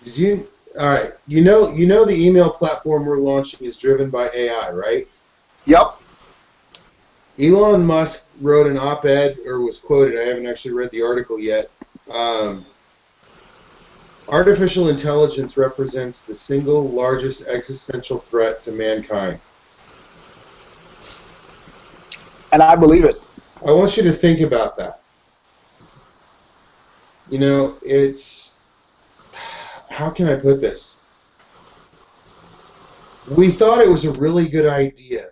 Did you? All right. You know the email platform we're launching is driven by AI, right? Yep. Elon Musk wrote an op-ed, or was quoted. I haven't actually read the article yet. Artificial intelligence represents the single largest existential threat to mankind. And I believe it. I want you to think about that. You know, it's... How can I put this? We thought it was a really good idea,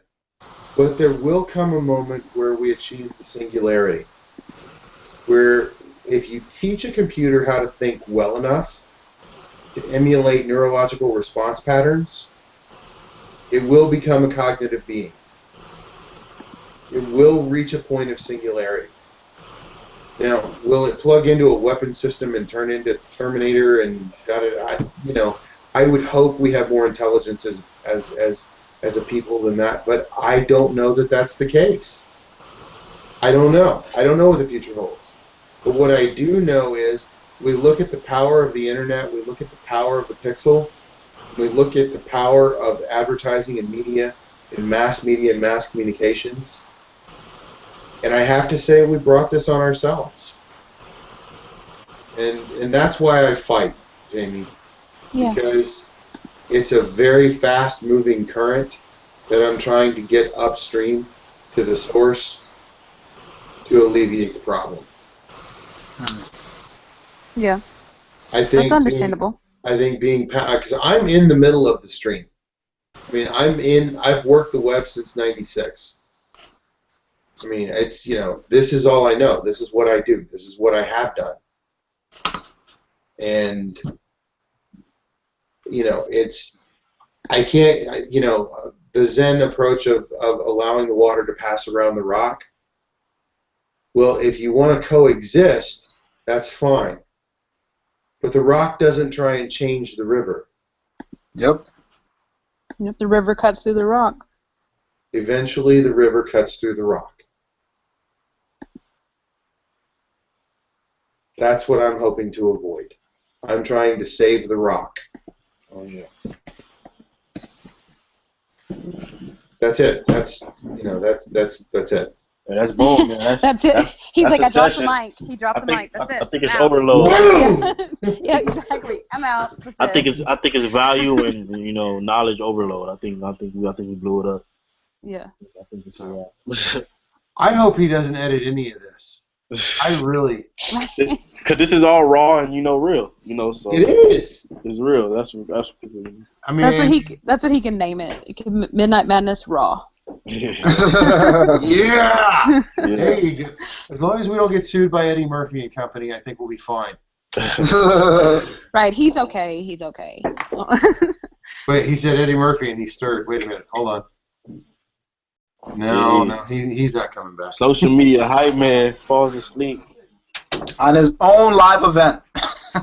but there will come a moment where we achieve the singularity. Where if you teach a computer how to think well enough to emulate neurological response patterns, it will become a cognitive being. It will reach a point of singularity. Now, will it plug into a weapon system and turn into Terminator and I would hope we have more intelligence as a people than that, but I don't know that that's the case. I don't know. I don't know what the future holds. But what I do know is we look at the power of the internet, we look at the power of the pixel, we look at the power of advertising and media and mass communications. And I have to say we brought this on ourselves. And that's why I fight, Jamie. Yeah. Because it's a very fast-moving current that I'm trying to get upstream to the source to alleviate the problem. Yeah. I think That's understandable. because I'm in the middle of the stream. I mean, I've worked the web since '96. I mean, it's, this is all I know. This is what I do. This is what I have done. And, I can't, the Zen approach of allowing the water to pass around the rock. Well, if you want to coexist, that's fine. But the rock doesn't try and change the river. Yep. Yep, the river cuts through the rock. Eventually, the river cuts through the rock. That's what I'm hoping to avoid. I'm trying to save the rock. Oh yeah. That's it. That's it. Yeah, that's bold, man. That's it. He's that's like, a I dropped the session. mic. He dropped the mic. That's it. I think it's Out. overload. Yeah, exactly. I'm out. That's I it. think it's value and knowledge overload. I think we blew it up. Yeah. I think it's a wrap. I hope he doesn't edit any of this. I really. Because this is all raw and real. So It is. it's real. That's I mean. That's what he can name it. It can, Midnight Madness Raw. Yeah. Yeah. There you go. As long as we don't get sued by Eddie Murphy and Company, I think we'll be fine. Right. He's okay. He's okay. Wait, he said Eddie Murphy and he stirred. Wait a minute. Hold on. No, he's not coming back. Social media hype man falls asleep. On his own live event.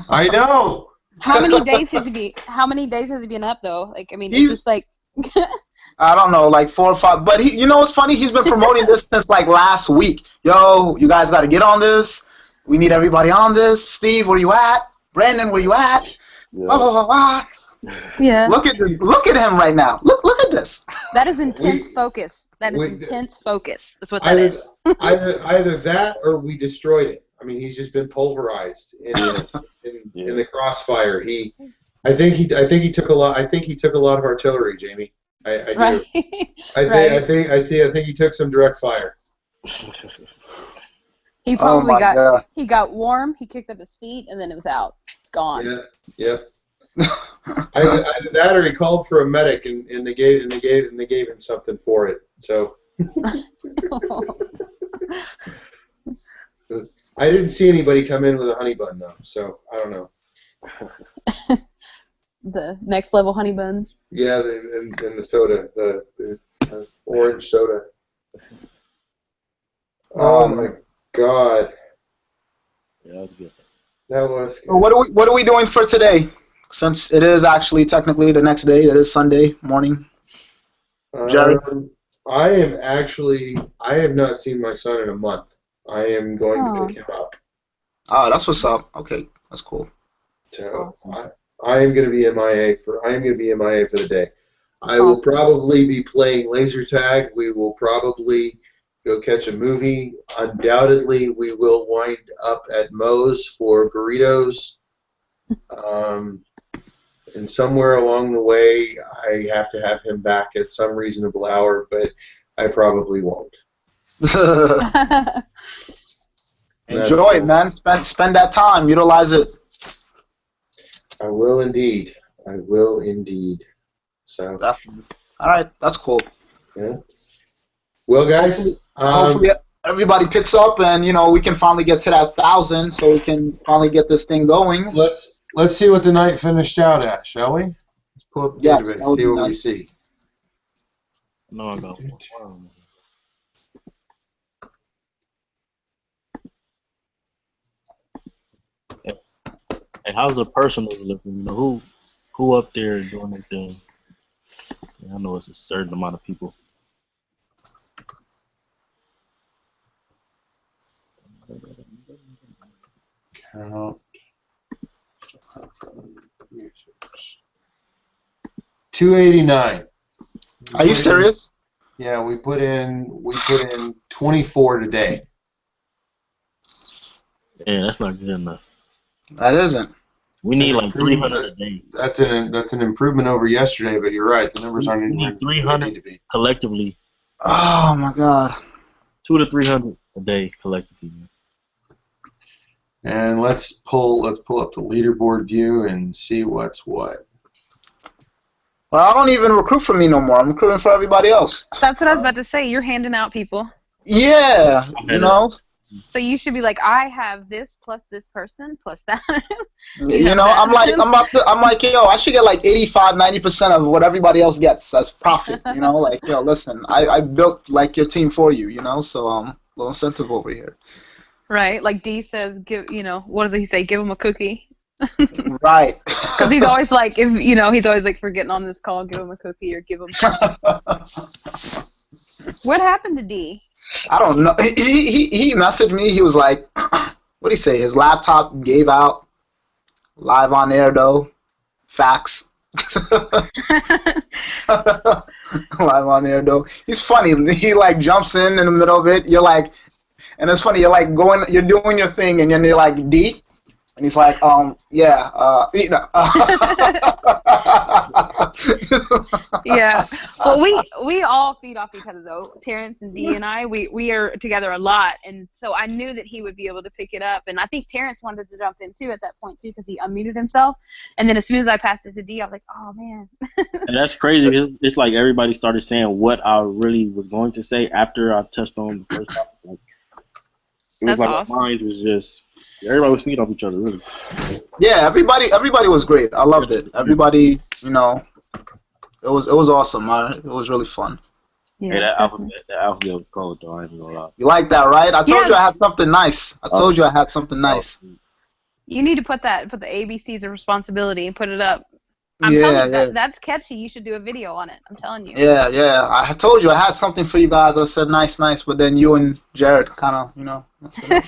I know. How many days has he been up though? Like, I mean, it's He's- just like. I don't know, like 4 or 5. But what's funny? He's been promoting this since like last week. Yo, you guys got to get on this. We need everybody on this. Steve, where you at? Brandon, where you at? Yeah. Yeah. Look at him right now. Look at this. That is intense focus. That is intense focus. That's what that either, is. either that or we destroyed it. I mean, he's just been pulverized in the crossfire. I think he took a lot. I think he took a lot of artillery, Jamie. I do. Right. I think he took some direct fire. He probably he got warm. He kicked up his feet, and then it was out. It's gone. Yeah. Yep. Either that or he called for a medic, and they gave him something for it. So I didn't see anybody come in with a honey bun though, so I don't know. The next level honey buns. Yeah, and the soda, the orange soda. Oh my God. Yeah, that was good. That was good. So what are we doing for today? Since it is actually technically the next day, it is Sunday morning. Jerry? I have not seen my son in a month. I am going to pick him up. Oh, that's what's up. Okay, that's cool. So Awesome. I am going to be MIA for the day. I will probably be playing laser tag. We will probably go catch a movie. Undoubtedly, we will wind up at Moe's for burritos. And somewhere along the way, I have to have him back at some reasonable hour, but I probably won't. Enjoy it, man. Spend that time. Utilize it. I will indeed. So. Definitely. All right, that's cool. Yeah. Well, guys. Hopefully everybody picks up, and we can finally get to that 1,000, so we can finally get this thing going. Let's see what the night finished out at, shall we? Let's pull up the database and see what we see. No, I got Hey, how's the personals looking? Who up there doing their thing? Yeah, I know it's a certain amount of people. Count. 289. Are you serious? Yeah, we put in 24 today. Yeah, that's not good enough. That isn't. We need like 300 a day. That's an improvement over yesterday, but you're right. The numbers aren't We even need 300 collectively. Oh my God. 200 to 300 a day collectively. Man. And let's pull up the leaderboard view and see what's what. Well, I don't even recruit for me no more. I'm recruiting for everybody else. That's what I was about to say. You're handing out people. Yeah, So you should be like, I have this plus this person plus that. I'm like, yo, I should get like 85-90% of what everybody else gets as profit. Like, yo, listen, I built like your team for you. So little incentive over here. Right, like D says, what does he say? Give him a cookie. Right. Because he's always like, he's always like, for getting on this call, give him a cookie or give him something. What happened to D? I don't know. He messaged me. He was like, what did he say? His laptop gave out. Live on air though. Facts. Live on air though. He's funny. He like jumps in the middle of it. You're like, and it's funny. You're like you're doing your thing, and then you're like D. And he's like, yeah, Yeah. Well, we all feed off each other, though. Terrance and Dee and I, we are together a lot. And so I knew that he would be able to pick it up. And I think Terrance wanted to jump in, too, at that point, too, because he unmuted himself. And then as soon as I passed it to Dee, I was like, oh, man. And that's crazy. It's like everybody started saying what I really was going to say after I touched on the first topic. Like, it was That's like awesome. my mind was just... Everybody was feeding off each other, really. Yeah, everybody was great. I loved it. Everybody, it was awesome. It was really fun. Yeah, Hey, that alphabet was cold, though. I ain't gonna lie. You like that, right? I told you I had something nice. I had something nice. You need to put the ABCs of responsibility and put it up. I'm Yeah, telling you, yeah. that's catchy. You should do a video on it. I'm telling you. Yeah, yeah. I told you I had something for you guys. I said nice, nice, but then you and Jared kind of, I said,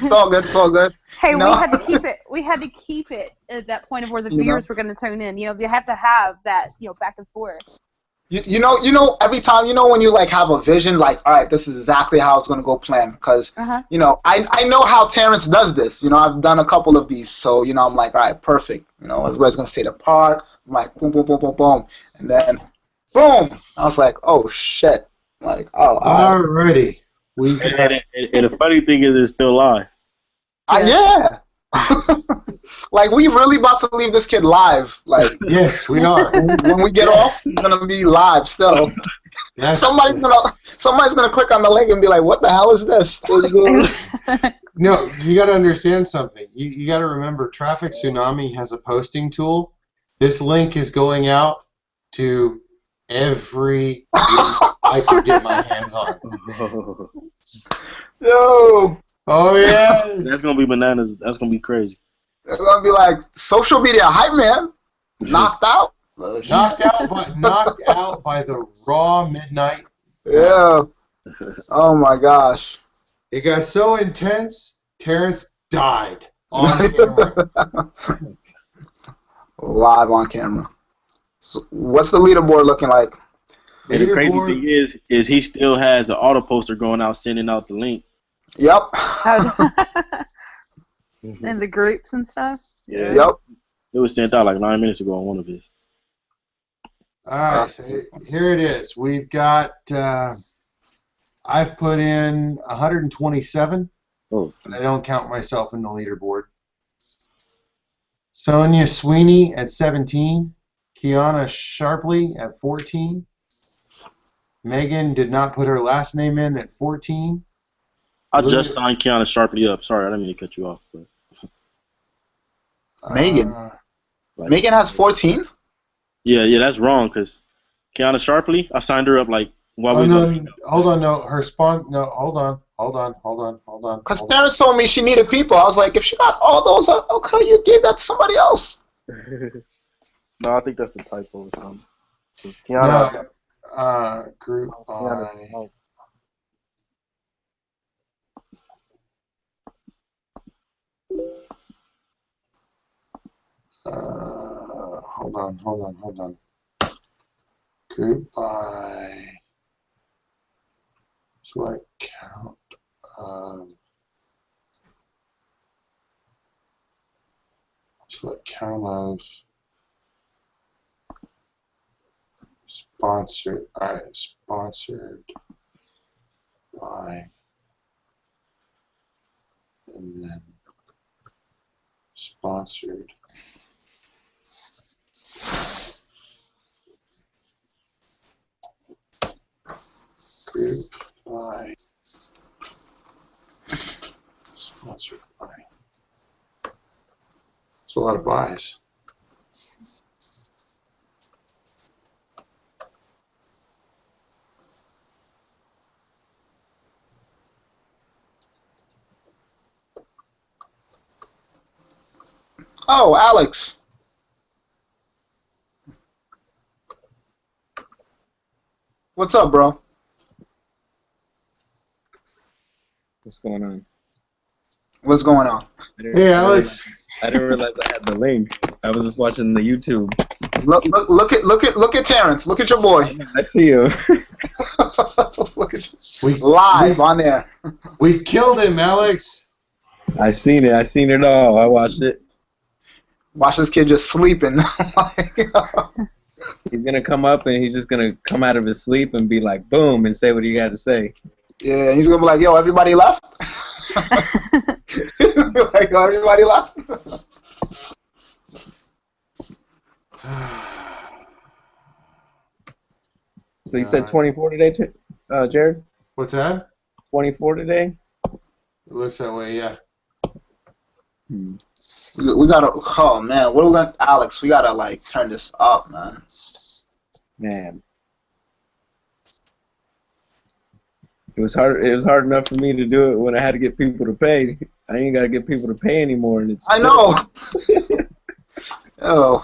it's all good. It's all good. Hey, You know? we had to keep it. We had to keep it at that point of where the You know? viewers were going to tune in. You have to have that, back and forth. You know, every time, when you like have a vision, like, all right, this is exactly how it's gonna go plan, because I know how Terrance does this. I've done a couple of these, so I'm like, all right, perfect. Everybody's gonna stay at the park. I'm like, boom, boom, boom, boom, boom, and then, boom. I was like, oh shit, like, oh, alrighty. And the funny thing is, it's still live. Yeah. Like, we really about to leave this kid live. Like, yes, we are. When we get off, it's gonna be live still. Yes. Somebody's gonna click on the link and be like, "What the hell is this?" No, you got to understand something. You got to remember, Traffic Tsunami has a posting tool. This link is going out to every I can get my hands on. Yo. Oh yeah. That's gonna be bananas. That's gonna be crazy. It's gonna be like social media hype man, knocked out. Knocked out by the raw midnight. Yeah. Oh my gosh. It got so intense, Terrance died on camera. Live on camera. So what's the leaderboard looking like? And the crazy thing is he still has an auto poster going out, sending out the link. Yep. And the groups and stuff. Yeah. Yep. It was sent out like 9 minutes ago on one of his. All right, so here it is. We've got. I've put in 127, but I don't count myself in the leaderboard. Sonia Sweeney at 17. Kiana Sharpley at 14. Megan did not put her last name in at 14. I just signed Kiana Sharpley up. Sorry, I didn't mean to cut you off. But. Megan. Megan has 14? Yeah, that's wrong, because Kiana Sharpley, I signed her up like while we hold on, no, her spawn, no, hold on. Because Terrance told me she needed people. I was like, if she got all those, okay, you gave that to somebody else. No, I think that's a typo or something. Kiana, group hold on. Group by select count of sponsored. Alright, sponsored by, and then sponsored. Group by, sponsored by. It's a lot of buys. Oh, Alex. What's up, bro? What's going on? What's going on? Hey, Alex. I didn't realize I had the link. I was just watching the YouTube. Look at Terrance. Look at your boy. I see you. Look at you. Live on there. We killed him, Alex. I seen it. I seen it all. I watched it. Watch this kid just sleeping. He's gonna come up and he's just gonna come out of his sleep and be like, boom, and say what he got to say. Yeah, he's gonna be like, yo, everybody left? Like, yo, everybody left? So you said 24 today, Jared? What's that? 24 today? It looks that way, yeah. We gotta, oh man, what are we gonna, Alex, we gotta like turn this up, man. Man. It was hard enough for me to do it when I had to get people to pay. I ain't gotta get people to pay anymore, and it's I know. Oh,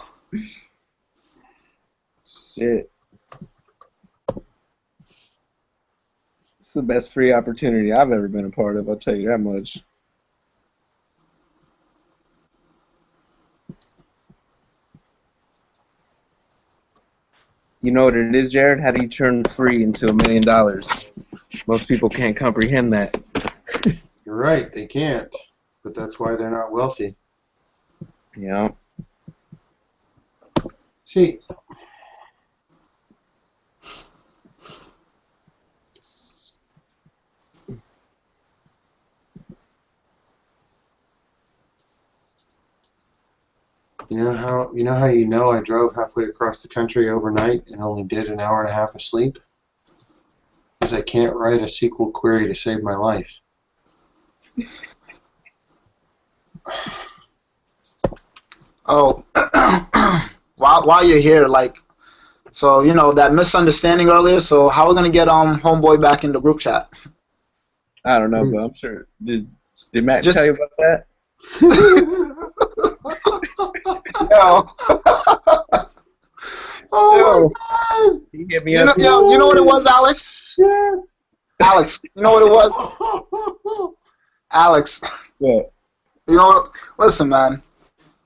Shit. It's the best free opportunity I've ever been a part of, I'll tell you that much. You know what it is, Jared? How do you turn free into $1 million? Most people can't comprehend that. You're right, they can't. But that's why they're not wealthy. Yeah. See, you know how I drove halfway across the country overnight and only did an hour and a half of sleep? Because I can't write a SQL query to save my life. Oh, while you're here, like, so you know that misunderstanding earlier. So how are we gonna get homeboy back in the group chat? I don't know, but I'm sure. Did Matt Just- tell you about that? Yo. Oh my God! He hit me You know, up. you know what it was, Alex? Alex, you know what it was? Alex, What? you know what? Listen, man.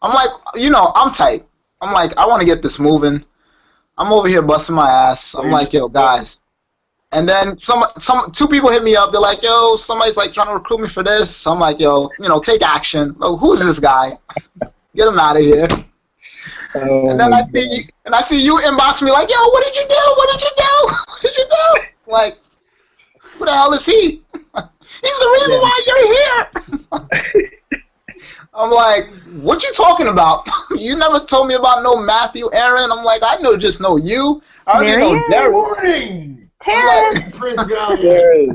I'm like, you know, I'm tight. I'm like, I want to get this moving. I'm over here busting my ass. I'm like, yo, guys. And then two people hit me up. They're like, yo, somebody's like trying to recruit me for this. I'm like, yo, you know, take action. Oh, who's this guy? Get him out of here. Oh, And then my I see you inbox me like, yo, what did you do? What did you do? What did you do? Like, who the hell is he? He's the reason why you're here. I'm like, what you talking about? You never told me about no Matthew, Aaron. I'm like, I just know you. I already There know he is. Derek. Morning! Terrance! Prince Valley.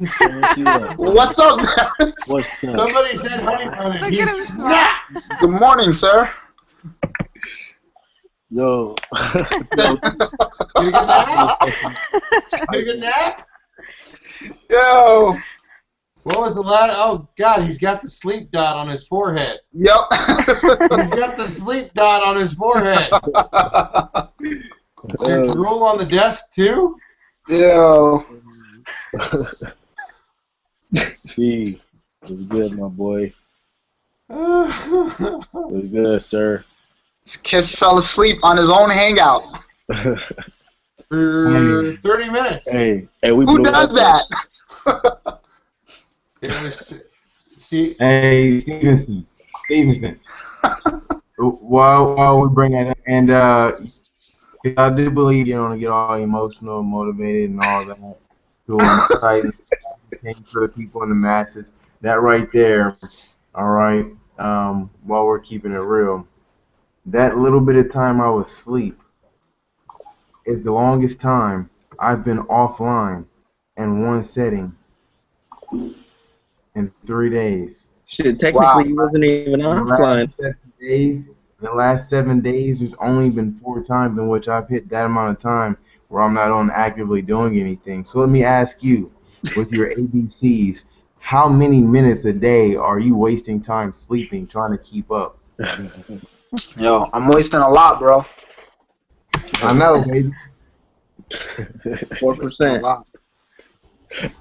Thank you. What's up, Derek? What's up? Somebody said honey bun and Look he at him snapped. Good morning, sir. Yo. Get a good nap? Get a good nap? Yo. What was the last? Oh God, he's got the sleep dot on his forehead. Yep. He's got the sleep dot on his forehead. Is there drool on the desk too? Yo. See, was good, my boy. Was good, sir. This kid fell asleep on his own hangout. For 30 minutes. Hey, we Who blew does up. that? It was, see, Hey, Stevenson. While we bring that up, and I do believe you don't get all emotional, motivated, and all that. Doing exciting things for the people in the masses. That right there, all right. While we're keeping it real, that little bit of time I was asleep is the longest time I've been offline in one setting in 3 days. Shit, technically Wow. he wasn't even In the offline. last 7 days, there's only been 4 times in which I've hit that amount of time where I'm not on actively doing anything. So let me ask you, with your ABCs, how many minutes a day are you wasting time sleeping, trying to keep up? Yo, I'm wasting a lot, bro. I know, baby. 4%.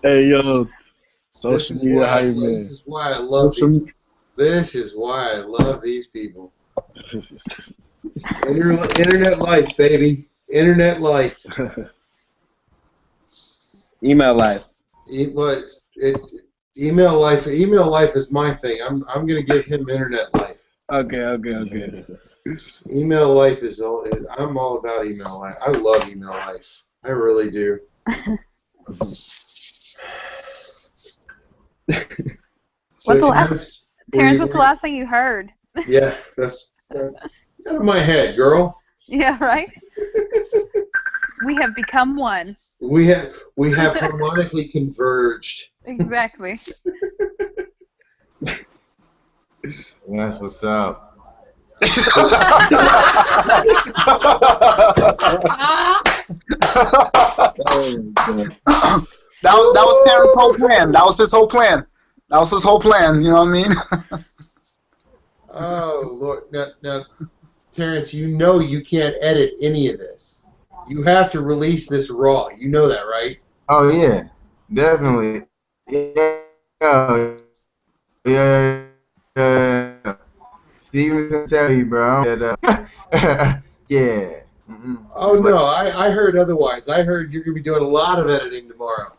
Hey, yo. this Social is media, why how you been? this is why I love these. This is why I love these people. Internet life, baby. Internet life. Email life. Email life. Email life is my thing. I'm gonna give him internet life. Okay. Email life is all. I'm all about email life. I love email life. I really do. What's the last- Terrance, what's the last thing you heard? Yeah, that's out of my head, girl. Yeah, right? We have become one. We have harmonically converged. Exactly. That's what's up. That was Terrance's whole plan. That was his whole plan. You know what I mean? Oh, Lord. Now, Terrance, you know you can't edit any of this. You have to release this raw. You know that, right? Oh yeah, definitely. Yeah, yeah, yeah. Stevenson tell you, bro. Yeah. Oh, no, I heard otherwise. I heard you're going to be doing a lot of editing tomorrow.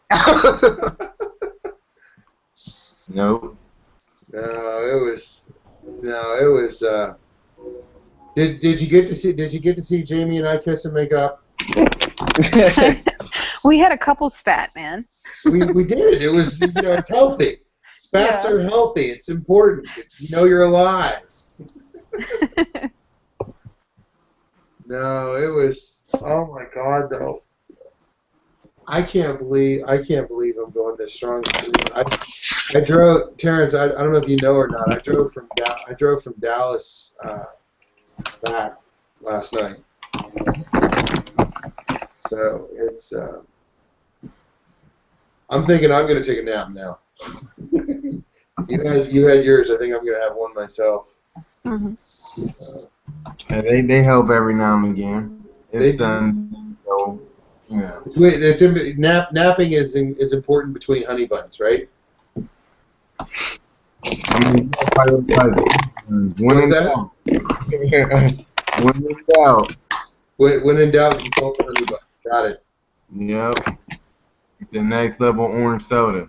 Nope. It was, did you get to see Jamie and I kiss and make up? We had a couple spat, man. We did. It was, it's healthy. Spats are healthy. It's important. You know you're alive. No, it was. Oh my God, though. I can't believe I'm going this strong. I drove, Terrance. I don't know if you know or not. I drove from Dallas back last night. So it's. I'm thinking I'm going to take a nap now. You had yours. I think I'm going to have one myself. Mm-hmm. Yeah, they help every now and again. It's done. So yeah. Napping is important between honey buns, right? I mean, when in doubt. When in doubt. When in doubt, consult the honey bun. Got it. Yep. The next level orange soda.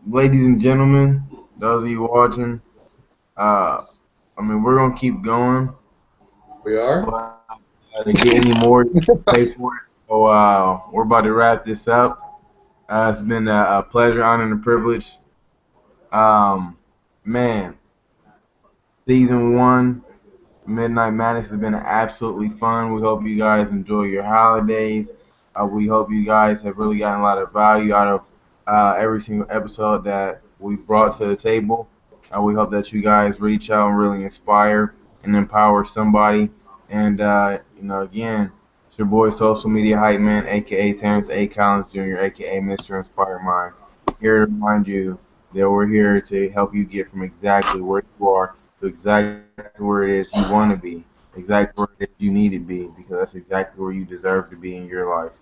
Ladies and gentlemen, those of you watching, I mean, we're gonna keep going. We are. But to get any more, pay for it. So we're about to wrap this up. It's been a pleasure, honor, and a privilege. Man, season 1, Midnight Madness has been absolutely fun. We hope you guys enjoy your holidays. We hope you guys have really gotten a lot of value out of every single episode that we brought to the table. We hope that you guys reach out and really inspire and empower somebody. And, again, it's your boy, Social Media Hype Man, a.k.a. Terrance A. Collins Jr., a.k.a. Mr. Inspired Mind. Here to remind you that we're here to help you get from exactly where you are to exactly where it is you want to be, exactly where it is you need to be, because that's exactly where you deserve to be in your life.